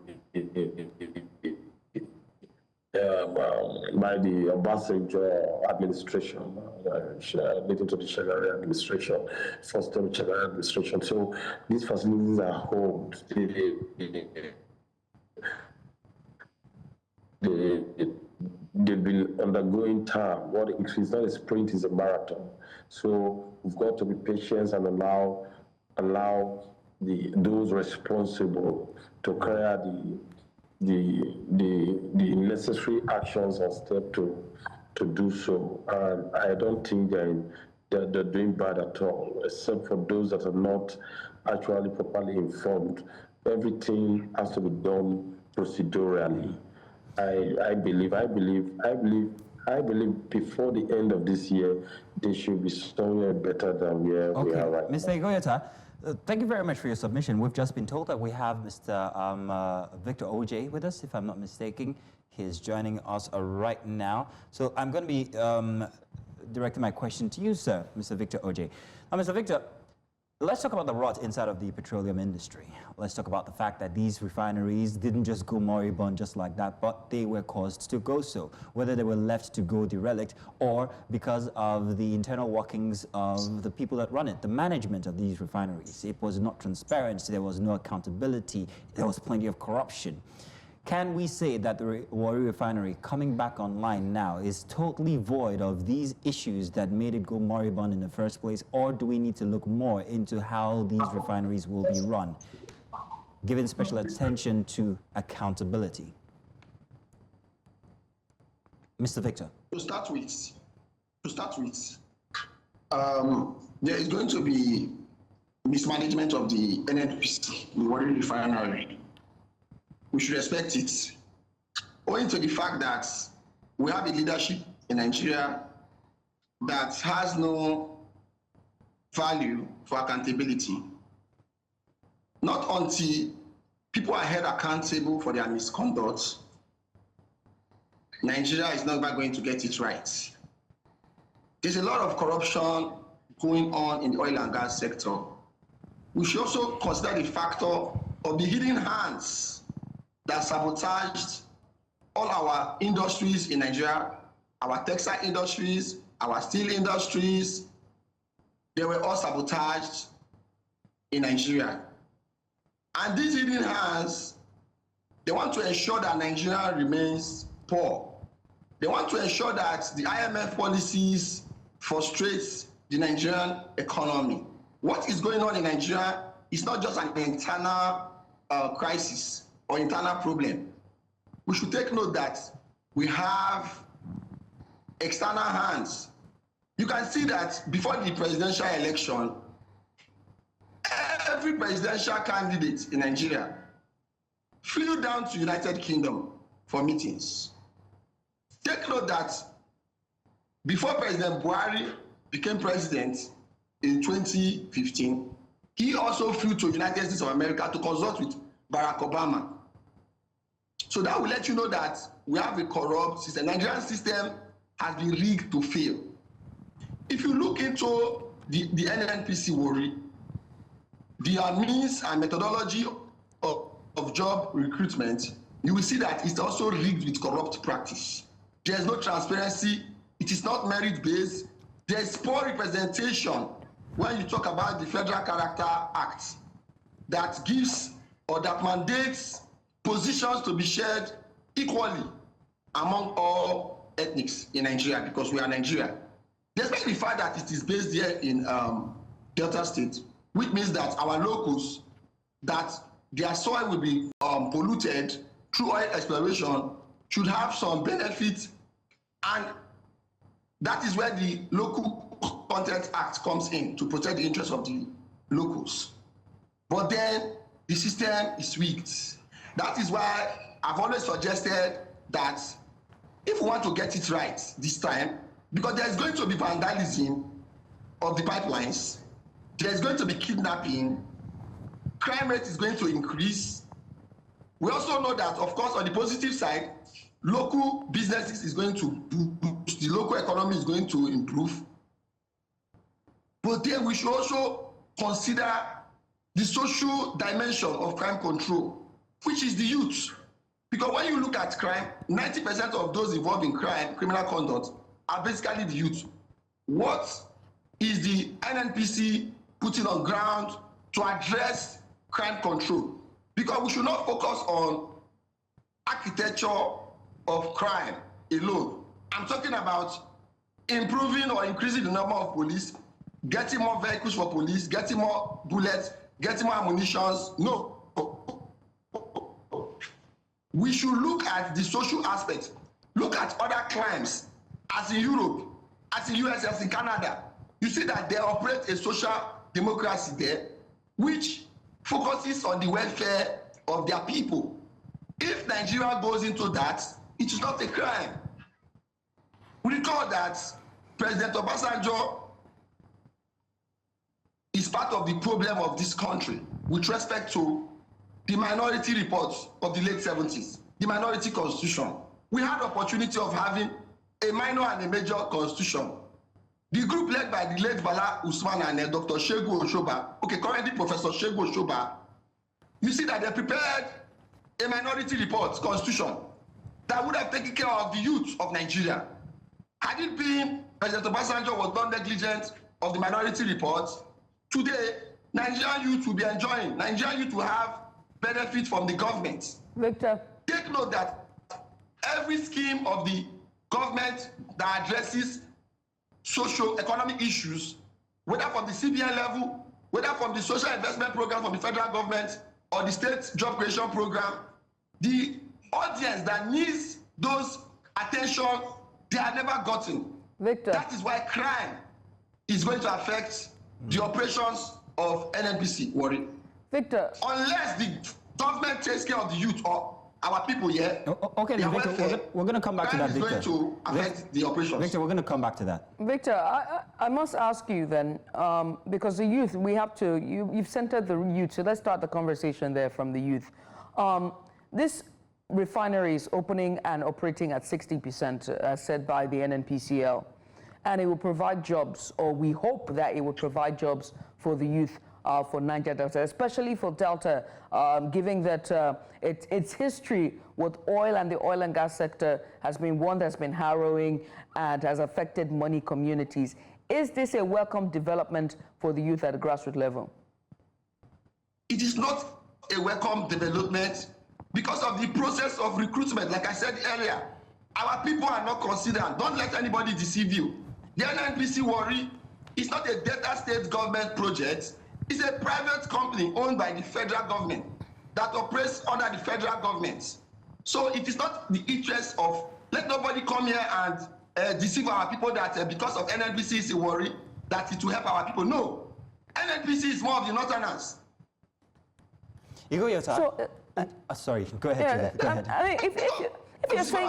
Obasanjo administration, leading to the Shagari administration, first term Shagari administration. So these facilities are home. They've been undergoing time. What it's not a sprint, it's a marathon. So we've got to be patient and allow those responsible to carry the necessary actions and steps to do so. And I don't think they're doing bad at all, except for those that are not actually properly informed. Everything has to be done procedurally. I believe before the end of this year, they should be somewhere better than where we are right now. Mr. Igoyeta, thank you very much for your submission. We've just been told that we have Mr. Victor OJ with us, if I'm not mistaken. He's joining us right now. So I'm going to be directing my question to you, sir, Mr. Victor OJ. Now, Mr. Victor, let's talk about the rot inside of the petroleum industry. Let's talk about the fact that these refineries didn't just go moribund just like that, but they were caused to go so, whether they were left to go derelict or because of the internal workings of the people that run it, the management of these refineries. It was not transparent, there was no accountability, there was plenty of corruption. Can we say that the Warri refinery coming back online now is totally void of these issues that made it go moribund in the first place, or do we need to look more into how these refineries will be run, giving special attention to accountability? Mr. Victor. To start with, there is going to be mismanagement of the NNPC, the Warri refinery. We should respect it, owing to the fact that we have a leadership in Nigeria that has no value for accountability. Not until people are held accountable for their misconduct, Nigeria is not going to get it right. There's a lot of corruption going on in the oil and gas sector. We should also consider the factor of the hidden hands that sabotaged all our industries in Nigeria, our textile industries, our steel industries. They were all sabotaged in Nigeria. And these hidden hands, they want to ensure that Nigeria remains poor. They want to ensure that the IMF policies frustrate the Nigerian economy. What is going on in Nigeria it's not just an internal crisis or internal problem. We should take note that we have external hands. You can see that before the presidential election, every presidential candidate in Nigeria flew down to United Kingdom for meetings. Take note that before President Buhari became president in 2015, he also flew to United States of America to consult with Barack Obama. So that will let you know that we have a corrupt system. The Nigerian system has been rigged to fail. If you look into the NNPC worry, the means and methodology of job recruitment, you will see that it's also rigged with corrupt practice. There's no transparency. It is not merit-based. There's poor representation when you talk about the Federal Character Act that gives or that mandates positions to be shared equally among all ethnics in Nigeria, because we are Nigeria. Despite the fact that it is based here in Delta State, which means that our locals, that their soil will be polluted through oil exploration, should have some benefit, and that is where the Local Content Act comes in to protect the interests of the locals. But then the system is weak. That is why I've always suggested that if we want to get it right this time, because there's going to be vandalism of the pipelines, there's going to be kidnapping, crime rate is going to increase. We also know that, of course, on the positive side, local businesses is going to boost, the local economy is going to improve. But then we should also consider the social dimension of crime control, which is the youth. Because when you look at crime, 90% of those involved in crime, criminal conduct, are basically the youth. What is the NNPC putting on ground to address crime control? Because we should not focus on architecture of crime alone. I'm talking about improving or increasing the number of police, getting more vehicles for police, getting more bullets, getting more ammunition. No. We should look at the social aspect. Look at other crimes, as in Europe, as in US, as in Canada. You see that they operate a social democracy there, which focuses on the welfare of their people. If Nigeria goes into that, it is not a crime. We recall that President Obasanjo is part of the problem of this country with respect to the minority reports of the late 70s, the minority constitution. We had the opportunity of having a minor and a major constitution. The group led by the late Bola Usman and Dr. Segun Olowookere, currently Professor Segun Olowookere, you see that they prepared a minority report, constitution, that would have taken care of the youth of Nigeria. Had it been President Obasanjo was not negligent of the minority report, today, Nigerian youth will be enjoying, Nigerian youth will have benefit from the government. Victor. Take note that every scheme of the government that addresses socio-economic issues, whether from the CBN level, whether from the social investment program from the federal government or the state job creation program, the audience that needs those attention, they are never gotten. Victor. That is why crime is going to affect the operations of NNPC, worry. Victor. Unless the government takes care of the youth or our people here. Okay, then, Victor, we're going to come back to that, Victor. Crime is going to affect the operations. Victor, we're going to come back to that. Victor, I must ask you then, because the youth, we have to, you've centered the youth, so let's start the conversation there from the youth. This refinery is opening and operating at 60%, as said by the NNPCL, and it will provide jobs, or we hope that it will provide jobs for the youth for Niger Delta, especially for Delta, given that its history with oil and the oil and gas sector has been one that's been harrowing and has affected many communities. Is this a welcome development for the youth at the grassroots level? It is not a welcome development because of the process of recruitment. Like I said earlier, our people are not considered. Don't let anybody deceive you. The NNPC worry is not a Delta State government project. It's a private company owned by the federal government that operates under the federal government. So it is not the interest of, let nobody come here and deceive our people that because of NNPC is a worry, that it will help our people. No. NNPC is more of the northerners. So, sorry, go ahead. Go ahead. I mean, if you're saying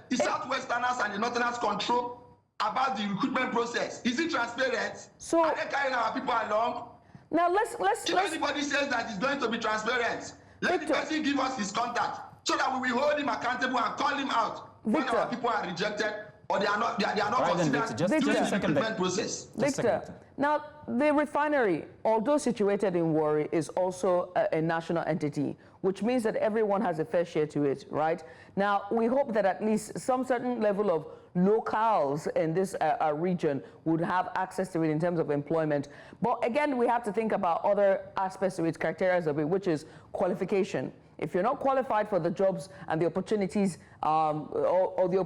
the Southwesterners and the Northerners control about the recruitment process, is it transparent? So are they carrying our people along? Now let's. If anybody says that it's going to be transparent, let the person give us his contact so that we will hold him accountable and call him out when our people are rejected or they are not considered during the recruitment process. Victor, now the refinery, although situated in Warri, is also a national entity, which means that everyone has a fair share to it, right? Now, we hope that at least some certain level of locals in this region would have access to it in terms of employment. But again, we have to think about other aspects of its criteria of it, which is qualification. If you're not qualified for the jobs and the opportunities or the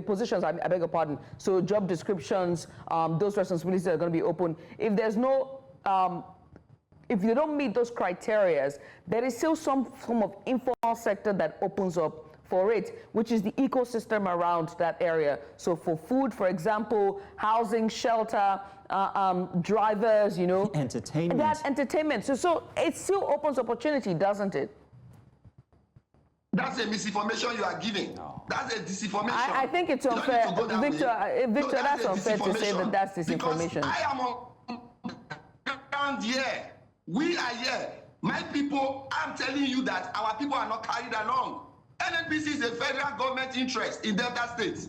positions, I beg your pardon, so job descriptions, those responsibilities are going to be open. If there's no, if you don't meet those criteria, there is still some form of informal sector that opens up for it, which is the ecosystem around that area. So for food, for example, housing, shelter, drivers, you know. Entertainment. That entertainment. So it still opens opportunity, doesn't it? That's a misinformation you are giving. No. That's a disinformation. I think it's unfair. Victor, that's unfair to say that that's disinformation. Because I am on ground here. We are here. My people, I'm telling you that our people are not carried along. NNPC is a federal government interest in Delta State.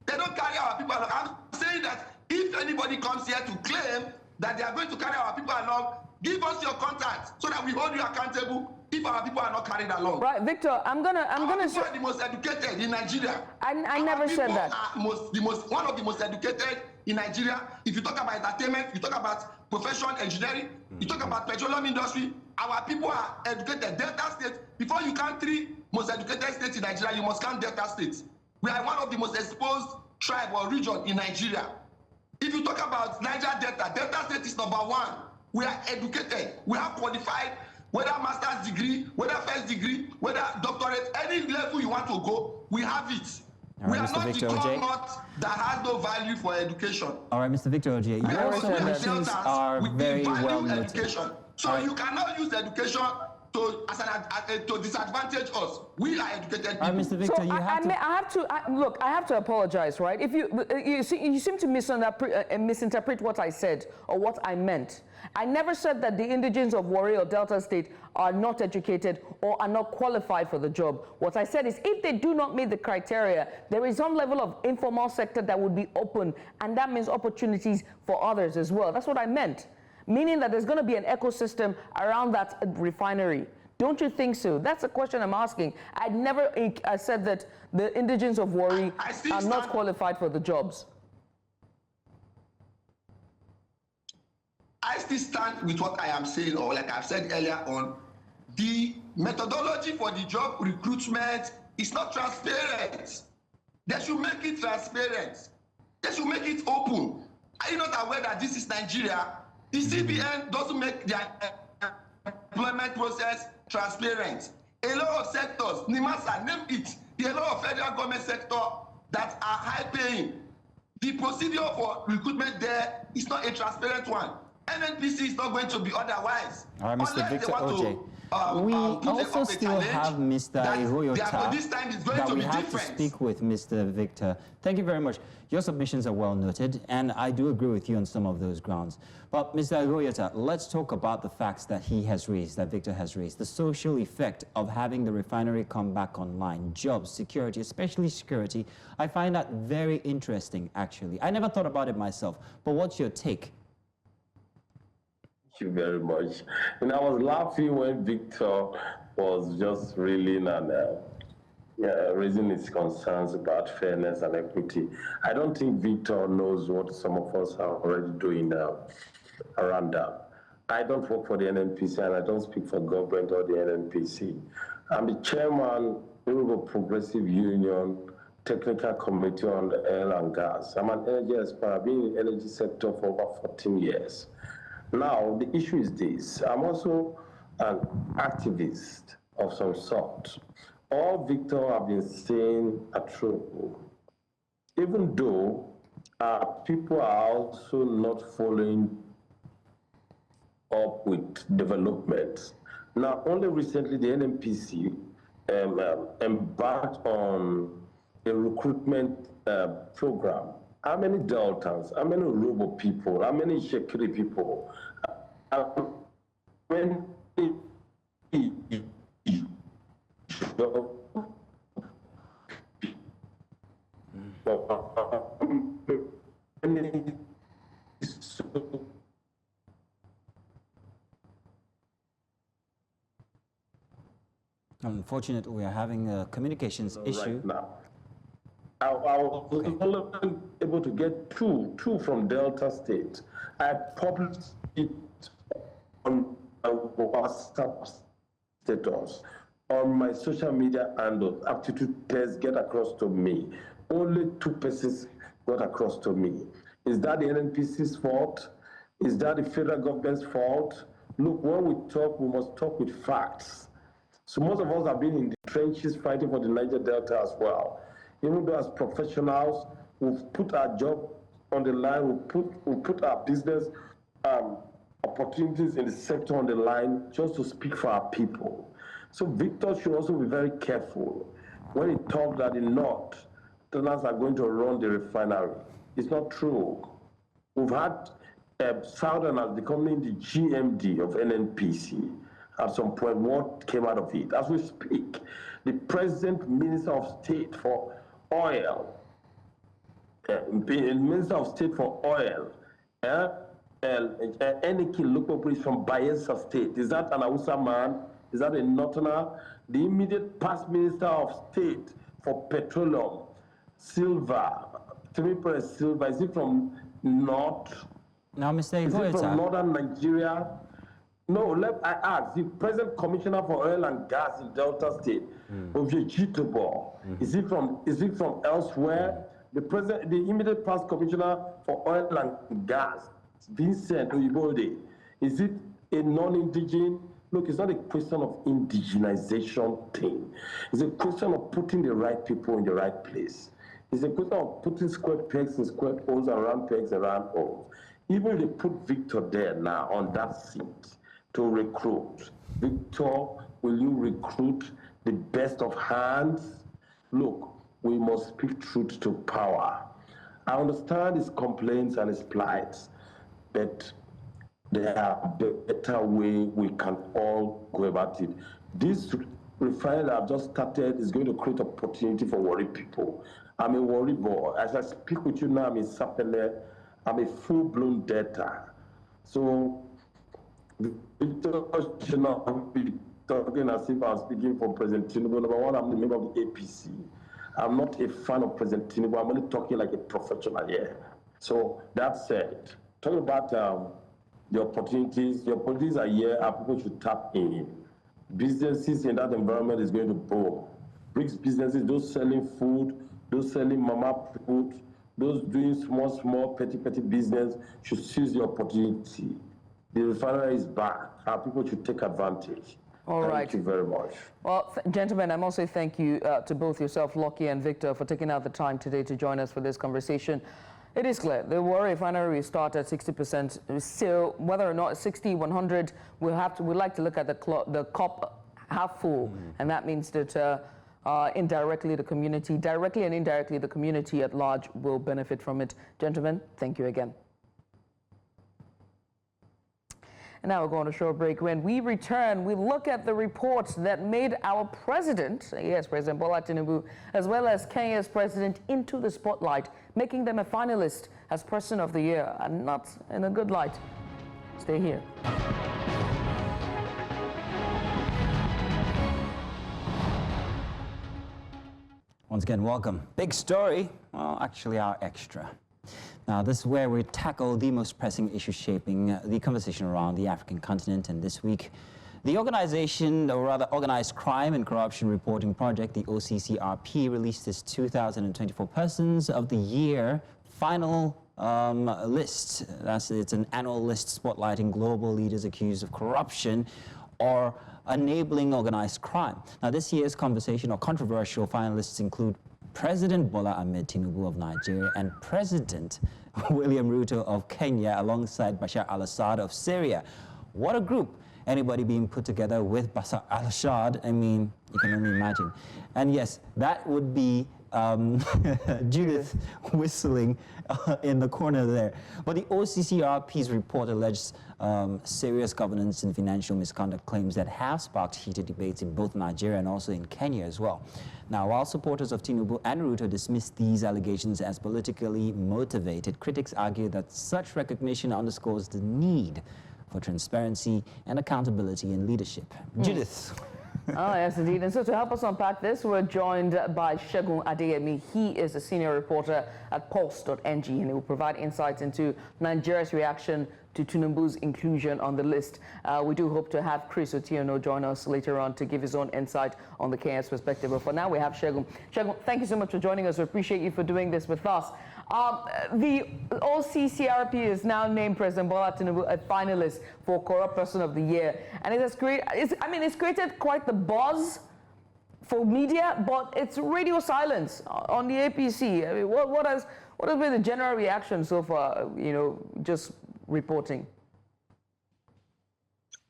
They don't carry our people along. I'm saying that if anybody comes here to claim that they are going to carry our people along, give us your contact so that we hold you accountable if our people are not carried along. Right, Victor, I'm gonna say the most educated in Nigeria. I never said that. One of the most educated in Nigeria. If you talk about entertainment, you talk about professional engineering, you talk about petroleum industry, our people are educated. Delta State, before you count 3 most educated states in Nigeria, you must count Delta State. We are one of the most exposed tribe or region in Nigeria. If you talk about Niger Delta, Delta State is #1. We are educated. We are qualified, whether master's degree, whether first degree, whether doctorate, any level you want to go, we have it. We are not the cohort that has no value for education. All right, Mr. Victor Oje, your submissions are very well noted. So you cannot use education to disadvantage us. We are educated people. Mr. Victor, so I have to apologize, right? If you seem to misinterpret what I said or what I meant. I never said that the indigents of Warri or Delta State are not educated or are not qualified for the job. What I said is if they do not meet the criteria, there is some level of informal sector that would be open, and that means opportunities for others as well. That's what I meant. Meaning that there's going to be an ecosystem around that refinery. Don't you think so? That's a question I'm asking. I never said that the indigents of Warri are not qualified for the jobs. I still stand with what I am saying, or like I've said earlier on, the methodology for the job recruitment is not transparent. They should make it transparent. They should make it open. Are you not aware that this is Nigeria? The CBN doesn't make their employment process transparent. A lot of sectors, Nimasa, name it, there are a lot of federal government sector that are high paying. The procedure for recruitment there is not a transparent one. NNPC is not going to be otherwise. All right, Mr. Victor Oje. We also still have Mr. Ihoyota that we have to speak with, Mr. Victor. Thank you very much. Your submissions are well noted, and I do agree with you on some of those grounds. But Mr. Ihoyota, let's talk about the facts that he has raised, that Victor has raised. The social effect of having the refinery come back online, jobs, security, especially security. I find that very interesting, actually. I never thought about it myself, but what's your take? Thank you very much. And I was laughing when Victor was just reeling and raising his concerns about fairness and equity. I don't think Victor knows what some of us are already doing now around that. I don't work for the NNPC and I don't speak for government or the NNPC. I'm the chairman of a progressive union technical committee on the oil and gas. I'm an energy expert. I've been in the energy sector for about 14 years. Now, the issue is this. I'm also an activist of some sort. All Victor have been saying are true, even though people are also not following up with development. Now, only recently the NNPC embarked on a recruitment program. How many Deltans, how many Robo people, how many Shekiri people, how many Unfortunately, we are having a communications issue. Right now. I was only able to get two from Delta State. I published it on WhatsApp status, on my social media handle. Aptitude tests get across to me. Only 2 persons got across to me. Is that the NNPC's fault? Is that the federal government's fault? Look, when we talk, we must talk with facts. So most of us have been in the trenches fighting for the Niger Delta as well. Even though as professionals, we've put our job on the line, we put our business opportunities in the sector on the line just to speak for our people. So Victor should also be very careful when he talks that the North Northerners are going to run the refinery. It's not true. We've had Southerners becoming the GMD of NNPC. At some point, what came out of it? As we speak, the present Minister of State for Oil, Minister of State for Oil, Eniki local police from Bayelsa State. Is that an Hausa man? Is that a Northerner? The immediate past Minister of State for Petroleum, Silva, Silva, is he from North? Now, Mr. Is he from Northern Nigeria? No, I ask, the present Commissioner for Oil and Gas in Delta State, Ovejitobo, is he from elsewhere? The immediate past Commissioner for Oil and Gas, Vincent Oyibode, is it a non-indigenous? Look, it's not a question of indigenization thing. It's a question of putting the right people in the right place. It's a question of putting square pegs in square holes and round pegs and round holes. Even if they put Victor there now on that seat to recruit, Victor, will you recruit the best of hands? Look, we must speak truth to power. I understand his complaints and his plights, but there are better way we can all go about it. This refinery that I've just started is going to create opportunity for worried people. I'm a worried boy. As I speak with you now, I'm in Sapele. I'm a full-blown debtor. So, Victor should not be talking as if I'm speaking for President Tinubu. Number one, I'm the member of the APC. I'm not a fan of President Tinubu. I'm only talking like a professional here. So, that said, talking about the opportunities are here, and people should tap in. Businesses in that environment is going to boom. BRICS businesses, those selling food, those selling mama food, those doing small, petty business should seize the opportunity. The refinery is back. Our people should take advantage. All right. Thank you very much. Well, gentlemen, I must say thank you to both yourself, Lucky and Victor, for taking out the time today to join us for this conversation. It is clear the Warri refinery will start at 60%. Still, whether or not 60, 100, we'd like to look at the cup half full, and that means that indirectly the community, directly and indirectly the community at large will benefit from it. Gentlemen, thank you again. And now we're going to a short break. When we return, we look at the reports that made our president, yes, President Bola Tinubu, as well as Kenya's president into the spotlight, making them a finalist as Person of the Year, and not in a good light. Stay here. Once again, welcome. Big story, well, actually our extra. Now, this is where we tackle the most pressing issues shaping the conversation around the African continent. And this week, the organization, or rather Organized Crime and Corruption Reporting Project, the OCCRP, released its 2024 Persons of the Year final list. It's an annual list spotlighting global leaders accused of corruption or enabling organized crime. Now, this year's conversation or controversial finalists include President Bola Ahmed Tinubu of Nigeria and President William Ruto of Kenya alongside Bashar al-Assad of Syria. What a group. Anybody being put together with Bashar al-Assad, I mean, you can only imagine. And yes, that would be Judith whistling in the corner there. But the OCCRP's report alleges serious governance and financial misconduct claims that have sparked heated debates in both Nigeria and also in Kenya as well. Now, while supporters of Tinubu and Ruto dismiss these allegations as politically motivated, critics argue that such recognition underscores the need for transparency and accountability in leadership. Judith. Oh, yes, indeed. And so to help us unpack this, we're joined by Segun Olowookere. He is a senior reporter at pulse.ng, and he will provide insights into Nigeria's reaction to Tinubu's inclusion on the list. We do hope to have Chris Otiono join us later on to give his own insight on the Kenya's perspective. But for now, we have Segun. Segun, thank you so much for joining us. We appreciate you for doing this with us. The OCCRP is now named President Bola Tinubu a finalist for Corrupt Person of the Year, and it has it's created quite the buzz for media, but it's radio silence on the APC. I mean, what has been the general reaction so far? Just reporting.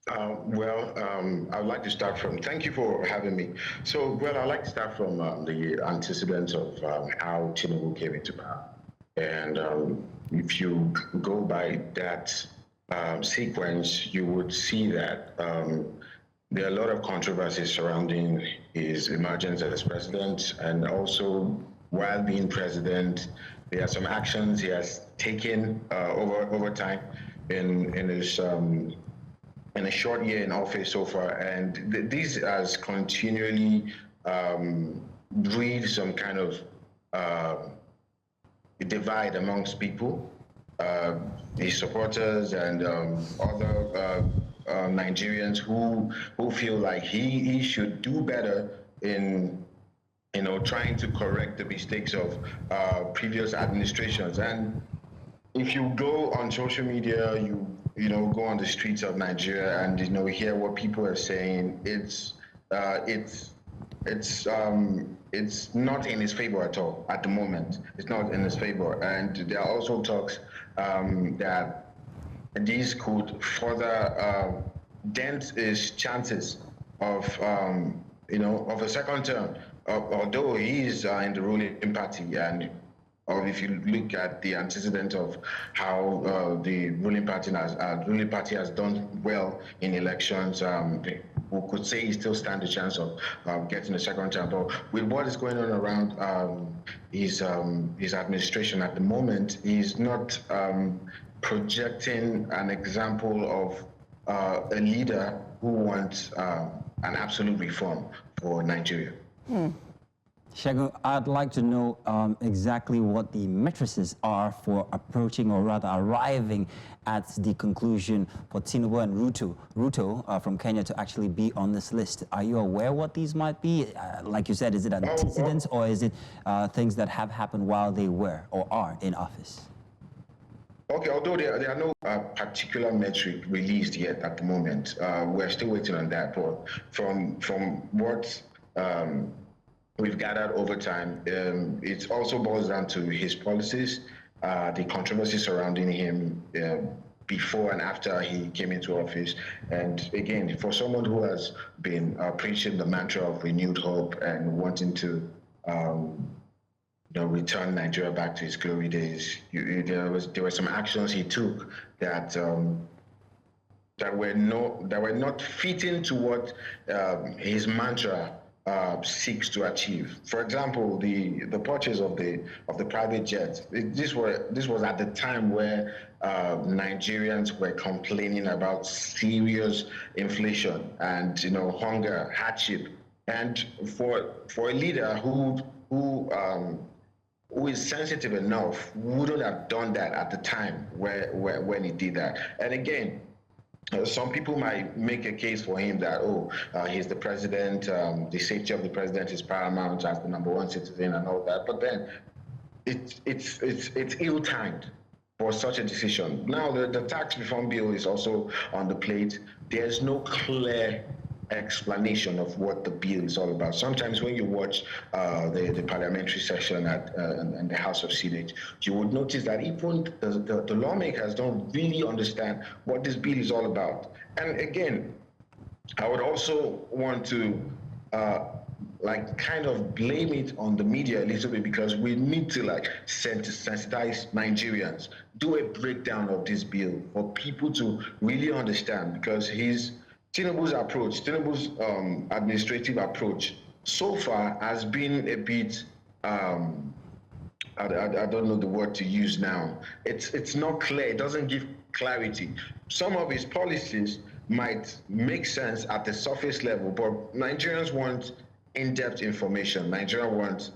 I would like to start from, thank you for having me. So, I'd like to start from the antecedents of how Tinubu came into power. And if you go by that sequence, you would see that there are a lot of controversies surrounding his emergence as president, and also while being president, there are some actions he has taken over time in his in a short year in office so far, and this has continually breed some kind of divide amongst people, his supporters and other Nigerians who feel like he should do better in trying to correct the mistakes of previous administrations. And if you go on social media, you go on the streets of Nigeria and hear what people are saying, it's not in his favor at all at the moment. It's not in his favor, and there are also talks that these could further dent his chances of a second term. Although he is in the ruling party, and or if you look at the antecedent of how the ruling party has done well in elections, we could say he still stands a chance of getting a second term. But with what is going on around his administration at the moment, he's not projecting an example of a leader who wants an absolute reform for Nigeria. Segun, I'd like to know exactly what the matrices are for approaching, or rather arriving at the conclusion for Tinubu and Ruto from Kenya to actually be on this list. Are you aware what these might be? Like you said, is it antecedents or is it things that have happened while they were or are in office? Okay, although there are no particular metric released yet at the moment, we're still waiting on that. But from what we've gathered over time, it also boils down to his policies, the controversy surrounding him before and after he came into office. And again, for someone who has been preaching the mantra of renewed hope and wanting to return Nigeria back to its glory days, there were some actions he took that were not fitting to what his mantra seeks to achieve. For example, the purchase of the private jets. This was at the time where Nigerians were complaining about serious inflation and hunger, hardship, and for a leader who is sensitive enough wouldn't have done that at the time when he did that. And again, some people might make a case for him that, he's the president, the safety of the president is paramount as the #1 citizen and all that. But then it's ill-timed. for such a decision. Now, the tax reform bill is also on the plate. There's no clear explanation of what the bill is all about. Sometimes when you watch the parliamentary session in the House of Senate, you would notice that even the lawmakers don't really understand what this bill is all about. And again, I would also want to kind of blame it on the media a little bit, because we need to sensitize Nigerians, do a breakdown of this bill for people to really understand, because Tinubu's approach, Tinubu's administrative approach so far has been a bit, I don't know the word to use now. It's not clear, it doesn't give clarity. Some of his policies might make sense at the surface level, but Nigerians want in-depth information. Nigerians want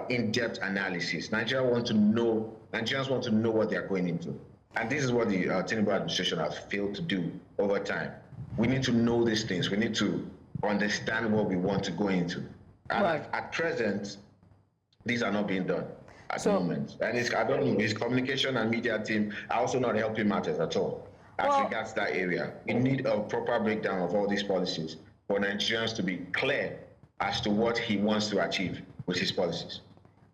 in-depth analysis. Nigerians want to know what they are going into. And this is what the Tinubu administration has failed to do over time. We need to know these things. We need to understand what we want to go into. And at present, these are not being done at the moment. And I don't know, his communication and media team are also not helping matters at all as regards that area. We need a proper breakdown of all these policies for Nigerians to be clear as to what he wants to achieve with his policies.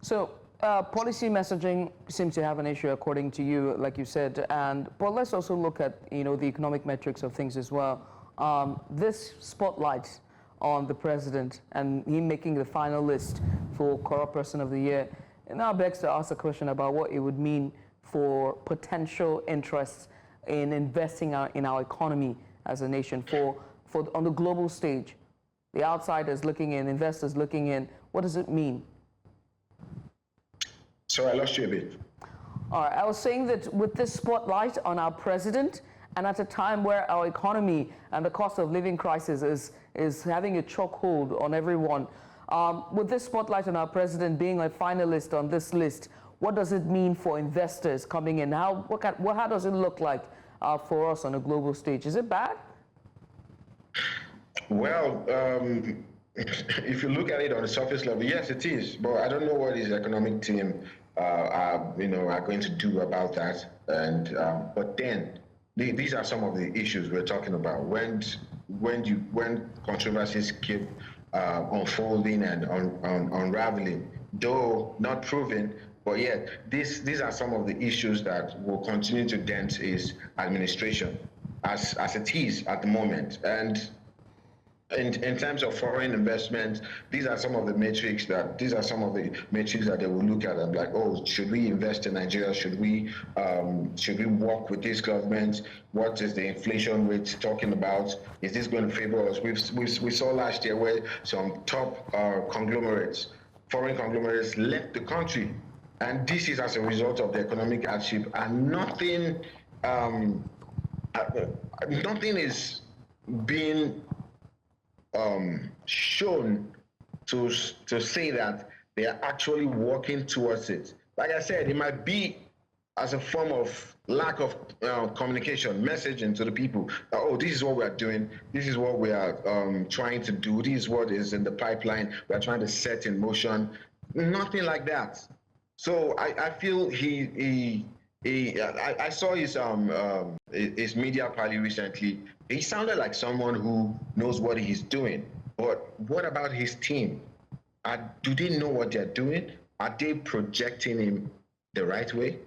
So policy messaging seems to have an issue, according to you, like you said. But let's also look at the economic metrics of things as well. This spotlight on the president and him making the final list for Corrupt Person of the Year, it now begs to ask a question about what it would mean for potential interests in investing in our economy as a nation, on the global stage. The outsiders looking in, investors looking in, what does it mean? Sorry, I lost you a bit. All right, I was saying that with this spotlight on our president, and at a time where our economy and the cost of living crisis is having a chokehold on everyone, with this spotlight on our president being a finalist on this list, what does it mean for investors coming in? How does it look like for us on a global stage? Is it bad? Well, if you look at it on the surface level, yes, it is. But I don't know what his economic team are going to do about that. And but then these are some of the issues we're talking about. When controversies keep unfolding and unraveling, though not proven, but yet these are some of the issues that will continue to dent his administration as it is at the moment. And in terms of foreign investment, these are some of the metrics that they will look at and be like, oh, should we invest in Nigeria? Should we work with this government? What is the inflation rate talking about? Is this going to favor us? We saw last year where some top foreign conglomerates left the country, and this is as a result of the economic hardship, and nothing is being shown to say that they are actually working towards it. Like I said, it might be as a form of lack of communication, messaging to the people. Oh, this is what we are doing. This is what we are trying to do. This is what is in the pipeline. We are trying to set in motion. Nothing like that. So I feel I saw his media party recently. He sounded like someone who knows what he's doing. But what about his team? Do they know what they're doing? Are they projecting him the right way?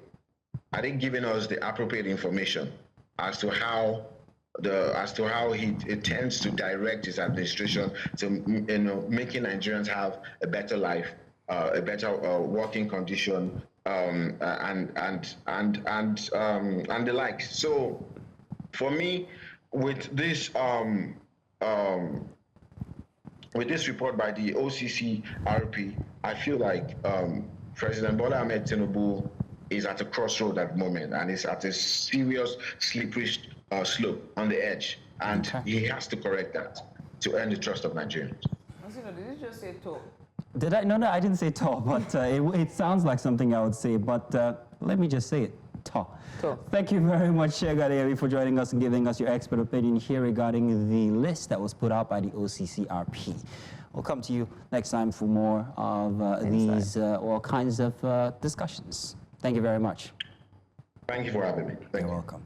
Are they giving us the appropriate information as to how he tends to direct his administration to making Nigerians have a better life, a better working condition, and the like. So, for me, with this report by the OCCRP, I feel like President Bola Ahmed Tinubu is at a crossroad at the moment, and is at a serious slippery slope on the edge, and he has to correct that to earn the trust of Nigerians. Did you just say talk? Did I? No, I didn't say talk, but it sounds like something I would say, but let me just say it. Talk. Thank you very much, Segun, for joining us and giving us your expert opinion here regarding the list that was put out by the OCCRP. We'll come to you next time for more of these all kinds of discussions. Thank you very much. Thank you for having me. You're welcome.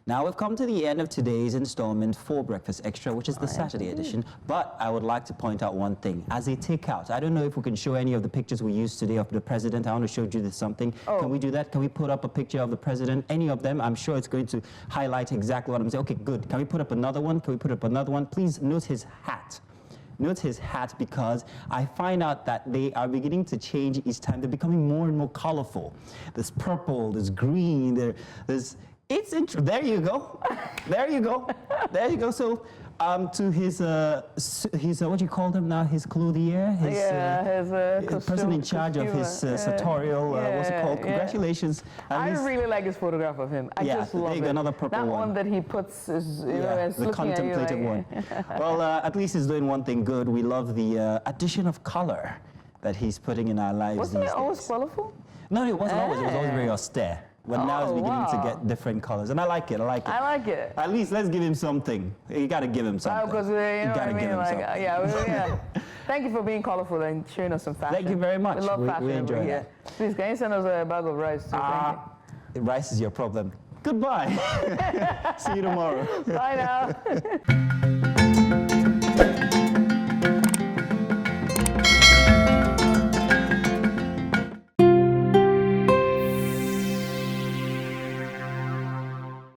Now, we've come to the end of today's installment for Breakfast Extra, which is the Saturday edition. But I would like to point out one thing. As a takeout, I don't know if we can show any of the pictures we used today of the president. I want to show Judith something. Oh. Can we do that? Can we put up a picture of the president? Any of them? I'm sure it's going to highlight exactly what I'm saying. Okay, good. Can we put up another one? Can we put up another one? Please note his hat. Note his hat, because I find out that they are beginning to change each time. They're becoming more and more colorful. There's purple, there's green, there's... It's interesting. There you go. There you go. There you go. So, to his what do you call him now? His clothier, his person in charge of his sartorial. What's it called? Congratulations. I really like his photograph of him. I just love it. Another purple that one that he puts is, the contemplative one. Well, at least he's doing one thing good. We love the addition of color that he's putting in our lives. Wasn't it always colorful? No, it wasn't always. It was always very austere. But now it's beginning to get different colors, and I like it. I like it. I like it. At least let's give him something. You got to give him something. Because you know what I mean. Like, yeah. Thank you for being colorful and showing us some fashion. Thank you very much. We love fashion. We enjoy here. Please, can you send us a bag of rice too? Thank you. Rice is your problem. Goodbye. See you tomorrow. Bye now.